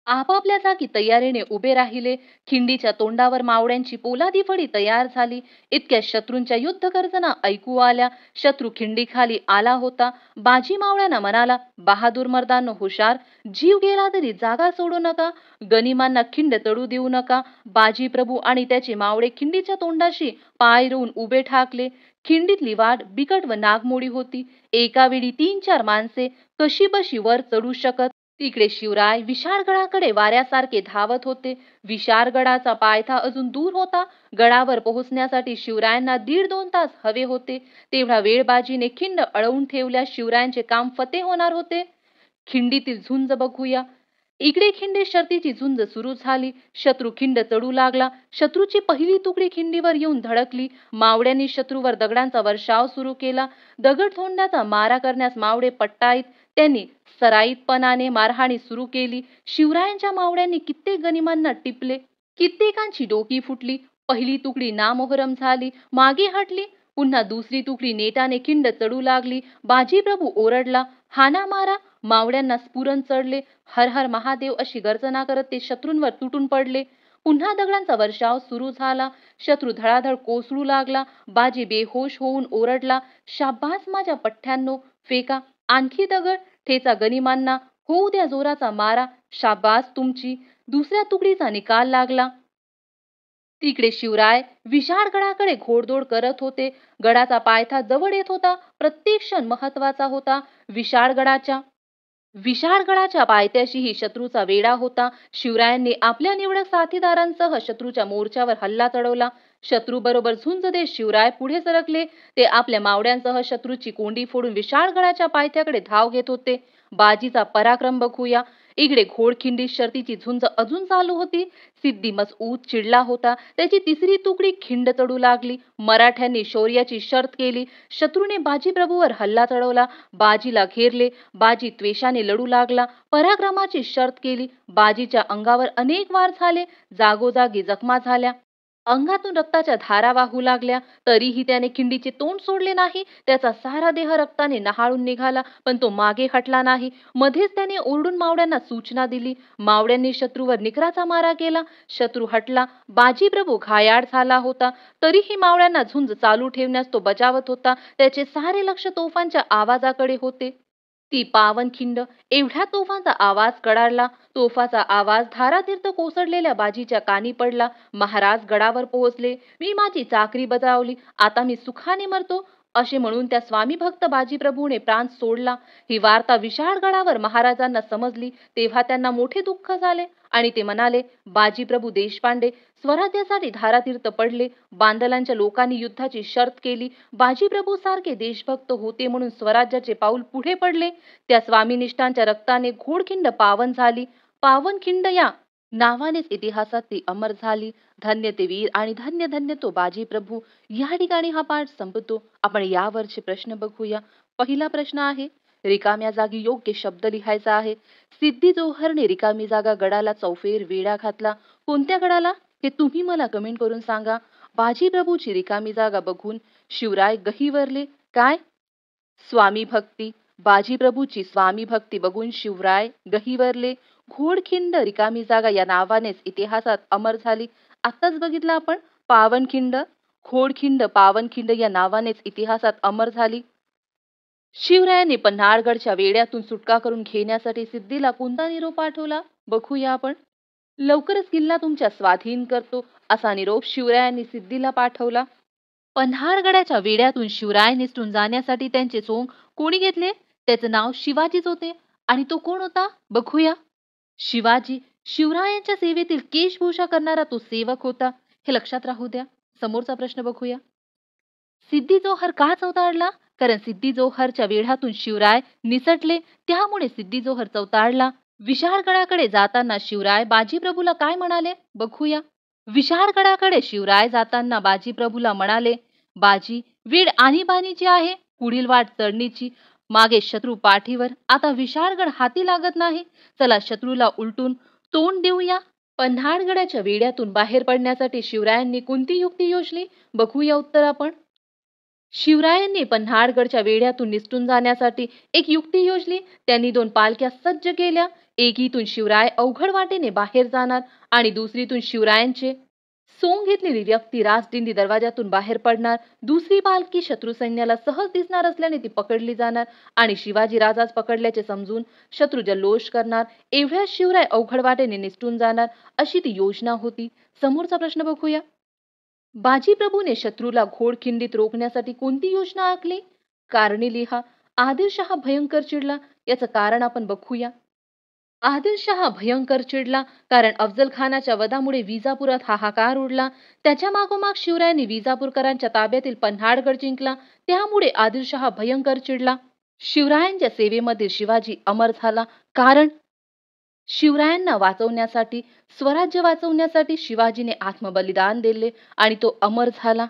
आपापल्या जागी तयारीने उभे राहिले. खिंडीच्या तोंडावर मावळ्यांची पोलादी फडी तयार झाली. इतक्या शत्रूंच्या युद्ध गर्जना ऐकू आल्या. शत्रू खिंडीखाली आला होता. बाजी मावळ्यांना म्हणाला, बहादूर मर्दांनो, हुशार, जीव गेला तरी जागा सोडू नका. गनिमांना खिंड चढू देऊ नका. बाजी प्रभू आणि त्याचे मावळे खिंडीच्या तोंडाशी पाय रोवून उभे ठाकले. खिंडीतली वाट बिकट व नागमोडी होती. एका वेळी 3-4 माणसे कशीबशी वर चढू शकत. तिकडे शिवराय विशाळगडाकडे वाऱ्यासारखे धावत होते. विशाळगडाचा पायथा अजून दूर होता. गडावर पोहोचण्यासाठी शिवरायांना 1.5-2 तास हवे होते. तेवढा वेळ बाजीने खिंड अडवून ठेवल्यास शिवरायांचे काम फते होणार होते. खिंडीतील झुंज बघूया. इकडे खिंडे शर्तीची झुंज सुरू झाली. शत्रू खिंड चढू लागला. शत्रूची पहिली तुकडी खिंडीवर येऊन धडकली. मावळ्यांनी शत्रूवर दगडांचा वर्षाव सुरू केला. दगड थोंड्याचा मारा करण्यास मावळे पट्टाईत. त्यांनी सराईतपणाने मारहाणी सुरू केली. शिवरायांच्या मावळ्यांनी कित्येक गनिमांना टिपले. कित्येकांची डोकी फुटली. पहिली तुकडी नामोहरम झाली. मागे हटली. पुन्हा दुसरी तुकडी नेटाने खिंड चढू लागली. बाजीप्रभू ओरडला, हाना मारा. मावळ्यांना स्फुरण चढले. हर हर महादेव अशी गर्जना करत ते शत्रूंवर तुटून पडले. पुन्हा दगडांचा वर्षाव सुरू झाला. शत्रू धडाधड कोसळू लागला. बाजी बेहोश होऊन ओरडला, शाब्बास माझ्या पठ्ठ्यांनो, फेका आणखी दगड. ठेचा गनिमांना. होऊ द्या जोराचा मारा. शाब्बास तुमची. दुसऱ्या तुकडीचा निकाल लागला. तिकडे शिवराय विशाळगडाकडे घोडदौड करत होते. गडाचा पायथा जवळ येत होता. प्रत्येक क्षण महत्वाचा होता. विशाळगडाच्या पायथ्याशीही शत्रूचा वेढा होता. शिवरायांनी आपल्या निवडक साथीदारांसह शत्रूच्या मोर्चावर हल्ला चढवला. शत्रूबरोबर झुंज देत शिवराय पुढे सरकले. ते आपल्या मावळ्यांसह शत्रूची कोंडी फोडून विशाळगडाच्या पायथ्याकडे धाव घेत होते. बाजीचा पराक्रम बघूया. इकडे घोडखिंडी शर्तीची झुंज अजून चालू होती. सिद्धी मसऊद चिडला होता. त्याची तिसरी तुकडी खिंड चढू लागली. मराठ्यांनी शौर्याची शर्त केली. शत्रूने बाजीप्रभूवर हल्ला चढवला. बाजीला घेरले. बाजी त्वेषाने लढू लागला. पराक्रमाची शर्त केली. बाजीच्या अंगावर अनेक वार झाले. जागोजागी जखमा झाल्या. अंगातून रक्ताच्या धारा वाहू लागल्या. तरीही त्याने खिंडीचे तोंड सोडले नाही. त्याचा सारा देह रक्ताने नहाळून निघाला, पण तो मागे हटला नाही. मध्येच त्याने ओरडून मावळ्यांना सूचना दिली. मावळ्यांनी शत्रूवर निकराचा मारा केला. शत्रू हटला. बाजीप्रभू घायाळ झाला होता. तरीही मावळ्यांना झुंज चालू ठेवण्यास तो बजावत होता. त्याचे सारे लक्ष तोफांच्या आवाजाकडे होते. ती पावनखिंड. एवढ्या तोफांचा आवाज कडाडला. तोफाचा आवाज धारातीर्थ कोसळलेल्या बाजीच्या कानी पडला. महाराज गडावर पोहोचले. मी माझी चाकरी बजावली. आता मी सुखाने मरतो, असे म्हणून त्या स्वामी भक्त बाजीप्रभूने प्राण सोडला. ही वार्ता विशाळ गडावर महाराजांना समजली. तेव्हा त्यांना मोठे दुःख झाले आणि ते म्हणाले, बाजीप्रभू देशपांडे स्वराज्यासाठी धारातीर्थ पडले. बांदलांच्या लोकांनी युद्धाची शर्त केली. बाजीप्रभू सारखे देशभक्त होते म्हणून स्वराज्याचे पाऊल पुढे पडले. त्या स्वामीनिष्ठांच्या रक्ताने घोडखिंड पावन झाली. पावनखिंड या नावानेच इतिहासात ती अमर झाली. धन्य ते वीर आणि धन्य धन्य तो बाजीप्रभू. या ठिकाणी हा पाठ संपतो. आपण यावरचे प्रश्न बघूया. पहिला प्रश्न आहे, रिकाम्या जागी योग्य शब्द लिहायचा आहे. सिद्धी जोहरने रिकामी जागा गडाला चौफेर वेढा घातला. कोणत्या गडाला हे तुम्ही मला कमेंट करून सांगा. बाजीप्रभूची रिकामी जागा बघून शिवराय गहिवरले. काय? स्वामी भक्ती. बाजीप्रभूची स्वामी भक्ती बघून शिवराय गहिवरले. घोडखिंड रिकामी जागा या नावानेच इतिहासात अमर झाली. आत्ताच बघितलं आपण. पावनखिंड, घोडखिंड, पावनखिंड या नावानेच इतिहासात अमर झाली. शिवरायांनी पन्हाळगडच्या वेड्यातून सुटका करून घेण्यासाठी सिद्धीला कोणता निरोप पाठवला बघूया आपण. लवकरच किल्ला तुमच्या स्वाधीन करतो, असा निरोप शिवरायांनी सिद्धीला पाठवला. पन्हाळगडाच्या वेड्यातून शिवराय निसटून जाण्यासाठी त्यांचे सोंग कोणी घेतले? त्याचं नाव शिवाजीच होते. आणि तो कोण होता बघूया. शिवाजी शिवरायांच्या सेवेतील केशभूषा करणारा तो सेवक होता. हे लक्षात राहू द्या. समोरचा प्रश्न बघूया. सिद्धी जोहर का चौताळला? कारण सिद्धी जोहरच्या वेढ्यातून शिवराय निसटले, त्यामुळे सिद्धी जोहर चौताळला. विशाळगडाकडे जाताना शिवराय बाजीप्रभूला काय म्हणाले बघूया. विशाळगडाकडे शिवराय जाताना बाजीप्रभूला म्हणाले, बाजी, वेळ आणीबाणीची आहे, पुढील वाट चढणीची. मागे शत्रू पाठीवर. आता विशाळगड हाती लागत नाही. चला शत्रूला उलटून तोंड देऊया. पन्हाळगडाच्या वेढ्यातून बाहेर पडण्यासाठी शिवरायांनी कोणती युक्ती योजली बघूया उत्तर आपण. शिवरायांनी पन्हाळगडच्या वेढ्यातून निसटून जाण्यासाठी एक युक्ती योजली. त्यांनी 2 पालख्या सज्ज केल्या. एकीतून शिवराय अवघड वाटेने बाहेर जाणार आणि दुसरीतून शिवरायांचे सोंग घेतलेली व्यक्ती राजदिंडी दरवाजातून बाहेर पडणार. दुसरी पालखी शत्रू सैन्याला सहज दिसणार असल्याने ती पकडली जाणार आणि शिवाजी राजाच पकडल्याचे समजून शत्रू जल्लोष करणार. एवढ्या शिवराय अवघड वाटेने निसटून जाणार, अशी ती योजना होती. समोरचा प्रश्न बघूया. बाजीप्रभूने शत्रूला घोडखिंडीत रोखण्यासाठी कोणती योजना आखली? कारणे लिहा. आदिलशहा भयंकर चिडला. याचं कारण आपण बघूया. आदिलशहा भयंकर चिडला कारण अफजल खानाच्या वधामुळे विजापुरात हाहाकार उडला. त्याच्या मागोमाग शिवरायांनी विजापूरकरांच्या ताब्यातील पन्हाळगड जिंकला. त्यामुळे आदिलशहा भयंकर चिडला. शिवरायांच्या सेवेमध्ये शिवाजी अमर झाला. कारण शिवरायांना वाचवण्यासाठी, स्वराज्य वाचवण्यासाठी शिवाजीने आत्मबलिदान दिले आणि तो अमर झाला.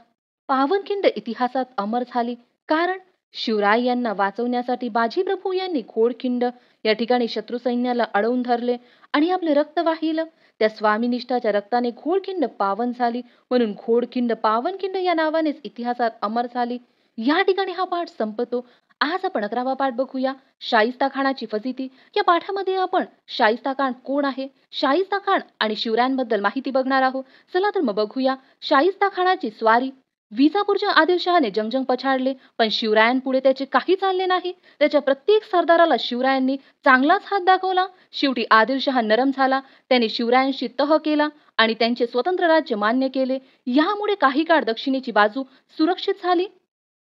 पावनखिंड इतिहासात अमर झाली कारण शिवराय यांना वाचवण्यासाठी बाजीप्रभू यांनी घोडखिंड या ठिकाणी शत्रू सैन्याला अडवून धरले आणि आपले रक्त वाहिलं. त्या स्वामीनिष्ठाच्या रक्ताने घोडखिंड पावन झाली, म्हणून घोडखिंड पावनखिंड या नावानेच इतिहासात अमर झाली. या ठिकाणी हा पाठ संपतो. आज आपण 11वा पाठ बघूया. शाहिस्ता खानाची फजिती. या पाठामध्ये आपण शाहिस्ता खान कोण आहे, शाहिस्ता खान आणि शिवरायांबद्दल माहिती बघणार आहोत. चला तर मग बघूया. शाहिस्ता खानाची स्वारी. विजापूरच्या आदिलशहाने जंगजंग पछाडले, पण शिवरायांपुढे त्याचे काही चालले नाही. त्याच्या प्रत्येक सरदाराला शिवरायांनी चांगलाच हात दाखवला. शेवटी आदिलशहा नरम झाला. त्याने शिवरायांशी तह केला आणि त्यांचे स्वतंत्र राज्य मान्य केले. यामुळे काही काळ दक्षिणेची बाजू सुरक्षित झाली.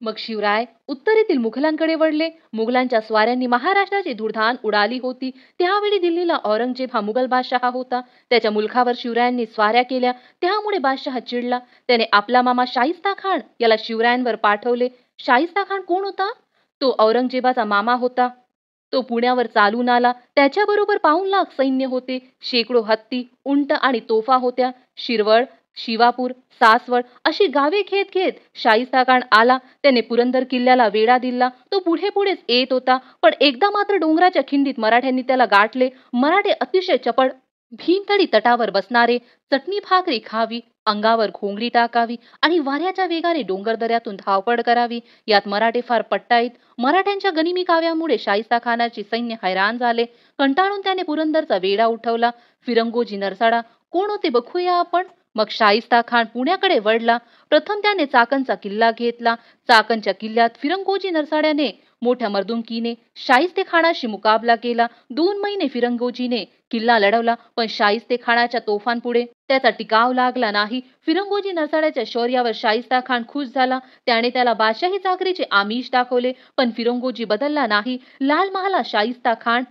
मग शिवराय उत्तरेतील मुघलांकडे वळले. मुघलांच्या स्वाऱ्यांनी महाराष्ट्राची धुळधाण उडाली होती. त्यावेळी दिल्लीला औरंगजेब हा मुघल बादशहा होता. त्याच्या मुलखावर शिवरायांनी स्वाऱ्या केल्या. त्यामुळे बादशहा चिडला. त्याने आपला मामा शाहिस्ता खान याला शिवरायांवर पाठवले. शाहिस्ता खान कोण होता? तो औरंगजेबाचा मामा होता. तो पुण्यावर चालून आला. त्याच्याबरोबर 5,00,000 सैन्य होते. शेकडो हत्ती, उंट आणि तोफा होत्या. शिरवळ, शिवापूर, सासवड अशी गावे घेत घेत शाहिस्ता खान आला. त्याने पुरंदर किल्ल्याला वेढा दिला. तो पुढे पुढेच येत होता. पण एकदा मात्र डोंगराच्या खिंडीत मराठ्यांनी त्याला गाठले. मराठे अतिशय चपळ. भीमथडी तटावर बसणारे, चटणी भाकरी खावी, अंगावर घोंगडी टाकावी आणि वाऱ्याच्या वेगाने डोंगरदऱ्यातून धावपळ करावी, यात मराठे फार पट्टाईत. मराठ्यांच्या गनिमी काव्यामुळे शाहिस्ता खानाचे सैन्य हैराण झाले. कंटाळून त्याने पुरंदरचा वेढा उठवला. फिरंगोजी नरसाडा कोण होते बघूया आपण. मग शाहिस्ता खान पुण्याकडे वळला. प्रथम त्याने चाकणचा किल्ला घेतला. चाकणच्या किल्ल्यात फिरंगोजी नरसाड्याने मोठ्या मर्दुमकीने शाहिस्ते खानाशी मुकाबला केला. 2 महिने फिरंगोजीने किल्ला लढवला, पण शाहिस्ते खानाच्या तोफांपुढे त्याचा टिकाव लागला नाही. फिरंगोजी नरसाड्याच्या शौर्यावर शाहिस्ता खान खुश झाला. त्याने त्याला बादशाही चाकरीचे आमिष दाखवले, पण फिरंगोजी बदलला नाही. लाल महालात शाहिस्ता खान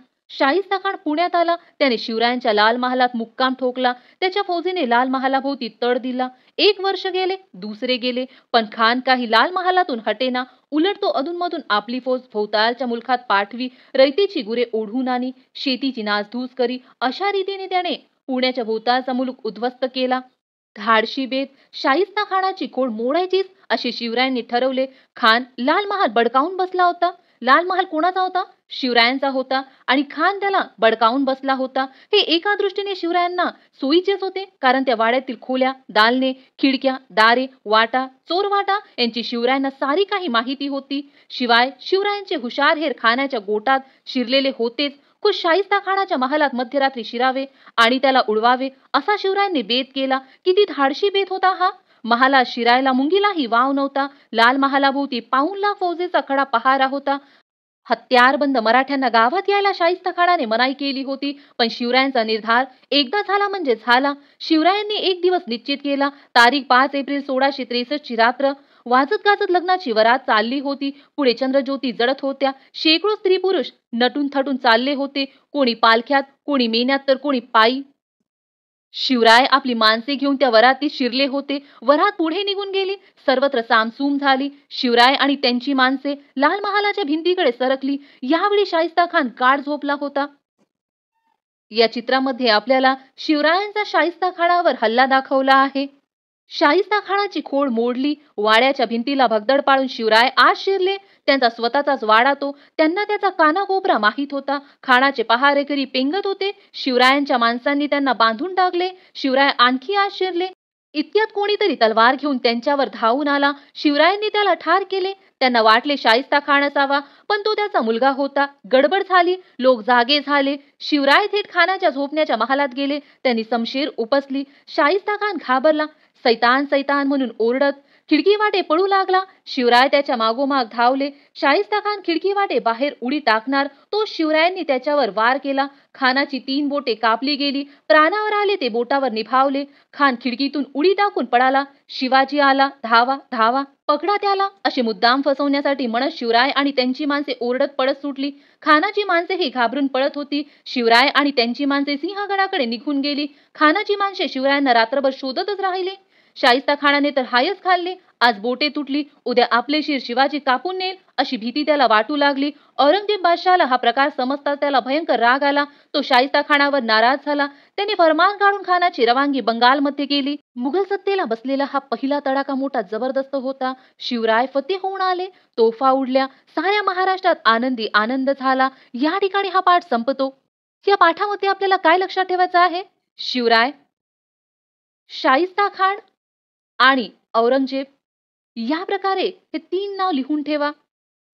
पुण्यात आला. त्याने शिवरायांच्या लाल महालात मुक्काम ठोकला. त्याच्या फौजेने लाल महालाभोवती तड दिला. 1 वर्ष गेले, दुसरे गेले, पण खान काही लाल महालातून हटेना. उलट तो अधूनमधून आपली फौज भोवतालच्या मुलखात पाठवी, रयतेची गुरे ओढून आणी, शेतीची नासधूस करी. अशा रीतीने त्याने पुण्याच्या भोवतालचा मुलूक उद्ध्वस्त केला. धाडशी बेत, शाहिस्ता खानाची खोड मोडायचीच असे शिवरायांनी ठरवले. खान लाल महाल बडकावून बसला होता. लाल महाल कोणाचा होता? शिवरायांचा होता. आणि खान त्याला बडकावून बसला होता. हे एका दृष्टीने शिवरायांना सोयीचेच होते, कारण त्या वाड्यातील खोल्या, दालने, खिडक्या, दारे, वाटा, चोरवाटा यांची शिवरायांना सारी काही माहिती होती. शिवाय शिवरायांचे हुशार खानाच्या गोटात शिरलेले होतेच. खुश शाहिस्ता खानाच्या महालात मध्यरात्री शिरावे आणि त्याला उडवावे, असा शिवरायांनी बेत केला. किती धाडशी बेत होता हा. महालात शिरायला मुंगीलाही वाव नव्हता. लाल महालाभोवती 5,00,000 फौजेचा खडा पहारा होता. हत्यारबंद मराठ्यांना गावात यायला शाहिस्ता खानाने मनाई केली होती. पण शिवरायांचा निर्धार एकदा झाला म्हणजे झाला. शिवरायांनी एक दिवस निश्चित केला. तारीख 5 एप्रिल 1663 ची रात्र. वाजत गाजत लग्नाची वरात चालली होती. पुढे चंद्रज्योती जळत होत्या. शेकडो स्त्री पुरुष नटून थटून चालले होते. कोणी पालख्यात, कोणी मेन्यात, तर कोणी पायी. शिवराय आपली माणसे घेऊन त्या वरातीत शिरले होते. वरात पुढे निघून गेली. सर्वत्र सामसूम झाली. शिवराय आणि त्यांची माणसे लाल महालाच्या भिंतीकडे सरकली. यावेळी शाहिस्ता खान गाढ झोपला होता. या चित्रामध्ये आपल्याला शिवरायांचा शाहिस्ता खानावर हल्ला दाखवला आहे. शाहिस्ता खानाची खोड मोडली. वाड्याच्या भिंतीला भगदड पाडून शिवराय आत शिरले. त्यांचा स्वतःचाच वाडा तो. त्यांना त्याचा कानाकोपरा माहीत होता. खानाचे पहारेकरी पेंगत होते. शिवरायांच्या माणसांनी त्यांना बांधून टाकले. शिवराय आणखी आत शिरले. इतक्यात कोणीतरी तलवार घेऊन त्यांच्यावर धावून आला. शिवरायांनी त्याला ठार केले. त्यांना वाटले शाहिस्ता खान असावा, पण तो त्याचा मुलगा होता. गडबड झाली. लोक जागे झाले. शिवराय थेट खानाच्या झोपण्याच्या महालात गेले. त्यांनी समशेर उपसली. शाहिस्ता खान घाबरला. सैतान सैतान म्हणून ओरडत खिडकी वाटे पळू लागला. शिवराय त्याच्या मागोमाग धावले. शाहिस्ता खान खिडकी वाटे बाहेर उडी टाकणार, तो शिवरायांनी त्याच्यावर वार केला. खानाची 3 बोटे कापली गेली. प्राणावर आले ते बोटावर निभावले. खान खिडकीतून उडी टाकून पळाला. शिवाजी आला, धावा धावा, पकडा त्याला, असे मुद्दाम फसवण्यासाठी म्हणत शिवराय आणि त्यांची माणसे ओरडत पळत सुटली. खानाची माणसे ही घाबरून पळत होती. शिवराय आणि त्यांची माणसे सिंहगडाकडे निघून गेली. खानाची माणसे शिवरायांना रात्रभर शोधतच राहिले. शाहिस्ता खानाने तर हायच खाल्ले. आज बोटे तुटली, उद्या आपले शिर शिवाजी कापून नेल, अशी भीती त्याला वाटू लागली. औरंगजेब बादशहाला हा प्रकार समजताच त्याला भयंकर राग आला. तो शाहिस्ता खानावर नाराज झाला. त्याने फरमान काढून खानाची रवानगी बंगालमध्ये केली. मुघल सत्तेला बसलेला हा पहिला तडाखा मोठा जबरदस्त होता. शिवराय फतेह होऊन आले. तोफा उडल्या. साऱ्या महाराष्ट्रात आनंदी आनंद झाला. या ठिकाणी हा पाठ संपतो. या पाठामध्ये आपल्याला काय लक्षात ठेवायचं आहे? शिवराय, शाहिस्ता खान आणि औरंगजेब, या प्रकारे हे 3 नाव लिहून ठेवा.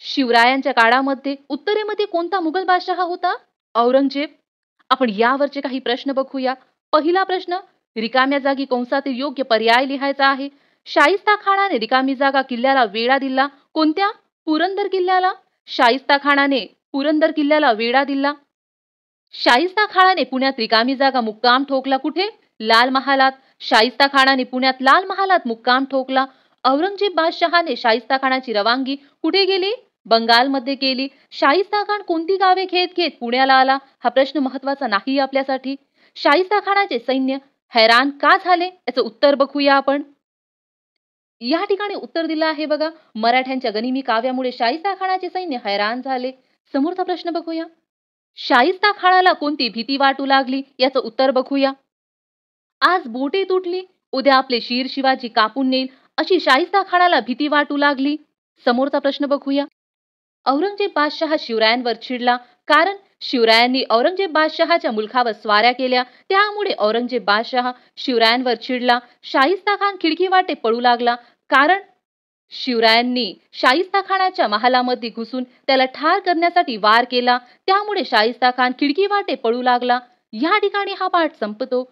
शिवरायांच्या काळामध्ये उत्तरेमध्ये कोणता मुघल बादशहा होता? औरंगजेब. आपण यावरचे काही प्रश्न बघूया. पहिला प्रश्न, रिकाम्या जागी कंसातील योग्य पर्याय लिहायचा आहे. शाहिस्ता खानाने रिकामी जागा किल्ल्याला वेढा दिला. कोणत्या? पुरंदर किल्ल्याला. शाहिस्ता खानाने पुरंदर किल्ल्याला वेढा दिला. शाहिस्ता खानाने पुण्यात रिकामी जागा मुक्काम ठोकला. कुठे? लाल महालात. शाहिस्ता खानाने पुण्यात लाल महालात मुक्काम ठोकला. औरंगजेब बादशहाने शाहिस्ता खानाची रवानगी कुठे केली? बंगालमध्ये केली. शाहिस्ता खान कोणती गावे घेत घेत पुण्याला आला? हा प्रश्न महत्वाचा नाही आपल्यासाठी. शाहिस्ता खानाचे सैन्य हैराण का झाले? याचं उत्तर बघूया आपण. या ठिकाणी उत्तर दिलं आहे बघा. मराठ्यांच्या गनिमी काव्यामुळे शाहिस्ता खानाचे सैन्य हैराण झाले. समोरचा प्रश्न बघूया. शाहिस्ता खानाला कोणती भीती वाटू लागली याचं उत्तर बघूया. आज बोटे तुटली, उद्या आपले शिर शिवाजी कापून नेईल अशी शाहिस्ता खानाला भीती वाटू लागली. समोरचा प्रश्न बघूया. औरंगजेब बादशहा शिवरायांवर चिडला कारण शिवरायांनी औरंगजेब बादशहाच्या मुलखावर स्वाऱ्या केल्या, त्यामुळे औरंगजेब बादशहा शिवरायांवर चिडला. शाहिस्ता खान खिडकी वाटे पळू लागला कारण शिवरायांनी शाहिस्ता खानाच्या महालामध्ये घुसून त्याला ठार करण्यासाठी वार केला, त्यामुळे शाहिस्ता खान खिडकी वाटे पळू लागला. या ठिकाणी हा पाठ संपतो.